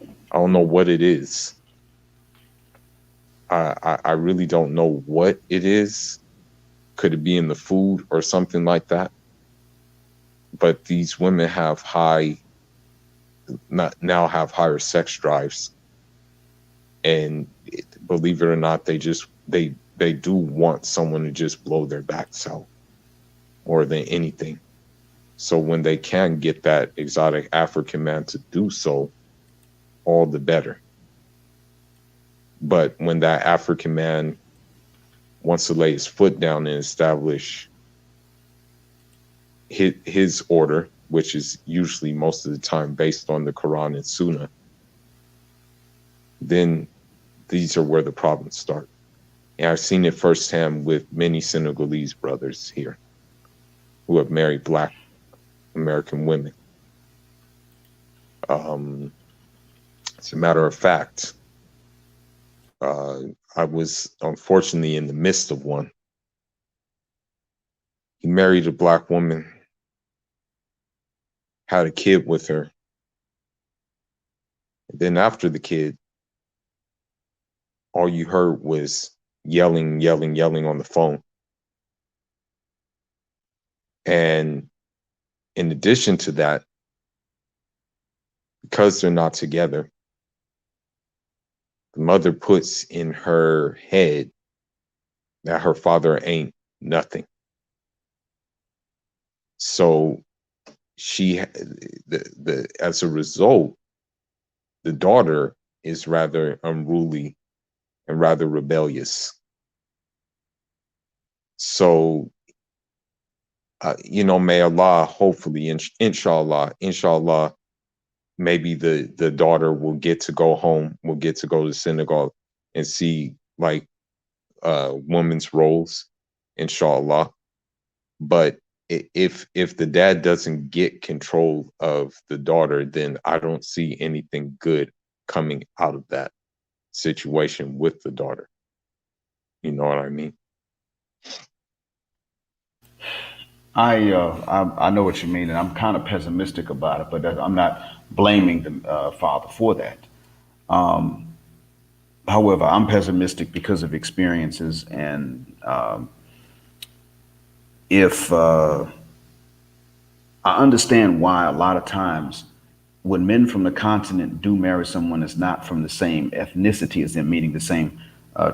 I don't know what it is. I really don't know what it is. Could it be in the food or something like that? But these women have now have higher sex drives, and believe it or not, they do want someone to just blow their backs out more than anything. So when they can get that exotic African man to do so, all the better. But when that African man wants to lay his foot down and establish his order, which is usually most of the time based on the Quran and Sunnah, then these are where the problems start. And I've seen it firsthand with many Senegalese brothers here who have married black American women. As a matter of fact, I was unfortunately in the midst of one. He married a black woman, had a kid with her. And then after the kid, all you heard was yelling, yelling, yelling on the phone. And in addition to that, because they're not together, the mother puts in her head that her father ain't nothing. So as a result, the daughter is rather unruly and rather rebellious. So, may Allah, hopefully, inshallah, maybe the daughter will get to go home, will get to go to synagogue and see like women's roles, inshallah. But if the dad doesn't get control of the daughter, then I don't see anything good coming out of that situation with the daughter. You know what I mean? I know what you mean, and I'm kind of pessimistic about it, but I'm not blaming the father for that. However, I'm pessimistic because of experiences, and if I understand why a lot of times when men from the continent do marry someone that's not from the same ethnicity as them, meaning the same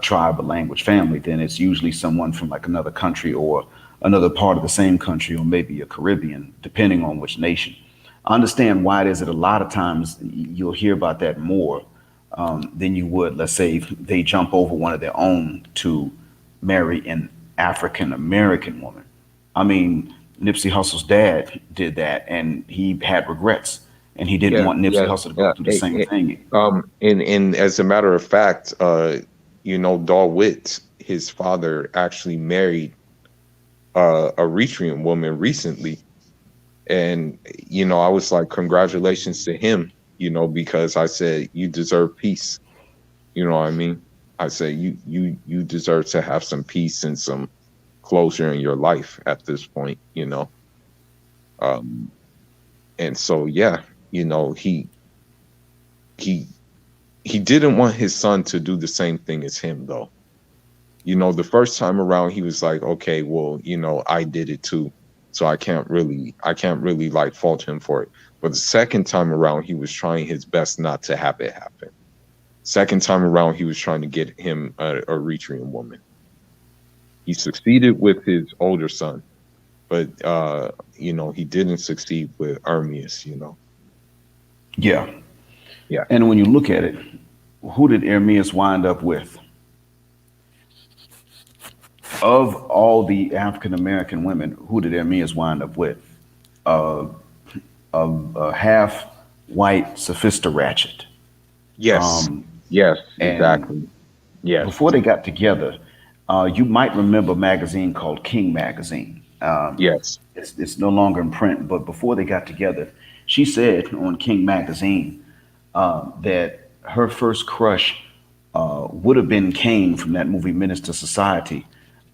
tribe or language family, then it's usually someone from like another country or another part of the same country or maybe a Caribbean, depending on which nation. I understand why it is that a lot of times you'll hear about that more than you would, let's say, if they jump over one of their own to marry an African American woman. I mean, Nipsey Hussle's dad did that and he had regrets and he didn't Yeah, want Nipsey yeah, Hussle to go yeah. through the same thing. And as a matter of fact, Dahl his father actually married a Eritrean woman recently, and I was like, congratulations to him, because I said you deserve peace. You know what I mean? I say you deserve to have some peace and some closure in your life at this point. Um, and so yeah, he he he didn't want his son to do the same thing as him though. The first time around he was like, okay, well, I did it too. So I can't really like fault him for it. But the second time around he was trying his best not to have it happen. Second time around he was trying to get him a Eritrean woman. He succeeded with his older son, but he didn't succeed with Armius. Yeah. Yeah. And when you look at it, who did Ermias wind up with? Of all the African American women, who did Ermias wind up with? Uh, a half white Sophista Ratchet. Yes. Um, Yes, and exactly. Yes. before they got together, you might remember a magazine called King Magazine. Yes. It's no longer in print, but before they got together, she said on King Magazine that her first crush would have been Kane from that movie Menace to Society.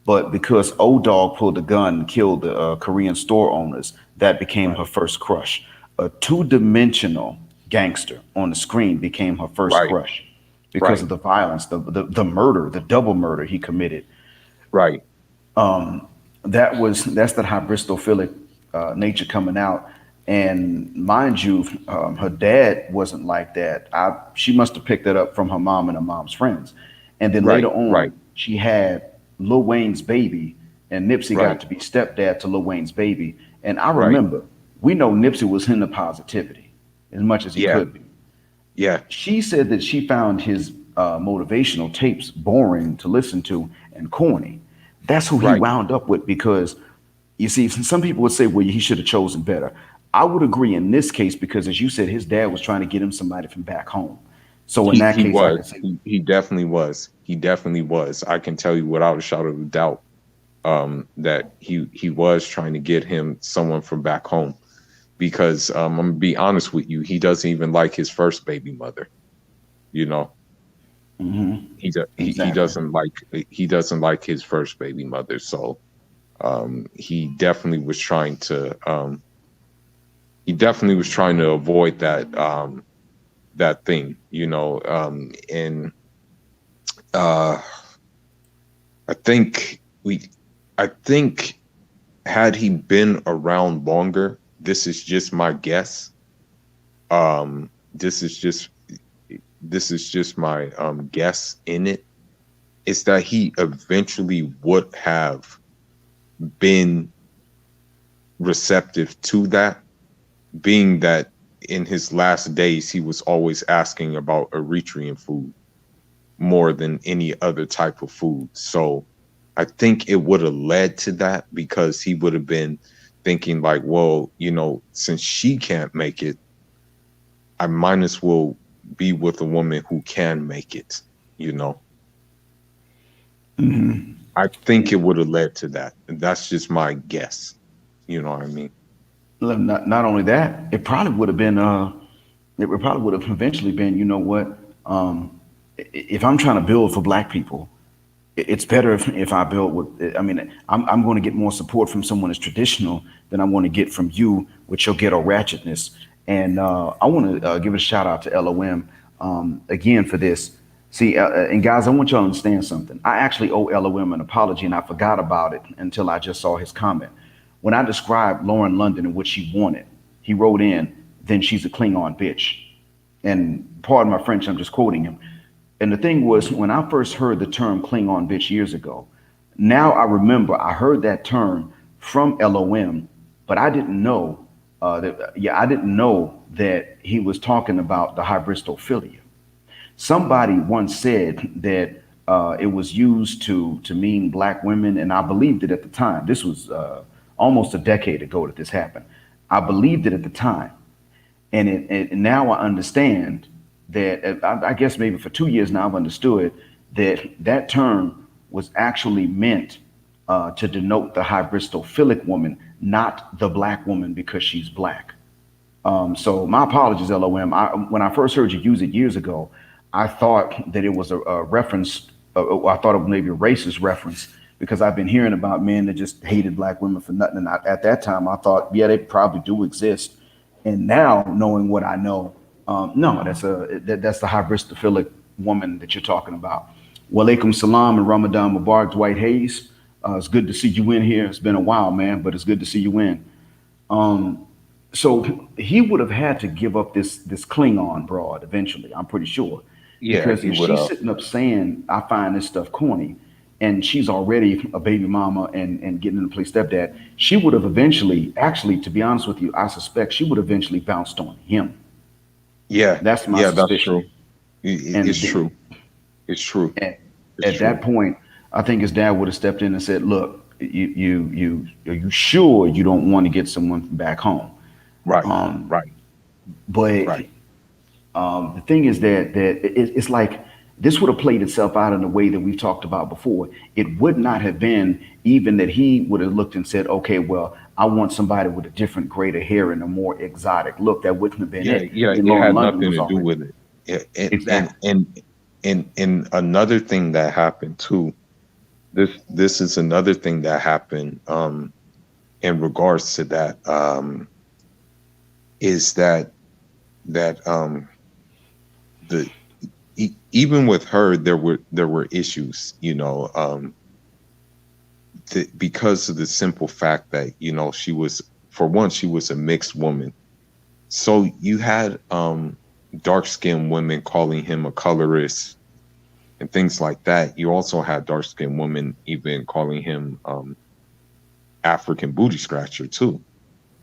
But because O Dog pulled a gun and killed the Korean store owners, that became her Right. first crush. A two-dimensional gangster on the screen became her first Right. crush because Right. of the violence, the murder, the double murder he committed. Right. That's that hybristophilic nature coming out. And mind you, her dad wasn't like that. She must have picked that up from her mom and her mom's friends. And then later Right. on, Right. she had Lil Wayne's baby, and Nipsey got Right. to be stepdad to Lil Wayne's baby. And I Right. remember, we know Nipsey was into positivity as much as he Yeah. could be. Yeah. She said that she found his motivational tapes boring to listen to and corny. That's who he Right. wound up with because you see, some people would say, well, he should have chosen better. I would agree in this case because, as you said, his dad was trying to get him somebody from back home. So in He that he case, I was. could say, He definitely was. He definitely was. I can tell you without a shadow of a doubt that he was trying to get him someone from back home because I'm gonna be honest with you, he doesn't even like his first baby mother. You know, he exactly. doesn't like his first baby mother. So he definitely was trying to avoid that thing. And uh, I think we I think had he been around longer, this is just my guess. Um, this is just my guess in it. Is that he eventually would have been receptive to that, being that in his last days he was always asking about Eritrean food more than any other type of food. So I think it would have led to that because he would have been thinking like, well, since she can't make it, I might as well be with a woman who can make it, you know. I think it would have led to that. And that's just my guess. You know what I mean? Not only that, it probably would have eventually been, you know what, if I'm trying to build for black people, it's better if I build with, I mean, I'm going to get more support from someone as traditional than I'm going to get from you with your ghetto ratchetness. And I want to give a shout out to LOM again for this. See, and guys, I want y'all to understand something. I actually owe LOM an apology and I forgot about it until I just saw his comment. When I described Lauren London and what she wanted, he wrote in, then she's a Klingon bitch. And pardon my French, I'm just quoting him. And the thing was, when I first heard the term Klingon bitch years ago, now I remember I heard that term from LOM, but I didn't know I didn't know that he was talking about the hybristophilia. Somebody once said that it was used to mean black women, and I believed it at the time. This was almost a decade ago that this happened. I believed it at the time, and now I understand that. I guess maybe for 2 years now I've understood that that term was actually meant to denote the hybristophilic woman, not the black woman because she's black. So my apologies, LOM. When I first heard you use it years ago, I thought that it was a reference. I thought it was maybe a racist reference because I've been hearing about men that just hated black women for nothing. And at that time, I thought, yeah, they probably do exist. And now, knowing what I know, no, that's the hybristophilic woman that you're talking about. Walaikum salam and Ramadan Mubarak, Dwight Hayes. It's good to see you in here. It's been a while, man, but it's good to see you in. So he would have had to give up this Klingon broad eventually. I'm pretty sure, Yeah, because he if would she's have. sitting up saying I find this stuff corny, and she's already a baby mama and getting to play stepdad, she would have eventually, actually, to be honest with you, I suspect she would have eventually bounced on him. Yeah, That's my yeah, that's true. suspicion. It's And true. It's true. at, It's at that true. point, I think his dad would have stepped in and said, "Look, are you sure you don't want to get someone from back home?" Right. Um, Right. but Right. the thing is it's like this would have played itself out in a way that we've talked about before. It would not have been even that he would have looked and said, "Okay, well, I want somebody with a different grade of hair and a more exotic look." That wouldn't have been Yeah, it. yeah, Then it Lauren had London nothing was to do already with it. Yeah, exactly. and another thing that happened too. This is another thing that happened in regards to that is that the even with her there were issues, because of the simple fact that she was, for one, she was a mixed woman. So you had dark skinned women calling him a colorist and things like that. You also had dark skinned women even calling him African booty scratcher too.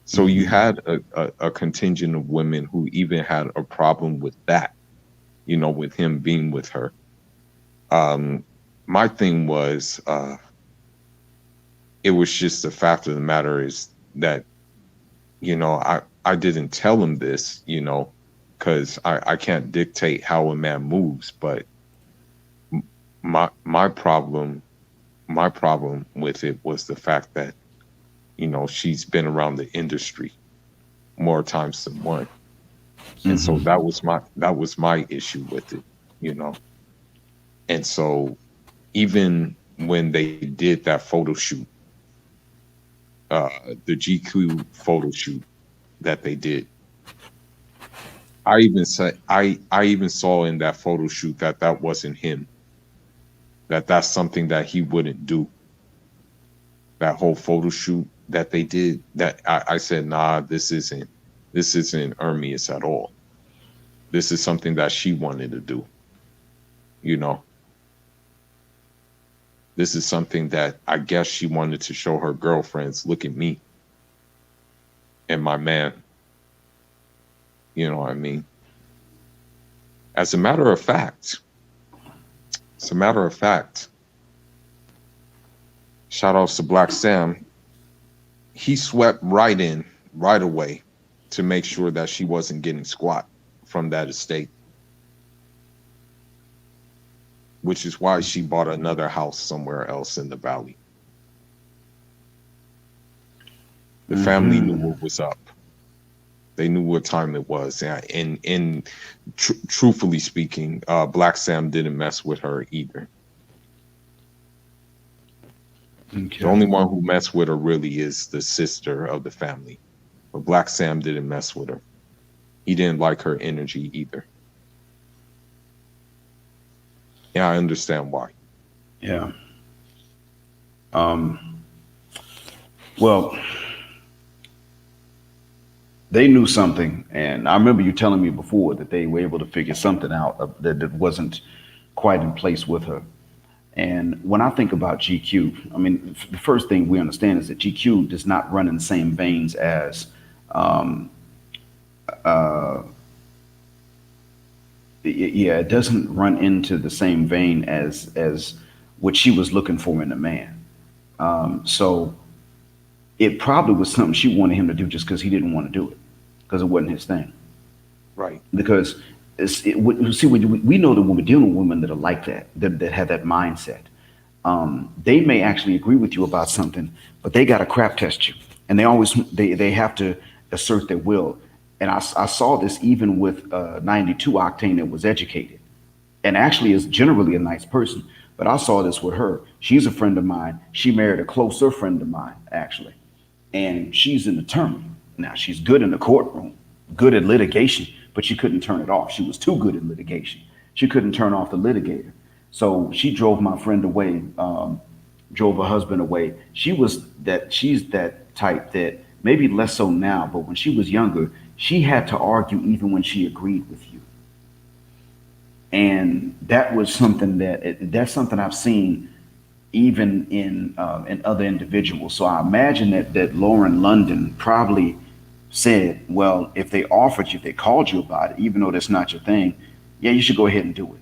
So you Hmm. had a contingent of women who even had a problem with that, with him being with her. Um, my thing was, it was just the fact of the matter is that, I didn't tell him this, because I can't dictate how a man moves, but my problem with it was the fact that, she's been around the industry more times than one. And so Hmm. that was my issue with it, you know. And so even when they did that photo shoot, the GQ photo shoot that they did, I even saw in that photo shoot that that wasn't him. That's something that he wouldn't do. That whole photo shoot that they did, that I said, nah, this isn't Ermias at all. This is something that she wanted to do. You know, this is something that I guess she wanted to show her girlfriends. Look at me and my man. You know what I mean? As a matter of fact, as a matter of fact, shout outs to Black Sam. He swept right in right away to make sure that she wasn't getting squat from that estate, which is why she bought another house somewhere else in the valley. The family knew Hmm. what was up. They knew what time it was. And truthfully speaking, Black Sam didn't mess with her either. The Okay. only one who messed with her really is the sister of the family. But Black Sam didn't mess with her. He didn't like her energy either. Yeah, I understand why. Yeah. Um, well, they knew something, and I remember you telling me before that they were able to figure something out that wasn't quite in place with her. And when I think about GQ, I mean, the first thing we understand is that GQ does not run in the same veins as, yeah, it doesn't run into the same vein as what she was looking for in a man. So it probably was something she wanted him to do just because he didn't want to do it because it wasn't his thing. Right. Because see, we know that when we're dealing with women that are like that have that mindset, they may actually agree with you about something, but they got to crap test you, and they have to assert their will. And I saw this even with 92 Octane that was educated and actually is generally a nice person. But I saw this with her. She's a friend of mine. She married a closer friend of mine, actually. And she's an attorney. Now, she's good in the courtroom, good at litigation, but she couldn't turn it off. She was too good at litigation. She couldn't turn off the litigator. So she drove my friend away, drove her husband away. She's that type that maybe less so now, but when she was younger, she had to argue even when she agreed with you. And that was something that's something I've seen even in other individuals. So I imagine that Lauren London probably said, well, if they offered you, if they called you about it, even though that's not your thing, yeah, you should go ahead and do it.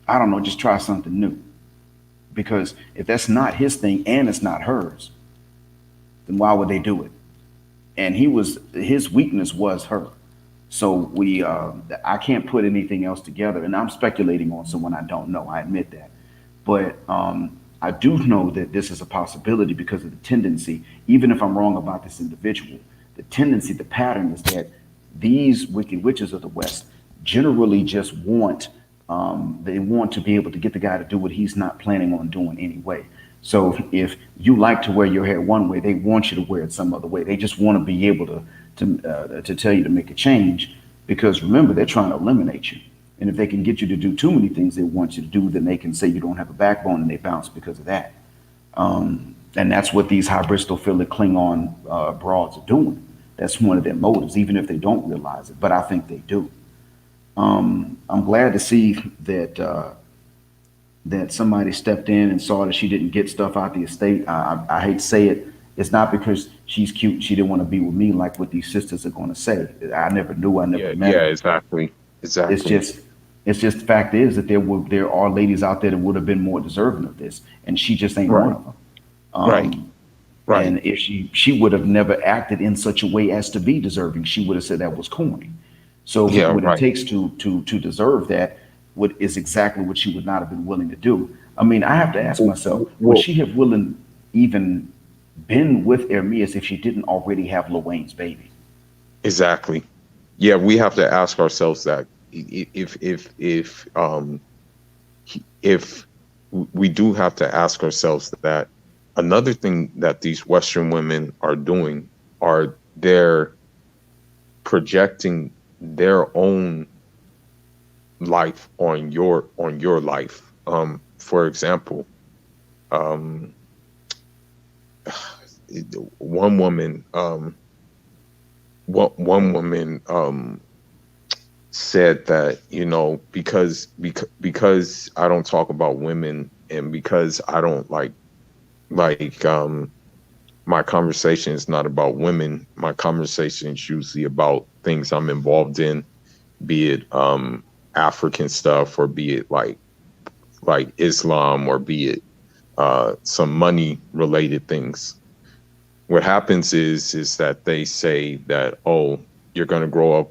I don't know, just try something new. Because if that's not his thing and it's not hers, then why would they do it? And his weakness was her. So I can't put anything else together, and I'm speculating on someone I don't know. I admit that, but I do know that this is a possibility because of the tendency. Even if I'm wrong about this individual, the tendency, the pattern is that these wicked witches of the West generally just they want to be able to get the guy to do what he's not planning on doing anyway. So if you like to wear your hair one way, they want you to wear it some other way. They just want to be able to tell you to make a change because remember they're trying to eliminate you. And if they can get you to do too many things they want you to do, then they can say you don't have a backbone and they bounce because of that. And that's what these hybristophilic Klingon broads are doing. That's one of their motives, even if they don't realize it. But I think they do. I'm glad to see that somebody stepped in and saw that she didn't get stuff out the estate. I hate to say it. It's not because she's cute. She didn't want to be with me, like what these sisters are going to say. I never knew. I never Yeah, met yeah, her. exactly. It's Exactly. just, it's just the fact is that there are ladies out there that would have been more deserving of this, and she just ain't one Right. of them. Right. Right. And if she would have never acted in such a way as to be deserving, she would have said that was corny. So Yeah, what it right. takes to deserve that, what is exactly what she would not have been willing to do. I mean, I have to ask myself, would Well, she have willing even been with Ermias if she didn't already have Lil Wayne's baby? exactly. Yeah, we have to ask ourselves that if we do have to ask ourselves that. Another thing that these Western women are doing are they're projecting their own life on your life. For example, um, one woman, one woman said that because I don't talk about women and because I don't like my conversation is not about women. My conversation is usually about things I'm involved in, be it African stuff or be it like Islam or be it some money related things. What happens is that they say that, oh, you're gonna grow up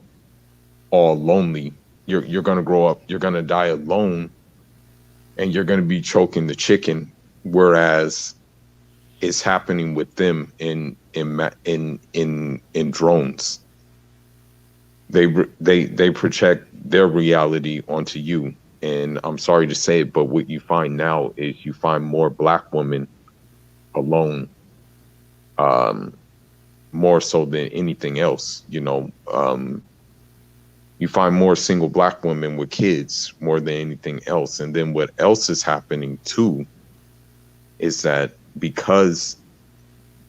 all lonely. You're gonna grow up, you're gonna die alone and you're gonna be choking the chicken, whereas it's happening with them in drones. They project their reality onto you, and I'm sorry to say it, but what you find now is you find more black women alone, um, more so than anything else. You find more single black women with kids more than anything else, and then what else is happening too is that because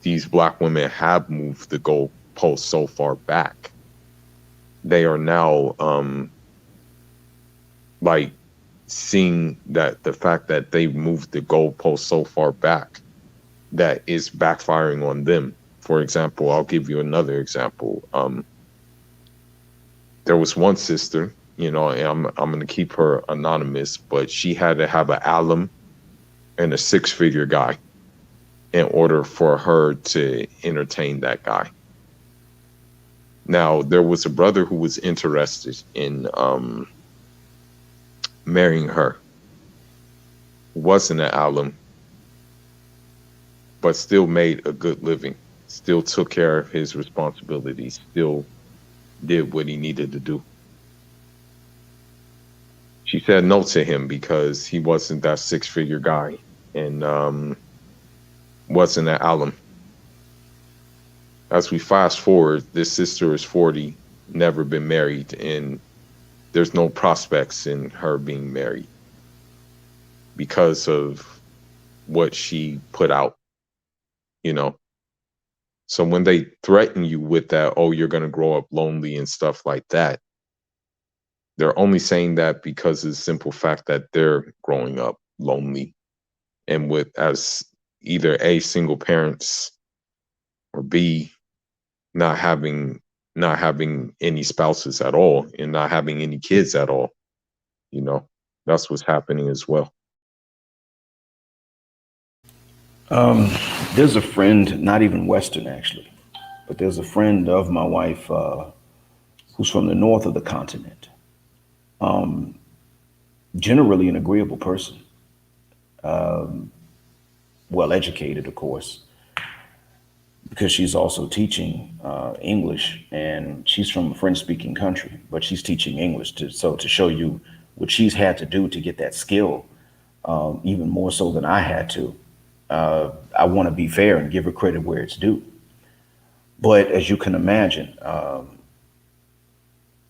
these black women have moved the goalposts so far back, they are now like seeing that the fact that they moved the goalpost so far back that is backfiring on them. For example, I'll give you another example. There was one sister, you know, and I'm going to keep her anonymous, but she had to have an alum and a six-figure guy in order for her to entertain that guy. Now, there was a brother who was interested in marrying her, wasn't an alum, but still made a good living, still took care of his responsibilities, still did what he needed to do. She said no to him because he wasn't that six-figure guy and wasn't an alum. As we fast forward, this sister is 40, never been married, and there's no prospects in her being married because of what she put out, you know. So when they threaten you with that, oh, you're going to grow up lonely and stuff like that, they're only saying that because of the simple fact that they're growing up lonely and with as either A, single parents, or B, not having any spouses at all and not having any kids at all. You know, that's what's happening as well. There's a friend, not even Western actually, but there's a friend of my wife who's from the north of the continent. Generally an agreeable person, well educated, of course, because she's also teaching English, and she's from a French-speaking country, but she's teaching English. To show you what she's had to do to get that skill, even more so than I had to. I want to be fair and give her credit where it's due. But as you can imagine,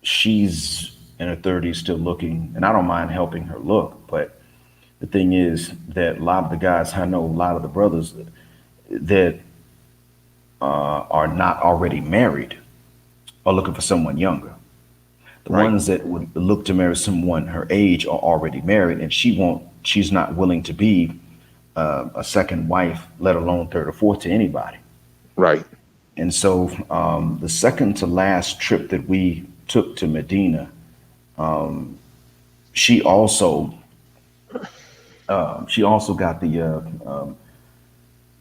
she's in her 30s still looking, and I don't mind helping her look. But the thing is that a lot of the guys I know, a lot of the brothers that are not already married are looking for someone younger. The Right. ones that would look to marry someone her age are already married, and she's not willing to be a second wife, let alone third or fourth to anybody. Right. And so the second to last trip that we took to Medina, she also got the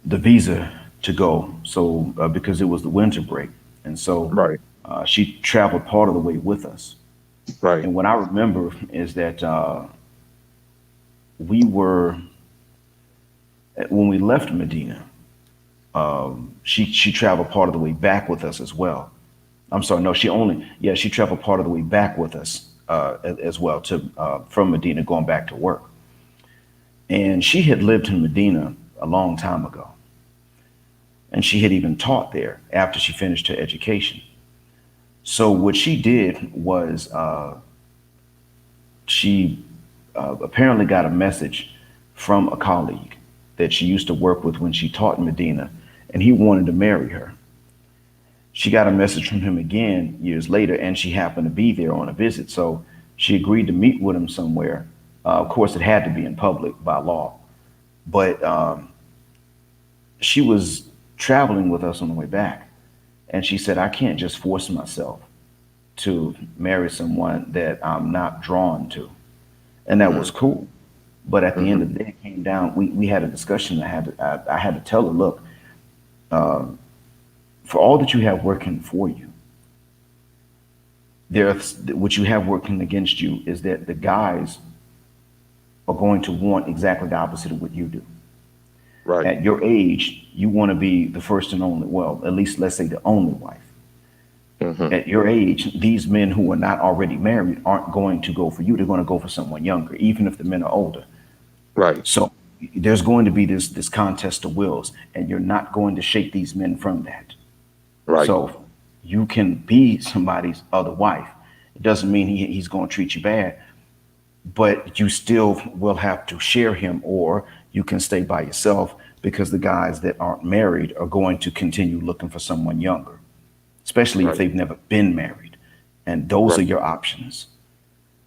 visa to go. So because it was the winter break, and so Right. she traveled part of the way with us. Right. And what I remember is that we were when we left Medina, she traveled part of the way back with us as well. I'm sorry, no, she traveled part of the way back with us as well to from Medina going back to work. And she had lived in Medina a long time ago, and she had even taught there after she finished her education. So what she did was she apparently got a message from a colleague that she used to work with when she taught in Medina, and he wanted to marry her. She got a message from him again years later, and she happened to be there on a visit. So she agreed to meet with him somewhere. Of course, it had to be in public by law, but she was traveling with us on the way back, and she said, "I can't just force myself to marry someone that I'm not drawn to," and that was Mm-hmm. cool. But at the end Mm-hmm. of the day, it came down. We had a discussion. I had to tell her, look, for all that you have working for you, what you have working against you is that the guys are going to want exactly the opposite of what you do. Right. At your age, you want to be the first and only, well, at least let's say the only wife. Mm-hmm. At your age, these men who are not already married aren't going to go for you. They're going to go for someone younger, even if the men are older. Right. So there's going to be this contest of wills, and you're not going to shake these men from that. Right. So you can be somebody's other wife. It doesn't mean he's going to treat you bad, but you still will have to share him, or you can stay by yourself because the guys that aren't married are going to continue looking for someone younger, especially if Right. they've never been married. and those are Right. your options.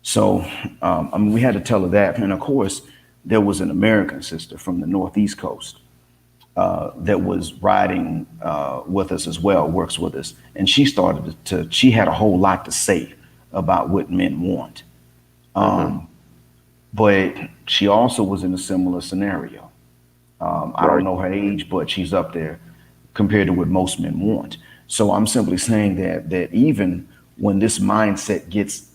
So, I mean, we had to tell her that. And of course, there was an American sister from the Northeast coast that was riding with us as well, works with us. And she started she had a whole lot to say about what men want. Hmm. But she also was in a similar scenario. I don't Right. know her age, but she's up there compared to what most men want. So I'm simply saying that even when this mindset gets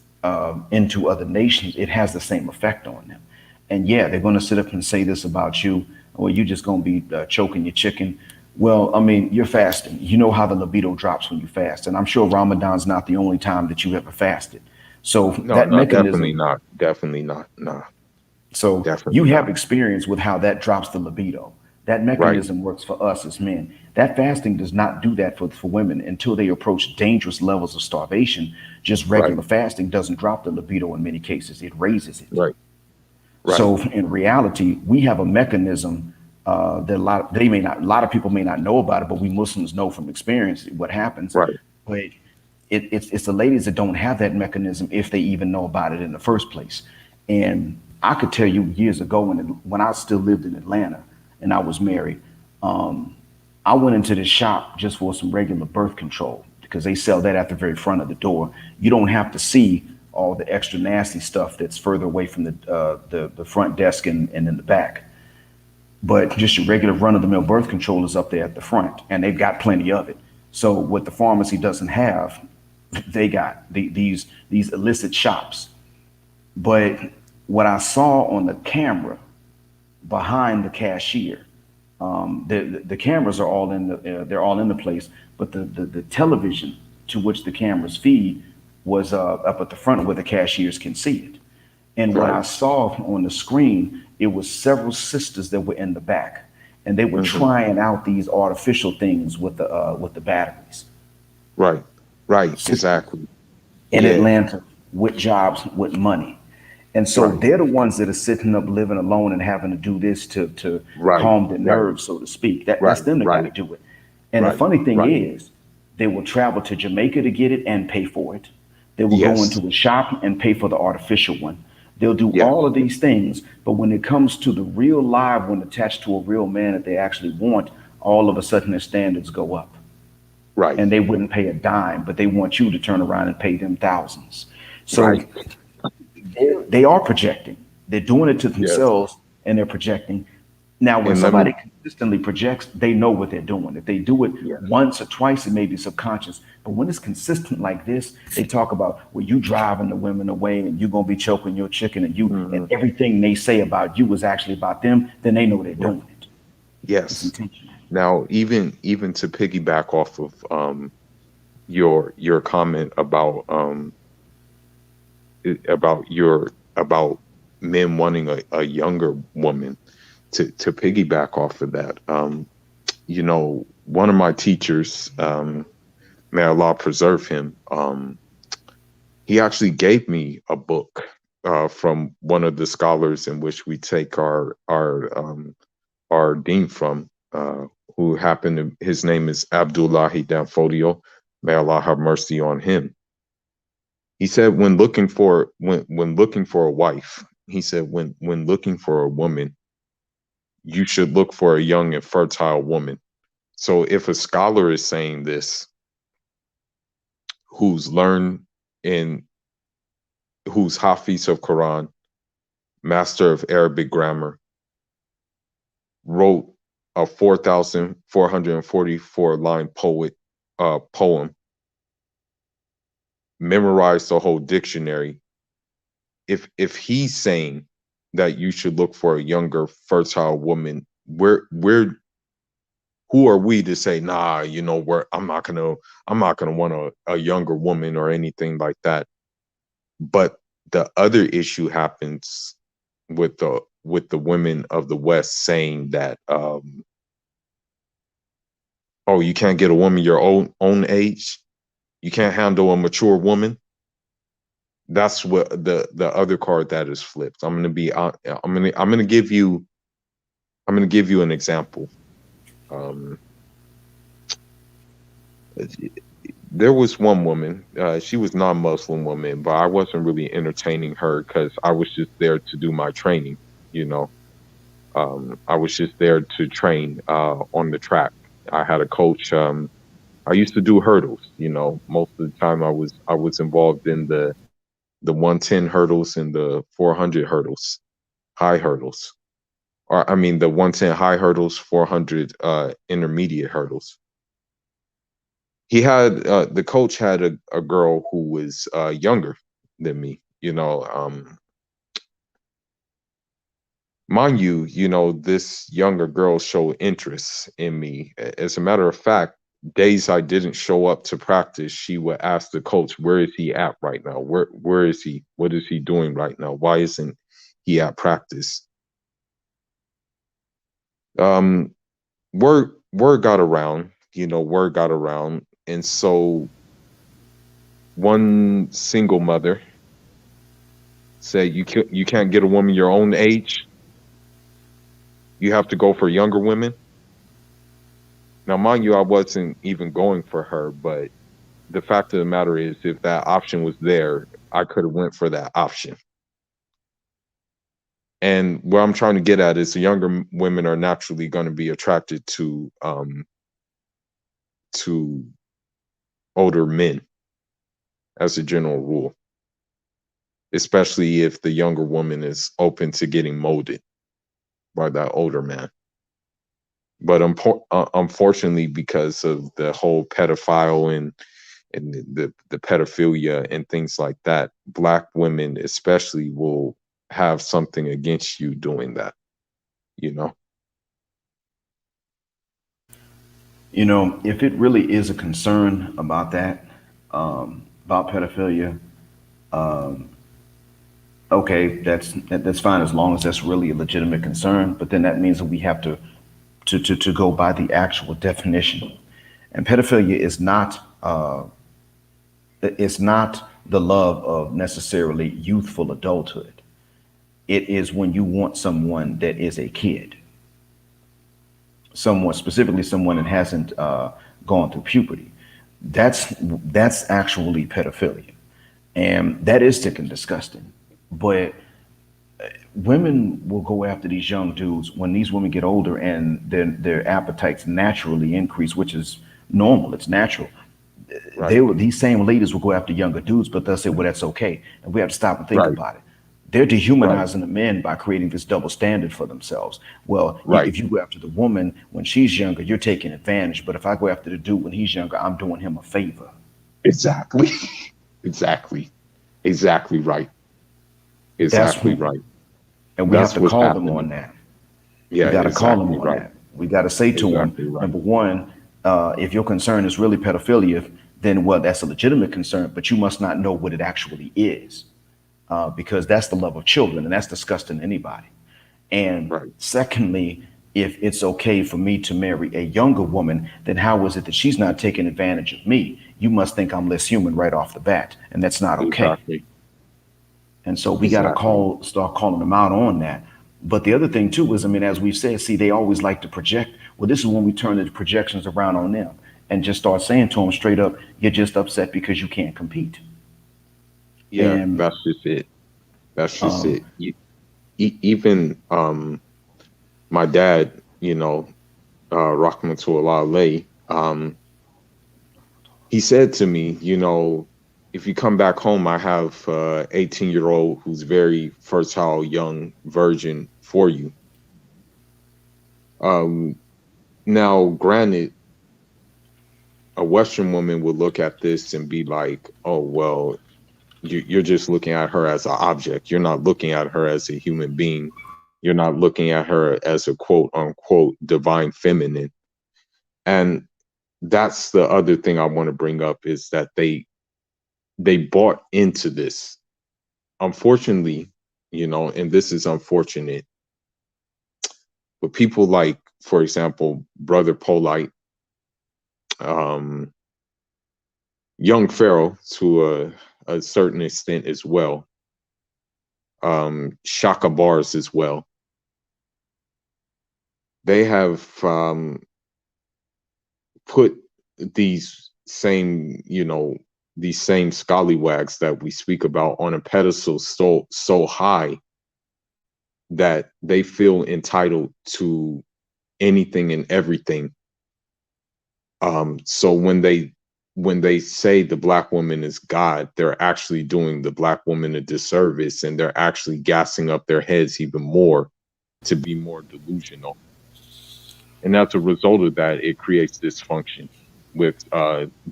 into other nations, it has the same effect on them. And yeah, they're going to sit up and say this about you, or you just going to be choking your chicken. Well, I mean, you're fasting. You know how the libido drops when you fast, and I'm sure Ramadan's not the only time that you ever fasted. So No, that no, definitely mechanism not. Definitely not. Nah, so you definitely have not. experience with how that drops the libido. That Right. mechanism works for us as men. That fasting does not do that for women until they approach dangerous levels of starvation. Just Right. regular fasting doesn't drop the libido in many cases, it raises it. Right. Right. So in reality, we have a mechanism that a lot of people may not know about it, but we Muslims know from experience what happens. Right. But it's the ladies that don't have that mechanism if they even know about it in the first place. And I could tell you years ago when I still lived in Atlanta and I was married, I went into this shop just for some regular birth control because they sell that at the very front of the door. You don't have to see all the extra nasty stuff that's further away from the front desk and in the back. But just your regular run of the mill birth control is up there at the front, and they've got plenty of it. So what the pharmacy doesn't have, they got these illicit shops. But what I saw on the camera behind the cashier, the cameras are all in they're all in the place, but the television to which the cameras feed was up at the front where the cashiers can see it. And what I Right. saw on the screen, it was several sisters that were in the back, and they were Hmm. trying out these artificial things with the batteries. Right. Right. Sisters Exactly. in Yeah. Atlanta with jobs with money. And so Right. they're the ones that are sitting up living alone and having to do this to Right. calm their Right. nerves, so to speak. That's Right. them that got to Right. do it. And the Right. funny thing Right. is, they will travel to Jamaica to get it and pay for it. They will go Yes. into a shop and pay for the artificial one. They'll do Yeah. all of these things, but when it comes to the real live one attached to a real man that they actually want, all of a sudden their standards go up Right. and they wouldn't pay a dime, but they want you to turn around and pay them thousands. So Right. they are projecting. They're doing it to Yes. themselves and they're projecting. Now, when And let me. somebody consistently projects, they know what they're doing. If they do it Yeah. once or twice, it may be subconscious. But when it's consistent like this, they talk about well, you driving the women away and you're gonna be choking your chicken and Hmm. everything they say about you is actually about them, then they know they're Yeah. doing it. It's Yes. intentional. Now, even to piggyback off of your comment about about men wanting a younger woman, to piggyback off of that, one of my teachers, may Allah preserve him, he actually gave me a book from one of the scholars in which we take our dean from, who happened to, his name is Abdullahi Danfodio. May Allah have mercy on him. He said when looking for a wife, he said when looking for a woman, you should look for a young and fertile woman. So if a scholar is saying this, who's learned in who's Hafiz of Quran, master of Arabic grammar, wrote a 4,444 line poem, memorized the whole dictionary. If he's saying that you should look for a younger, fertile woman, we're who are we to say, nah, where I'm not gonna want a younger woman or anything like that. But the other issue happens with the women of the West saying that, oh, you can't get a woman your own age, you can't handle a mature woman. That's what the other card that is flipped. I'm gonna give you an example. Um, there was one woman. She was non-Muslim woman, but I wasn't really entertaining her because I was just there to do my training. You know, I was just there to train on the track. I had a coach. I used to do hurdles. You know, most of the time I was involved in the 110 hurdles and the 400 hurdles, high hurdles. Or I mean the 110 high hurdles, 400 intermediate hurdles. He had the coach had a girl who was younger than me. Mind you, this younger girl showed interest in me. As a matter of fact, days I didn't show up to practice, she would ask the coach, "Where is he at right now? Where is he? What is he doing right now? Why isn't he at practice?" Um, word got around. Word got around, and so one single mother said, "You can't get a woman your own age. You have to go for younger women." Now, mind you, I wasn't even going for her, but the fact of the matter is, if that option was there, I could have went for that option. And what I'm trying to get at is the younger women are naturally going to be attracted to older men as a general rule, especially if the younger woman is open to getting molded by that older man. But unfortunately, because of the whole pedophile and the pedophilia and things like that, Black women especially will have something against you doing that, you know? If it really is a concern about that, about pedophilia, okay, that's fine as long as that's really a legitimate concern. But then that means that we have to go by the actual definition. And pedophilia is not it's not the love of necessarily youthful adulthood. It is when you want someone that is a kid, someone specifically someone that hasn't gone through puberty. That's actually pedophilia, and that is sick and disgusting. But women will go after these young dudes when these women get older and their appetites naturally increase, which is normal. It's natural. Right, These same ladies will go after younger dudes, but they'll say, "Well, that's okay," and we have to stop and think right, about it. They're right, dehumanizing the men by creating this double standard for themselves. Well, right. if you go after the woman when she's younger, you're taking advantage. But if I go after the dude when he's younger, I'm doing him a favor. Exactly. Exactly. Exactly right. That's Exactly who, right. and we have That's to what's call them on happening. that. We Yeah, got to call them exactly on right. that. We got to say to them, Exactly right. number one, if your concern is really pedophilia, then well, that's a legitimate concern, but you must not know what it actually is, because that's the love of children, and that's disgusting to anybody. And Right. secondly, if it's okay for me to marry a younger woman, then how is it that she's not taking advantage of me? You must think I'm less human right off the bat, and that's not okay. Exactly. And so we got to Exactly. start calling them out on that. But the other thing too is, I mean, as we've said, see, they always like to project. Well, this is when we turn the projections around on them and just start saying to them straight up, "You're just upset because you can't compete." Yeah, And that's just it. That's just it. Even my dad, Rahmatullah, he said to me, if you come back home, I have 18-year-old who's very fertile, young virgin for you. Um, Now, granted, a Western woman would look at this and be like, "Oh, well, you're just looking at her as an object. You're not looking at her as a human being. You're not looking at her as a quote unquote divine feminine." And that's the other thing I want to bring up is that they bought into this. Unfortunately, and this is unfortunate, but people like, for example, Brother Polite, um, young Pharaoh to a certain extent as well, Shaka Bars as well. They have put these same, these same scallywags that we speak about on a pedestal so high that they feel entitled to anything and everything. So when they say the black woman is God, they're actually doing the black woman a disservice, and they're actually gassing up their heads even more to be more delusional. And as a result of that, it creates dysfunction with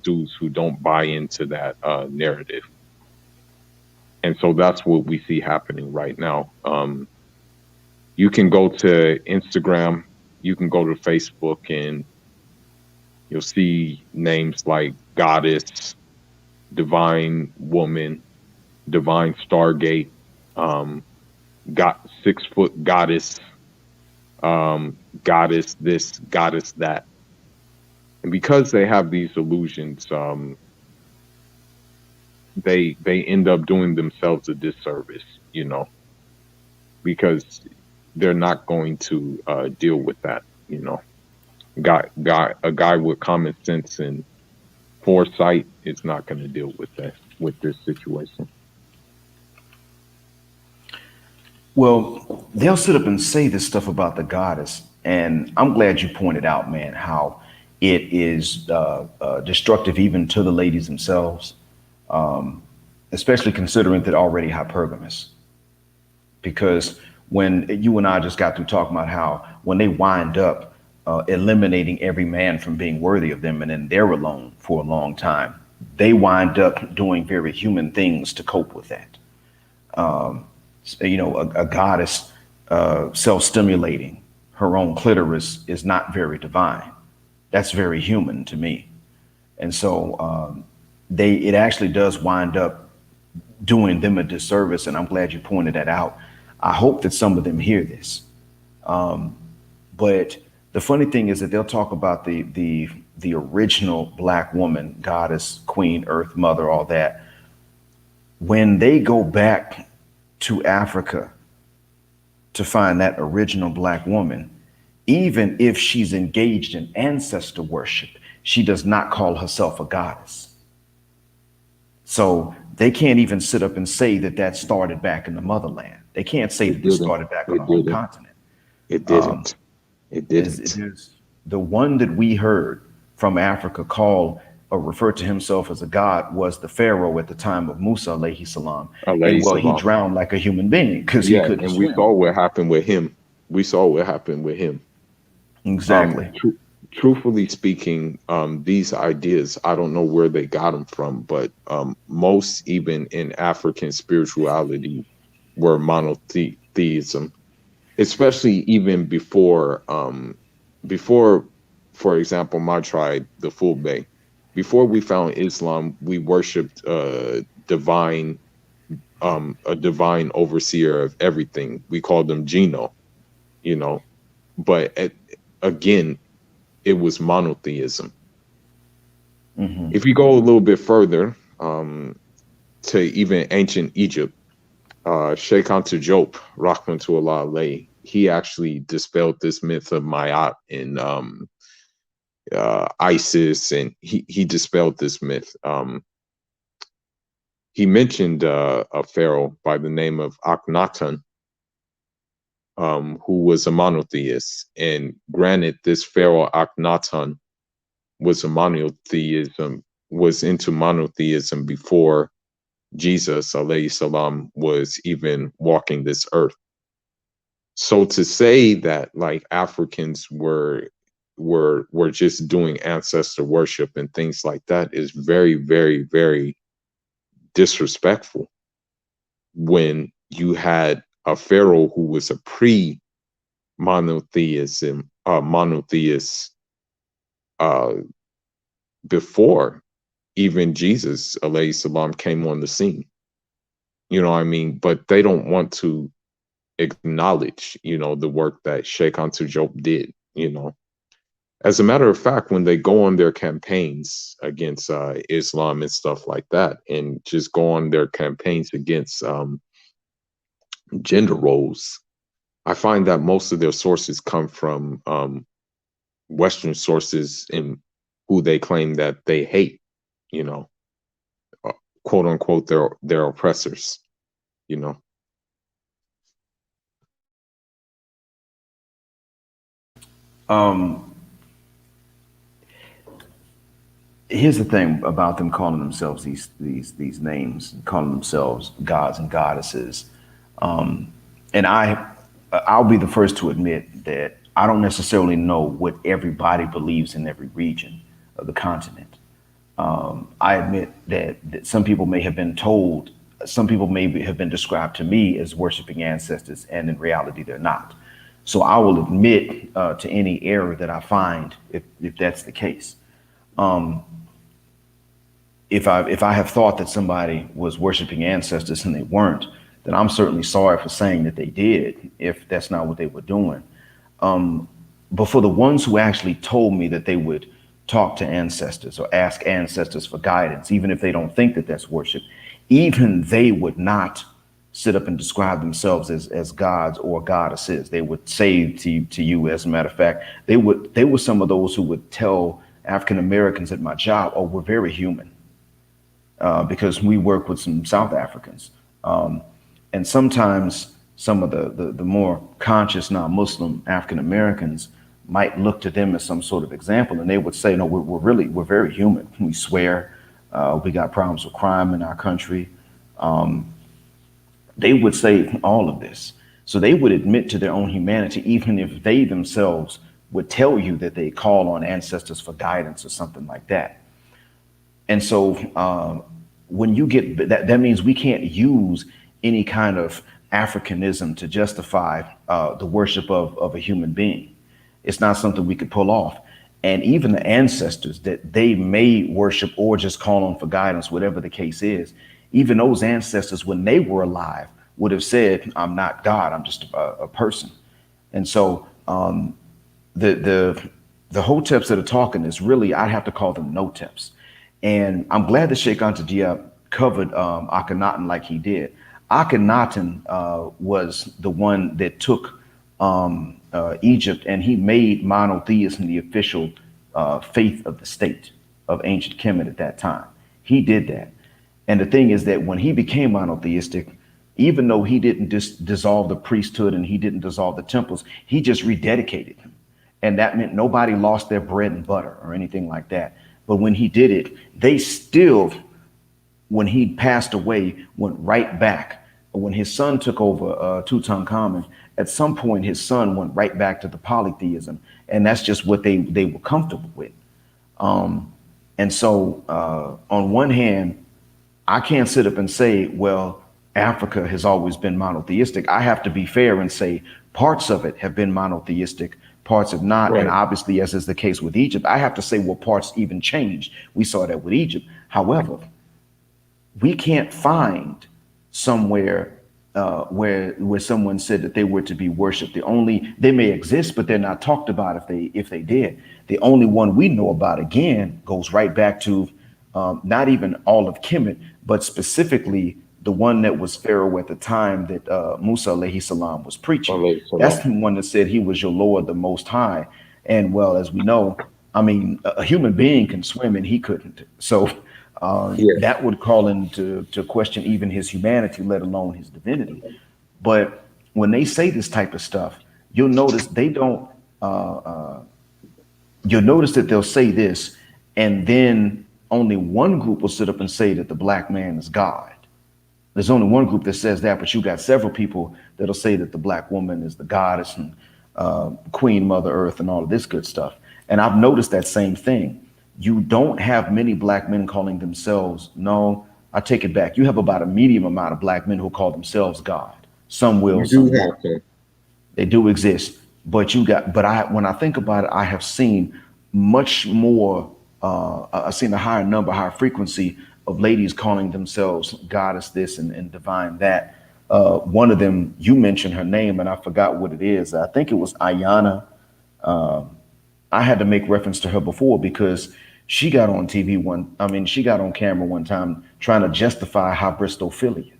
dudes who don't buy into that narrative. And so that's what we see happening right now. You can go to Instagram, you can go to Facebook, and you'll see names like Goddess, Divine Woman, Divine Stargate, got 6 foot goddess, goddess this, goddess that. And because they have these illusions, they end up doing themselves a disservice, because they're not going to deal with that. A guy with common sense and foresight is not going to deal with this situation. Well, they'll sit up and say this stuff about the goddess, and I'm glad you pointed out, man, how it is destructive even to the ladies themselves, especially considering that already hypergamous. Because when you and I just got through talking about how when they wind up eliminating every man from being worthy of them, and then they're alone for a long time, they wind up doing very human things to cope with that. A goddess self-stimulating her own clitoris is not very divine. That's very human to me. And so it actually does wind up doing them a disservice. And I'm glad you pointed that out. I hope that some of them hear this. But the funny thing is that they'll talk about the original black woman, goddess, queen, earth, mother, all that. When they go back to Africa to find that original black woman, even if she's engaged in ancestor worship, she does not call herself a goddess. So they can't even sit up and say that started back in the motherland. They can't say that it started back on our home continent. It didn't. It didn't. There's the one that we heard from Africa call or referred to himself as a god was the Pharaoh at the time of Musa alayhi salam. And well, he drowned like a human being because he couldn't swim. We saw what happened with him. Exactly. Truthfully speaking, these ideas, I don't know where they got them from, but most, even in African spirituality, were monotheism, especially even before, for example, my tribe, the Fulbe. Before we found Islam, we worshipped a divine overseer of everything. We called them Gino, but again, it was monotheism. Mm-hmm. If you go a little bit further to even ancient Egypt, Sheikh Anta Diop, Rahmatullah alayhi, he actually dispelled this myth of Ma'at and Isis, and he dispelled this myth. He mentioned a pharaoh by the name of Akhenaten, who was a monotheist. And granted, this pharaoh Akhenaten was into monotheism before Jesus alayhi salam was even walking this earth. So to say that like Africans were just doing ancestor worship and things like that is very, very, very disrespectful when you had a pharaoh who was a monotheist before even Jesus alayhi salam came on the scene. You know what I mean? But they don't want to acknowledge, the work that Sheikh Anta Diop did, As a matter of fact, when they go on their campaigns against Islam and stuff like that, and just go on their campaigns against gender roles, I find that most of their sources come from Western sources in who they claim that they hate. you know, uh, quote unquote, their oppressors, you know. Um, Here's the thing about them calling themselves these names, calling themselves gods and goddesses. And I'll be the first to admit that I don't necessarily know what everybody believes in every region of the continent. I admit that some people may have been told, some people may have been described to me as worshiping ancestors, and in reality, they're not. So I will admit to any error that I find if that's the case. If I have thought that somebody was worshiping ancestors and they weren't, then I'm certainly sorry for saying that they did, if that's not what they were doing. But for the ones who actually told me that they would talk to ancestors or ask ancestors for guidance, even if they don't think that that's worship, even they would not sit up and describe themselves as gods or goddesses. They would say to you, as a matter of fact, they were some of those who would tell African Americans at my job, "Oh, we're very human," because we work with some South Africans. And sometimes some of the more conscious non-Muslim African Americans might look to them as some sort of example, and they would say, "No, we're very human. We swear. We got problems with crime in our country." They would say all of this. So they would admit to their own humanity, even if they themselves would tell you that they call on ancestors for guidance or something like that. And so when you get that, that means we can't use any kind of Africanism to justify the worship of a human being. It's not something we could pull off. And even the ancestors that they may worship or just call on for guidance, whatever the case is, even those ancestors, when they were alive, would have said, "I'm not God, I'm just a person." And so the hoteps that are talking is really, I'd have to call them no-teps. And I'm glad that Sheikh Anta Diop covered Akhenaten like he did. Akhenaten was the one that took Egypt, and he made monotheism the official faith of the state of ancient Kemet at that time. He did that. And the thing is that when he became monotheistic, even though he didn't dissolve the priesthood and he didn't dissolve the temples, he just rededicated them. And that meant nobody lost their bread and butter or anything like that. But when he did it, they still, when he passed away, went right back. When his son took over, Tutankhamun, at some point his son went right back to the polytheism, and that's just what they were comfortable with. And so, on one hand, I can't sit up and say, well, Africa has always been monotheistic. I have to be fair and say parts of it have been monotheistic, parts have not. Right. And obviously, as is the case with Egypt, I have to say, well, parts even changed. We saw that with Egypt. However, we can't find somewhere where someone said that they were to be worshipped. They may exist, but they're not talked about if they did. The only one we know about, again, goes right back to not even all of Kemet, but specifically the one that was Pharaoh at the time that Musa alayhi salam was preaching. Alayhi That's salam. the one that said he was your Lord, the Most High. And well, as we know, I mean, a human being can swim and he couldn't. So Yeah. that would call into to question even his humanity, let alone his divinity. But when they say this type of stuff, you'll notice they don't. You'll notice that they'll say this, and then only one group will sit up and say that the black man is God. There's only one group that says that, but you got several people that'll say that the black woman is the goddess and Queen Mother Earth and all of this good stuff. And I've noticed that same thing. You don't have many black men calling themselves, no, I take it back. You have about a medium amount of black men who call themselves God. Some will, You do some won't. have to. They do exist, but when I think about it, I have seen much more. I've seen a higher number, higher frequency of ladies calling themselves goddess this and divine that. One of them, you mentioned her name, and I forgot what it is. I think it was Ayana. I had to make reference to her before because she got on TV she got on camera one time trying to justify high Bristophilia,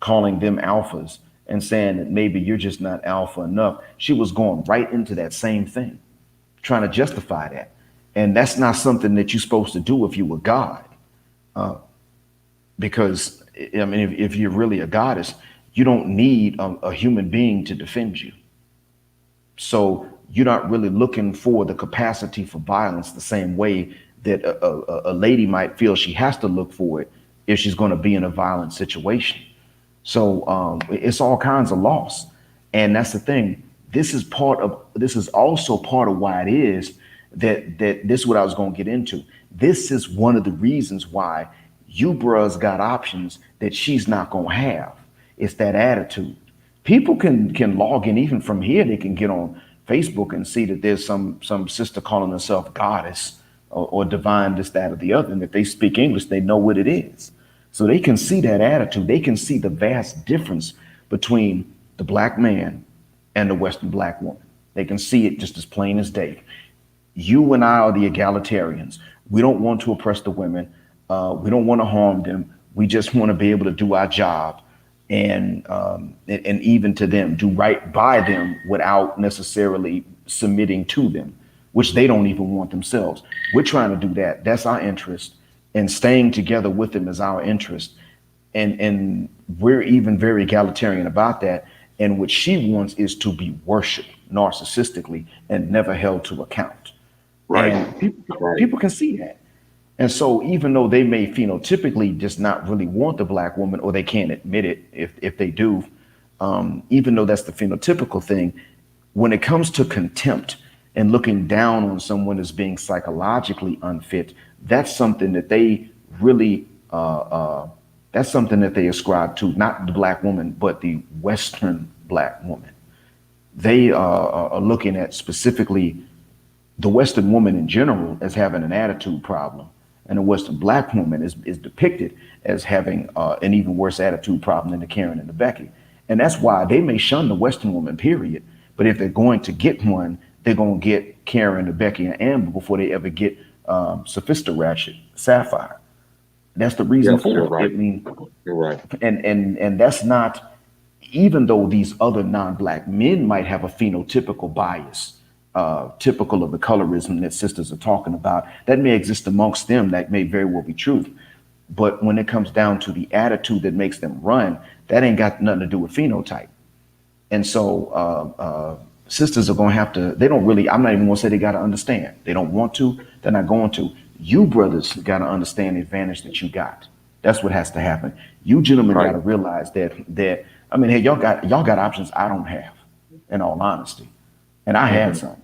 calling them alphas and saying that maybe you're just not alpha enough. She was going right into that same thing, trying to justify that. And that's not something that you're supposed to do if you were God. because I mean, if you're really a goddess, you don't need a human being to defend you. So you're not really looking for the capacity for violence the same way that a lady might feel she has to look for it if she's going to be in a violent situation. So it's all kinds of loss, and that's the thing. This is also part of why it is that this is what I was going to get into. This is one of the reasons why you bruhs got options that she's not going to have. It's that attitude. People can log in even from here. They can get on Facebook and see that there's some sister calling herself goddess or divine, this, that, or the other. And if they speak English, they know what it is. So they can see that attitude. They can see the vast difference between the black man and the Western black woman. They can see it just as plain as day. You and I are the egalitarians. We don't want to oppress the women. We don't want to harm them. We just want to be able to do our job and even to them, do right by them without necessarily submitting to them, which they don't even want themselves. We're trying to do that. That's our interest. And staying together with them is our interest. And we're even very egalitarian about that. And what she wants is to be worshiped narcissistically and never held to account. Right. And people can see that. And so even though they may phenotypically just not really want the black woman, or they can't admit it if they do, even though that's the phenotypical thing, when it comes to contempt and looking down on someone as being psychologically unfit, that's something that they really, that's something that they ascribe to, not the black woman, but the Western black woman. They are looking at specifically the Western woman in general as having an attitude problem. And the Western black woman is depicted as having an even worse attitude problem than the Karen and the Becky. And that's why they may shun the Western woman, period. But if they're going to get one, they're going to get Karen, the Becky, and Amber before they ever get Sophista Ratchet, Sapphire. That's the reason for it. Right. I mean, You're right. And that's not, even though these other non-black men might have a phenotypical bias, typical of the colorism that sisters are talking about, that may exist amongst them. That may very well be true. But when it comes down to the attitude that makes them run, that ain't got nothing to do with phenotype. And so sisters are going to have to, they don't really, I'm not even going to say they got to understand. They don't want to, they're not going to. You brothers got to understand the advantage that you got. That's what has to happen. You gentlemen got to realize that, I mean, hey, y'all got options I don't have, in all honesty. And I had some.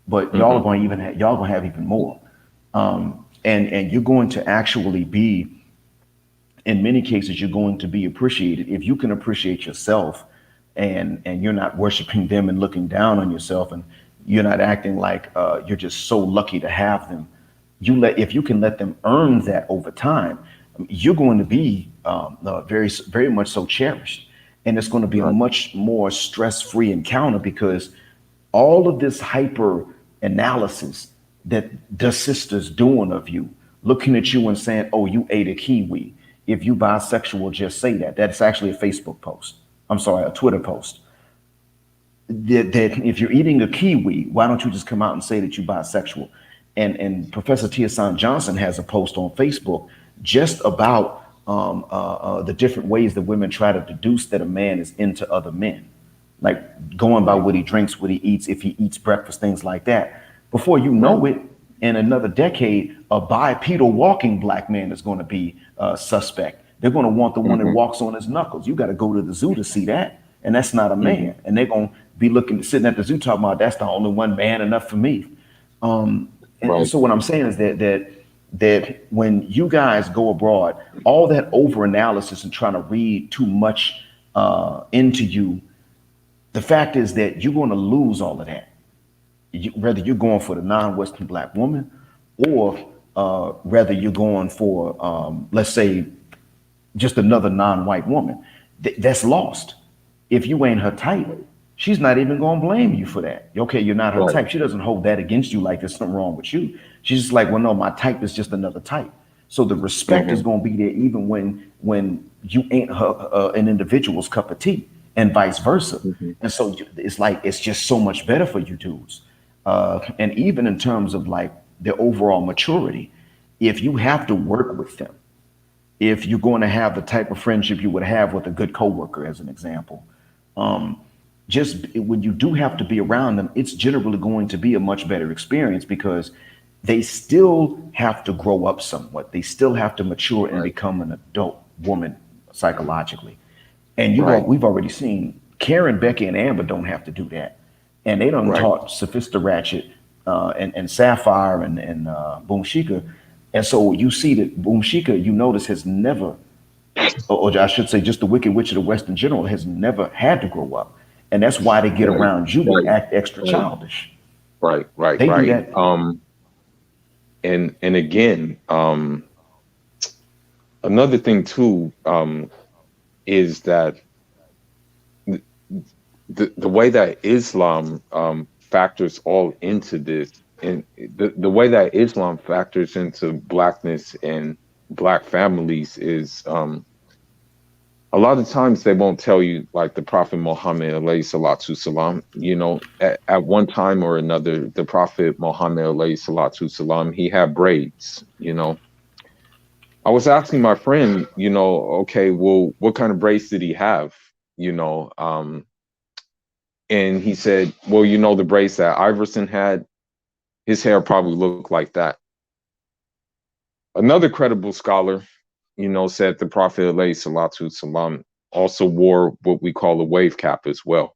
But y'all are going to y'all gonna have even more. And you're going to actually be, in many cases, you're going to be appreciated if you can appreciate yourself, and you're not worshiping them and looking down on yourself, and you're not acting like you're just so lucky to have them. If you can let them earn that over time, you're going to be very, very much so cherished. And it's going to be a much more stress-free encounter, because all of this hyper analysis that the sisters doing of you, looking at you and saying, oh, you ate a kiwi. If you bisexual, just say that. That's actually a Facebook post. I'm sorry, a Twitter post. That if you're eating a kiwi, why don't you just come out and say that you're bisexual? And Professor Tia-San Johnson has a post on Facebook just about the different ways that women try to deduce that a man is into other men. Like going by what he drinks, what he eats, if he eats breakfast, things like that. Before you know it, in another decade, a bipedal walking black man is going to be suspect. They're going to want the one that walks on his knuckles. You got to go to the zoo to see that. And that's not a man. And they're going to be sitting at the zoo talking about, that's the only one man enough for me. And so what I'm saying is that when you guys go abroad, all that over analysis and trying to read too much into you, the fact is that you're going to lose all of that. Whether you're going for the non-Western black woman, or whether you're going for, let's say, just another non-white woman, that's lost. If you ain't her type, she's not even going to blame you for that. Okay, you're not her type. She doesn't hold that against you like there's something wrong with you. She's just like, well, no, my type is just another type. So the respect is going to be there even when you ain't her an individual's cup of tea, and vice versa. And so it's like, it's just so much better for you dudes. And even in terms of like their overall maturity, if you have to work with them, if you're going to have the type of friendship you would have with a good coworker, as an example, just when you do have to be around them, it's generally going to be a much better experience because they still have to grow up somewhat. They still have to mature and Right. become an adult woman psychologically. And Right. we've already seen Karen, Becky, and Amber don't have to do that, and they done Right. taught Sophista Ratchet and Sapphire and Boom Shika, and so you see that Boom Shika, you notice, has never, or I should say, just the Wicked Witch of the West in general, has never had to grow up, and that's why they get Right. around you and Right. act extra Right. childish. Right. Right. They do Right. that. And again, another thing too, is that the way that Islam factors all into this, and the way that Islam factors into blackness and black families is, a lot of times they won't tell you, like the Prophet Muhammad alayhi salatu salam, at one time or another, the Prophet Muhammad alayhi salatu salam, he had braids. I was asking my friend, okay, well, what kind of braids did he have? You know, and he said, well, the braids that Iverson had, his hair probably looked like that. Another credible scholar, said the Prophet alayhi salatu salam also wore what we call a wave cap as well.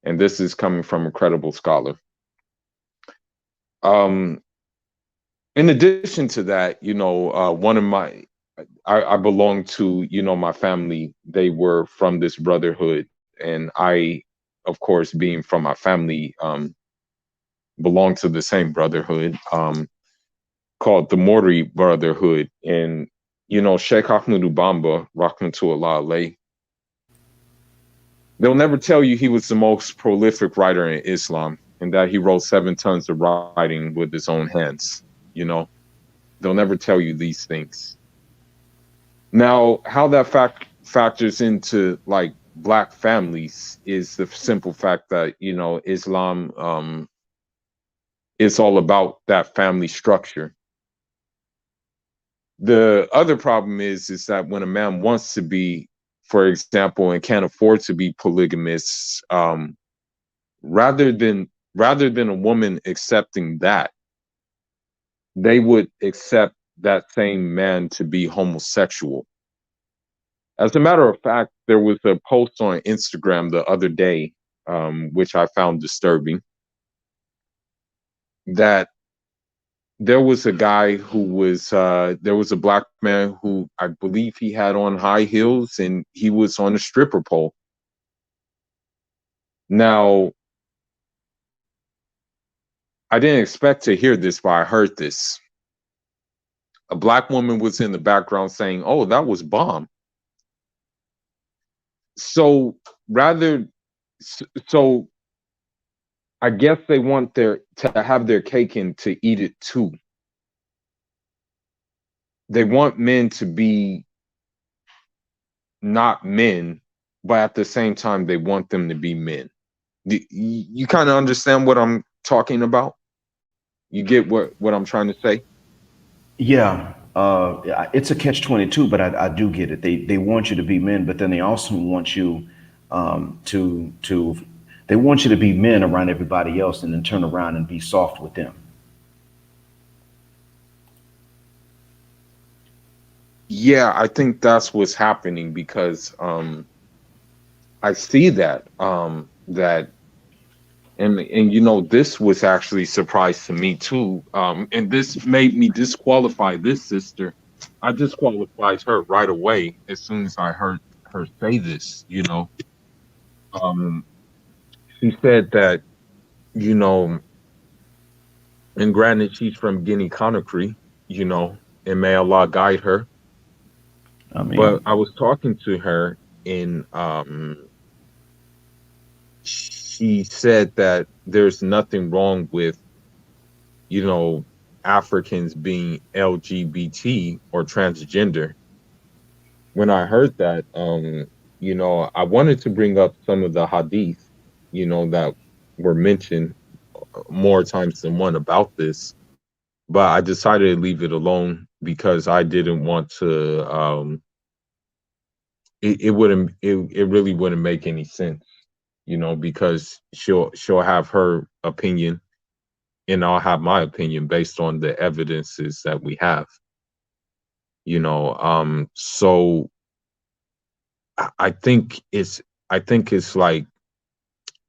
And this is coming from a credible scholar. Um, in addition to that, one of I belong to, my family, they were from this brotherhood. And I, of course, being from my family, belong to the same brotherhood, called the Mori Brotherhood. And, Sheikh Ahmed Ubamba, Rahmatullah alayh, they'll never tell you he was the most prolific writer in Islam and that he wrote 7 tons of writing with his own hands. You know, they'll never tell you these things. Now, how that factors into like black families is the simple fact that, Islam, is all about that family structure. The other problem is that when a man wants to be, for example, and can't afford to be polygamous, rather than a woman accepting that, they would accept that same man to be homosexual. As a matter of fact, there was a post on Instagram the other day, which I found disturbing, that there was a guy who was there was a black man who I believe he had on high heels and he was on a stripper pole. Now, I didn't expect to hear this, but I heard this. A black woman was in the background saying, "Oh, that was bomb." So rather, so I guess they want to have their cake and to eat it too. They want men to be not men, but at the same time, they want them to be men. You kind of understand what I'm talking about? You get what I'm trying to say? Yeah, it's a catch-22, but I do get it. They want you to be men, but then they also want you to they want you to be men around everybody else, and then turn around and be soft with them. Yeah, I think that's what's happening because I see that and this was actually a surprise to me too. And this made me disqualify this sister. I disqualified her right away as soon as I heard her say this. Um she said that, you know, and granted she's from Guinea Conakry, and may Allah guide her. I But mean, I was talking to her and she said that there's nothing wrong with, you know, Africans being LGBT or transgender. When I heard that, I wanted to bring up some of the hadith, that were mentioned more times than one about this. but I decided to leave it alone because I didn't want to. It wouldn't. It really wouldn't make any sense, because she'll have her opinion, and I'll have my opinion based on the evidences that we have. So I think it's like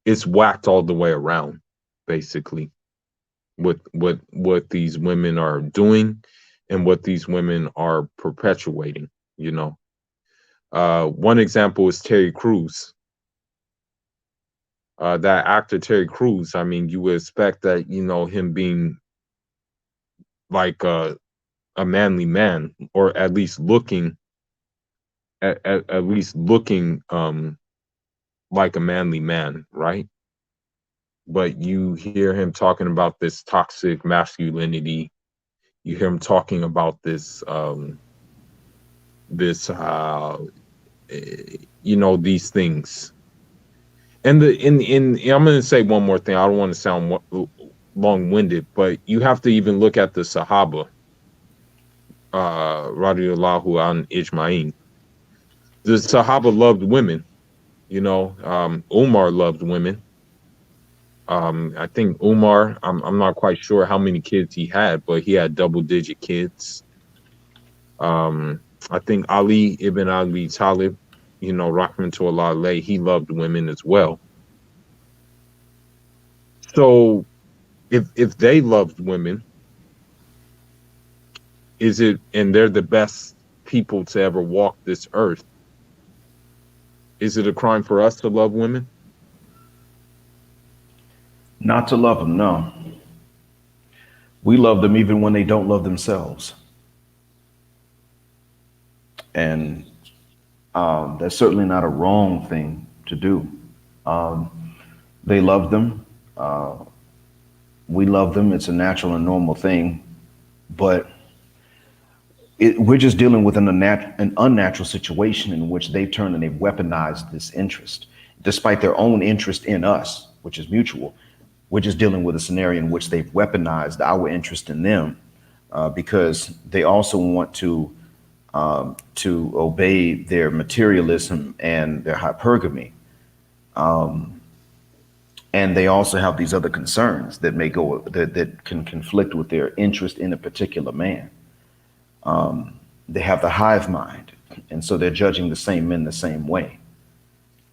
it's whacked all the way around, basically, what these women are doing and what these women are perpetuating. One example is Terry Crews. That actor Terry Crews. I mean, you would expect that him being like a manly man, or at least looking at least looking like a manly man, right? But you hear him talking about this toxic masculinity. You hear him talking about these things. And I'm going to say one more thing. I don't want to sound long-winded, but you have to even look at the Sahaba, radiyallahu an ijma'in. The Sahaba loved women. Umar loved women. I think Umar, I'm not quite sure how many kids he had, but he had double-digit kids. I think Ali ibn Abi Talib, rahmatullah alayhi, he loved women as well. So if they loved women, and they're the best people to ever walk this earth, is it a crime for us to love women? Not to love them, no. We love them even when they don't love themselves. And that's certainly not a wrong thing to do. They love them. We love them. It's a natural and normal thing. But we're just dealing with an unnatural situation in which they've turned and they've weaponized this interest, despite their own interest in us, which is mutual. We're just dealing with a scenario in which they've weaponized our interest in them because they also want to obey their materialism and their hypergamy. And they also have these other concerns that may go that can conflict with their interest in a particular man. They have the hive mind, and so they're judging the same men the same way.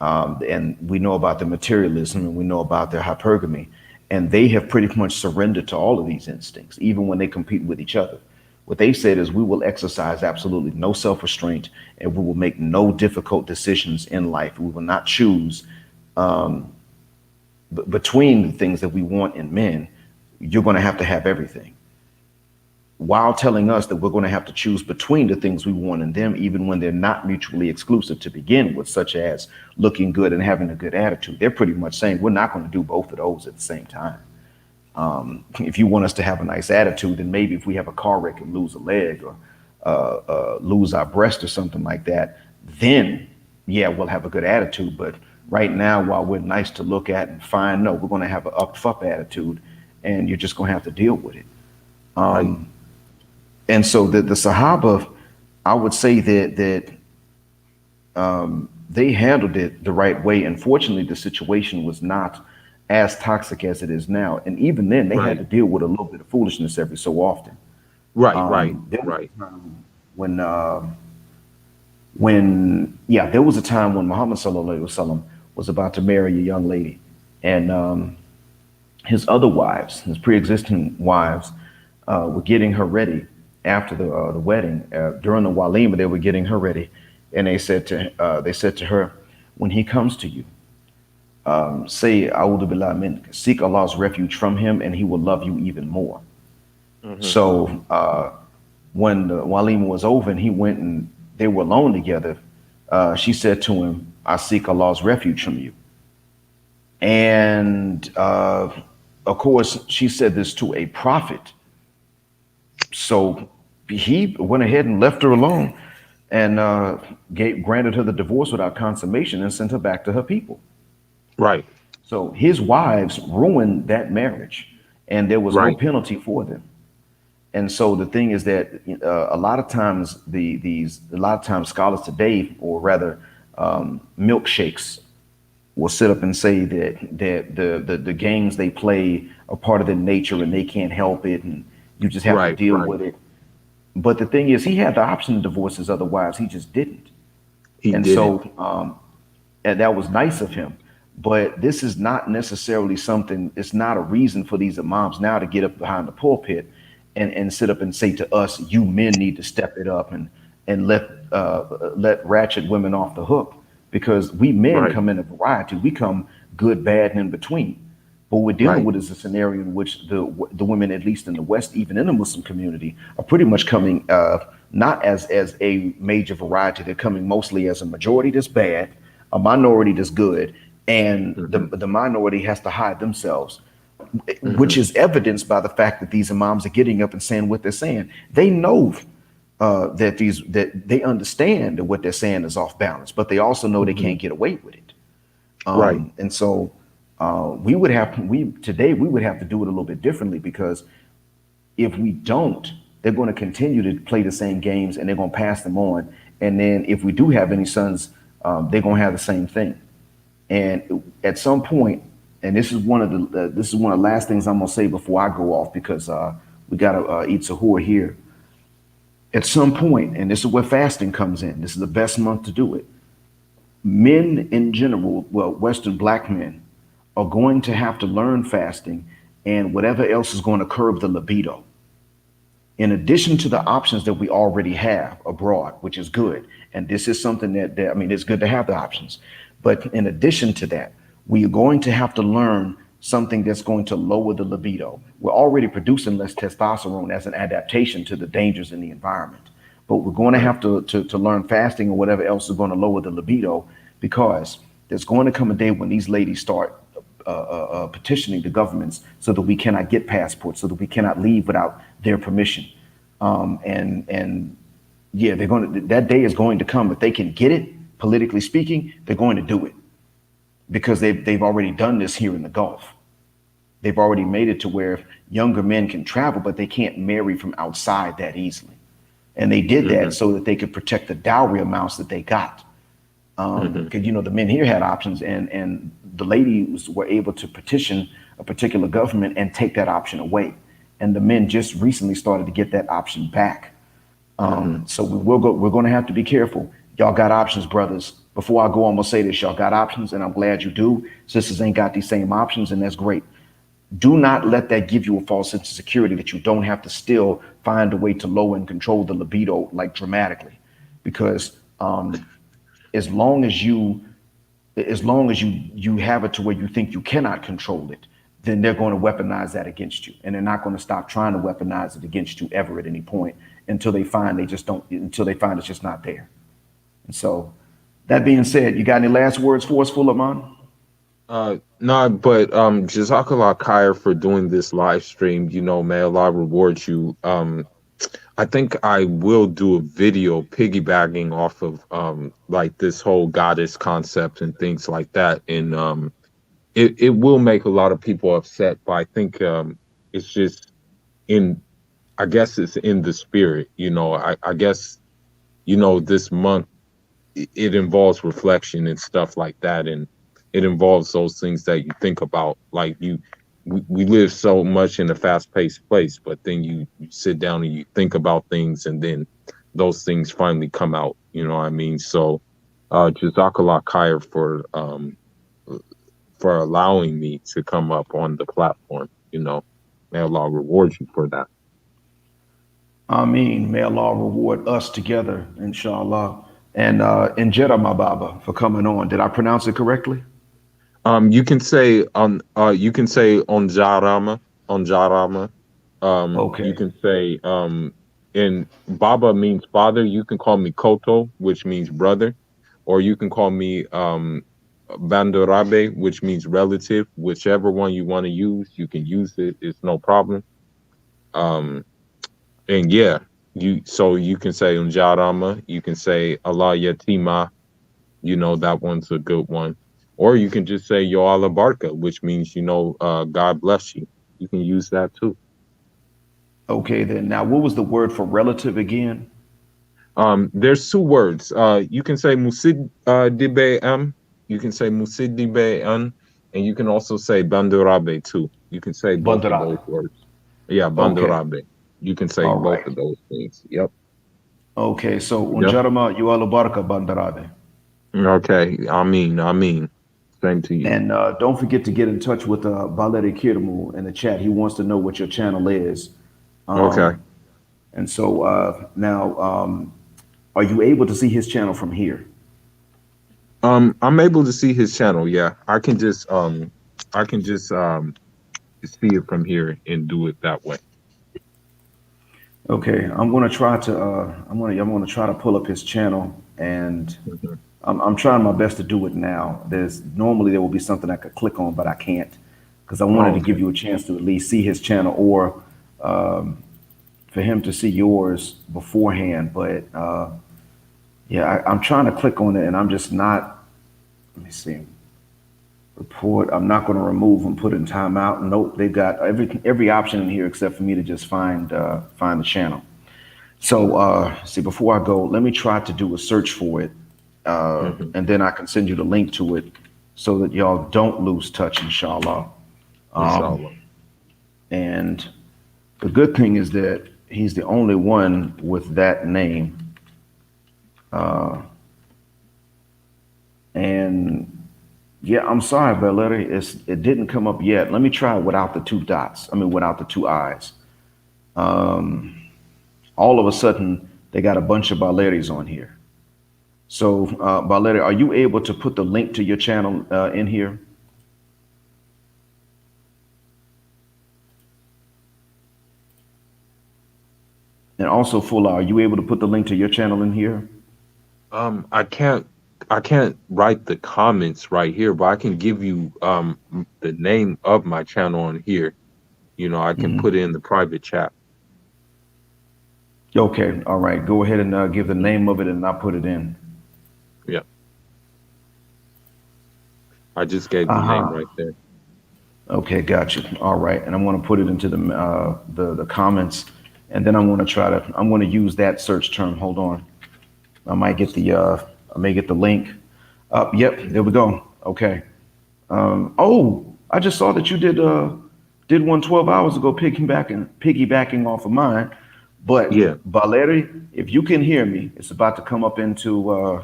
And we know about their materialism, and we know about their hypergamy, and they have pretty much surrendered to all of these instincts, even when they compete with each other. What they said is, we will exercise absolutely no self-restraint, and we will make no difficult decisions in life. We will not choose between the things that we want in men. You're going to have everything, while telling us that we're going to have to choose between the things we want in them, even when they're not mutually exclusive to begin with, such as looking good and having a good attitude. They're pretty much saying we're not going to do both of those at the same time. If you want us to have a nice attitude, then maybe if we have a car wreck and lose a leg or lose our breast or something like that, then yeah, we'll have a good attitude. But right now, while we're nice to look at and fine, no, we're going to have an up attitude, and you're just going to have to deal with it. Right. And so the Sahaba, I would say that they handled it the right way. Unfortunately, the situation was not as toxic as it is now. And even then, they had to deal with a little bit of foolishness every so often. Right. There was a time there was a time when Muhammad Sallallahu Alaihi Wasallam was about to marry a young lady, and his other wives, his pre-existing wives, were getting her ready after the wedding. During the walima, they were getting her ready, and they said to her, when he comes to you, say "A'udhu billahi mink," seek Allah's refuge from him, and he will love you even more. Mm-hmm. So when the walima was over and he went and they were alone together, she said to him, "I seek Allah's refuge from you." And of course, she said this to a prophet. So he went ahead and left her alone and granted her the divorce without consummation and sent her back to her people. Right. So his wives ruined that marriage, and there was no penalty for them. And so the thing is that a lot of times a lot of times scholars today, or rather milkshakes, will sit up and say that the games they play are part of their nature and they can't help it and you just have to Right, deal right. with it. But the thing is, he had the option to divorce his other wives. He just didn't. He And didn't. so and that was nice of him. But this is not necessarily something, it's not a reason for these imams now to get up behind the pulpit and sit up and say to us, you men need to step it up and let ratchet women off the hook. Because we men Right, come in a variety. We come good, bad, and in between. But what we're dealing right, with is a scenario in which the women, at least in the West, even in the Muslim community, are pretty much coming not as a major variety. They're coming mostly as a majority that's bad, a minority that's good, and hmm the minority has to hide themselves, which hmm is evidenced by the fact that these imams are getting up and saying what they're saying. They know that they understand that what they're saying is off balance, but they also know they hmm can't get away with it. right, And so we today we would have to do it a little bit differently because if we don't, they're going to continue to play the same games and they're going to pass them on. And then if we do have any sons, they're going to have the same thing. And at some point, and this is one of the last things I'm going to say before I go off because we got to eat sahur here. At some point, and this is where fasting comes in. This is the best month to do it. Men in general, well, Western black men, are going to have to learn fasting and whatever else is going to curb the libido in addition to the options that we already have abroad, which is good. And this is something I mean, it's good to have the options. But in addition to that, we are going to have to learn something that's going to lower the libido. We're already producing less testosterone as an adaptation to the dangers in the environment. But we're going to right, have to learn fasting or whatever else is going to lower the libido because there's going to come a day when these ladies start petitioning the governments so that we cannot get passports, so that we cannot leave without their permission. And yeah, they're going to. That day is going to come. If they can get it, politically speaking, they're going to do it because they've already done this here in the Gulf. They've already made it to where younger men can travel, but they can't marry from outside that easily. And they did that hmm so that they could protect the dowry amounts that they got. hmm Because the men here had options, and the ladies were able to petition a particular government and take that option away. And the men just recently started to get that option back. hmm So we will go. We're going to have to be careful. Y'all got options, brothers. Before I go, I'm gonna say this: y'all got options, and I'm glad you do. Sisters ain't got these same options, and that's great. Do not let that give you a false sense of security that you don't have to still find a way to lower and control the libido like dramatically, because as long as you as long as you have it to where you think you cannot control it, then they're going to weaponize that against you, and they're not going to stop trying to weaponize it against you ever at any point until they find it's just not there. And so, that being said, you got any last words for us, Fullaman? No, but Jazakallah Khair for doing this live stream. May Allah reward you. I think I will do a video piggybacking off of like this whole goddess concept and things like that. And it will make a lot of people upset, but I think it's just in I guess it's in the spirit. I guess this month it involves reflection and stuff like that, and it involves those things that you think about. Like we live so much in a fast-paced place, but then you sit down and you think about things, and then those things finally come out. You know what I mean? So, Jazakallah Khair for allowing me to come up on the platform. May Allah reward you for that. I mean, may Allah reward us together, inshallah. And Jeddah, my Baba, for coming on. Did I pronounce it correctly? You can say on Jarama. You Okay. can say and Baba means father. You can call me Koto, which means brother, or you can call me Bandorabe, which means relative. Whichever one you want to use, you can use it. It's no problem. Um, and yeah, you can say Unjarama, you can say Allah Yatima, that one's a good one. Or you can just say Yo Allah Barka, which means God bless you. You can use that too. Okay, then. Now, what was the word for relative again? There's two words. You can say musid dibe am. You can say musid dibe an, and you can also say bandurabe too. You can say both of those Bandarabe. words. Yeah, Okay. bandurabe. You can say All both right. of those things. Yep. Okay. So, Yep. unjarama yualabarka bandarabe. Okay. I mean. Same to you. And don't forget to get in touch with Balere Kirmu in the chat. He wants to know what your channel is. Okay. And so now, are you able to see his channel from here? I'm able to see his channel. Yeah, I can just see it from here and do it that way. Okay, I'm gonna try to I'm gonna try to pull up his channel, and Mhm. I'm trying my best to do it now. There's normally there will be something I could click on, but I can't because I wanted Oh, to give okay. you a chance to at least see his channel or for him to see yours beforehand. But yeah, I'm trying to click on it, and I'm just not. Let me see. Report. I'm not going to remove and put in timeout. Nope, they got every option in here except for me to just find the channel. So see, before I go, let me try to do a search for it, Hmm. and then I can send you the link to it so that y'all don't lose touch, inshallah. Inshallah. And the good thing is that he's the only one with that name. And yeah, I'm sorry, Valerie, it didn't come up yet. Let me try it without the two dots. I mean, without the two eyes. All of a sudden, they got a bunch of Valeries on here. So, Valerie, are you able to put the link to your channel in here? And also, Fuller, are you able to put the link to your channel in here? I can't write the comments right here, but I can give you the name of my channel on here. I can put it in the private chat. Okay, all right. Go ahead and give the Mhm. name of it, and I'll put it in. Yeah, I just gave the name Uh-huh. right there. Okay, gotcha. All right, and I'm going to put it into the comments, and then I'm going to use that search term. Hold on, I might get I may get the link. Yep, there we go. Okay. Oh, I just saw that you did one 12 hours ago, piggybacking off of mine. But Yeah. Valeri, if you can hear me, it's about to come up into.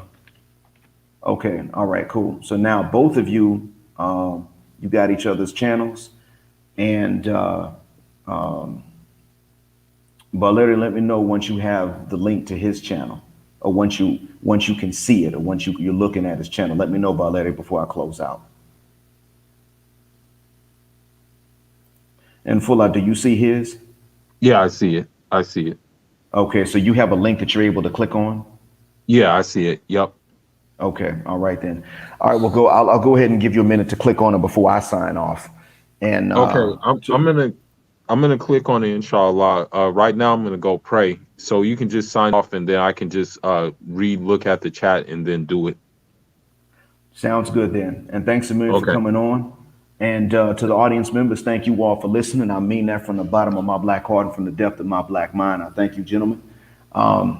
Okay, all right, cool. So now both of you, you got each other's channels, and Valeri, let me know once you have the link to his channel, or once you can see it, or once you're looking at his channel. Let me know, Valeri, before I close out. And Fulla, do you see his? Yeah, I see it. I see it. Okay, so you have a link that you're able to click on. Yeah, I see it. Yep. Okay, all right then. All right, we'll go. I'll go ahead and give you a minute to click on it before I sign off. And Okay. I'm gonna click on it, inshallah. Right now I'm gonna go pray. So you can just sign off and then I can just look at the chat and then do it. sounds good then. And thanks a million for Okay. coming on. And to the audience members, thank you all for listening. I mean that from the bottom of my black heart and from the depth of my black mind. I thank you, gentlemen. And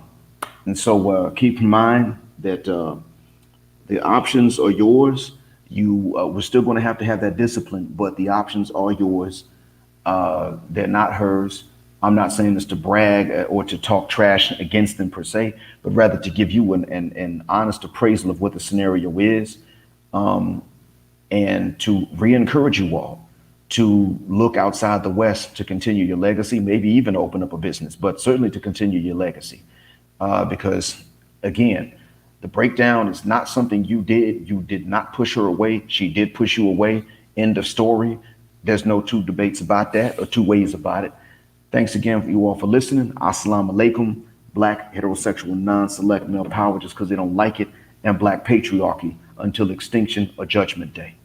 so keep in mind that the options are yours. We're still going to have that discipline, but the options are yours. They're not hers. I'm not saying this to brag or to talk trash against them per se, but rather to give you an honest appraisal of what the scenario is, and to re-encourage you all to look outside the West to continue your legacy, maybe even open up a business, but certainly to continue your legacy. Because again, the breakdown is not something you did. You did not push her away. She did push you away. End of story. There's no two debates about that or two ways about it. Thanks again for you all for listening. Assalamu alaikum. Black heterosexual non-select male power just because they don't like it, and black patriarchy until extinction or judgment day.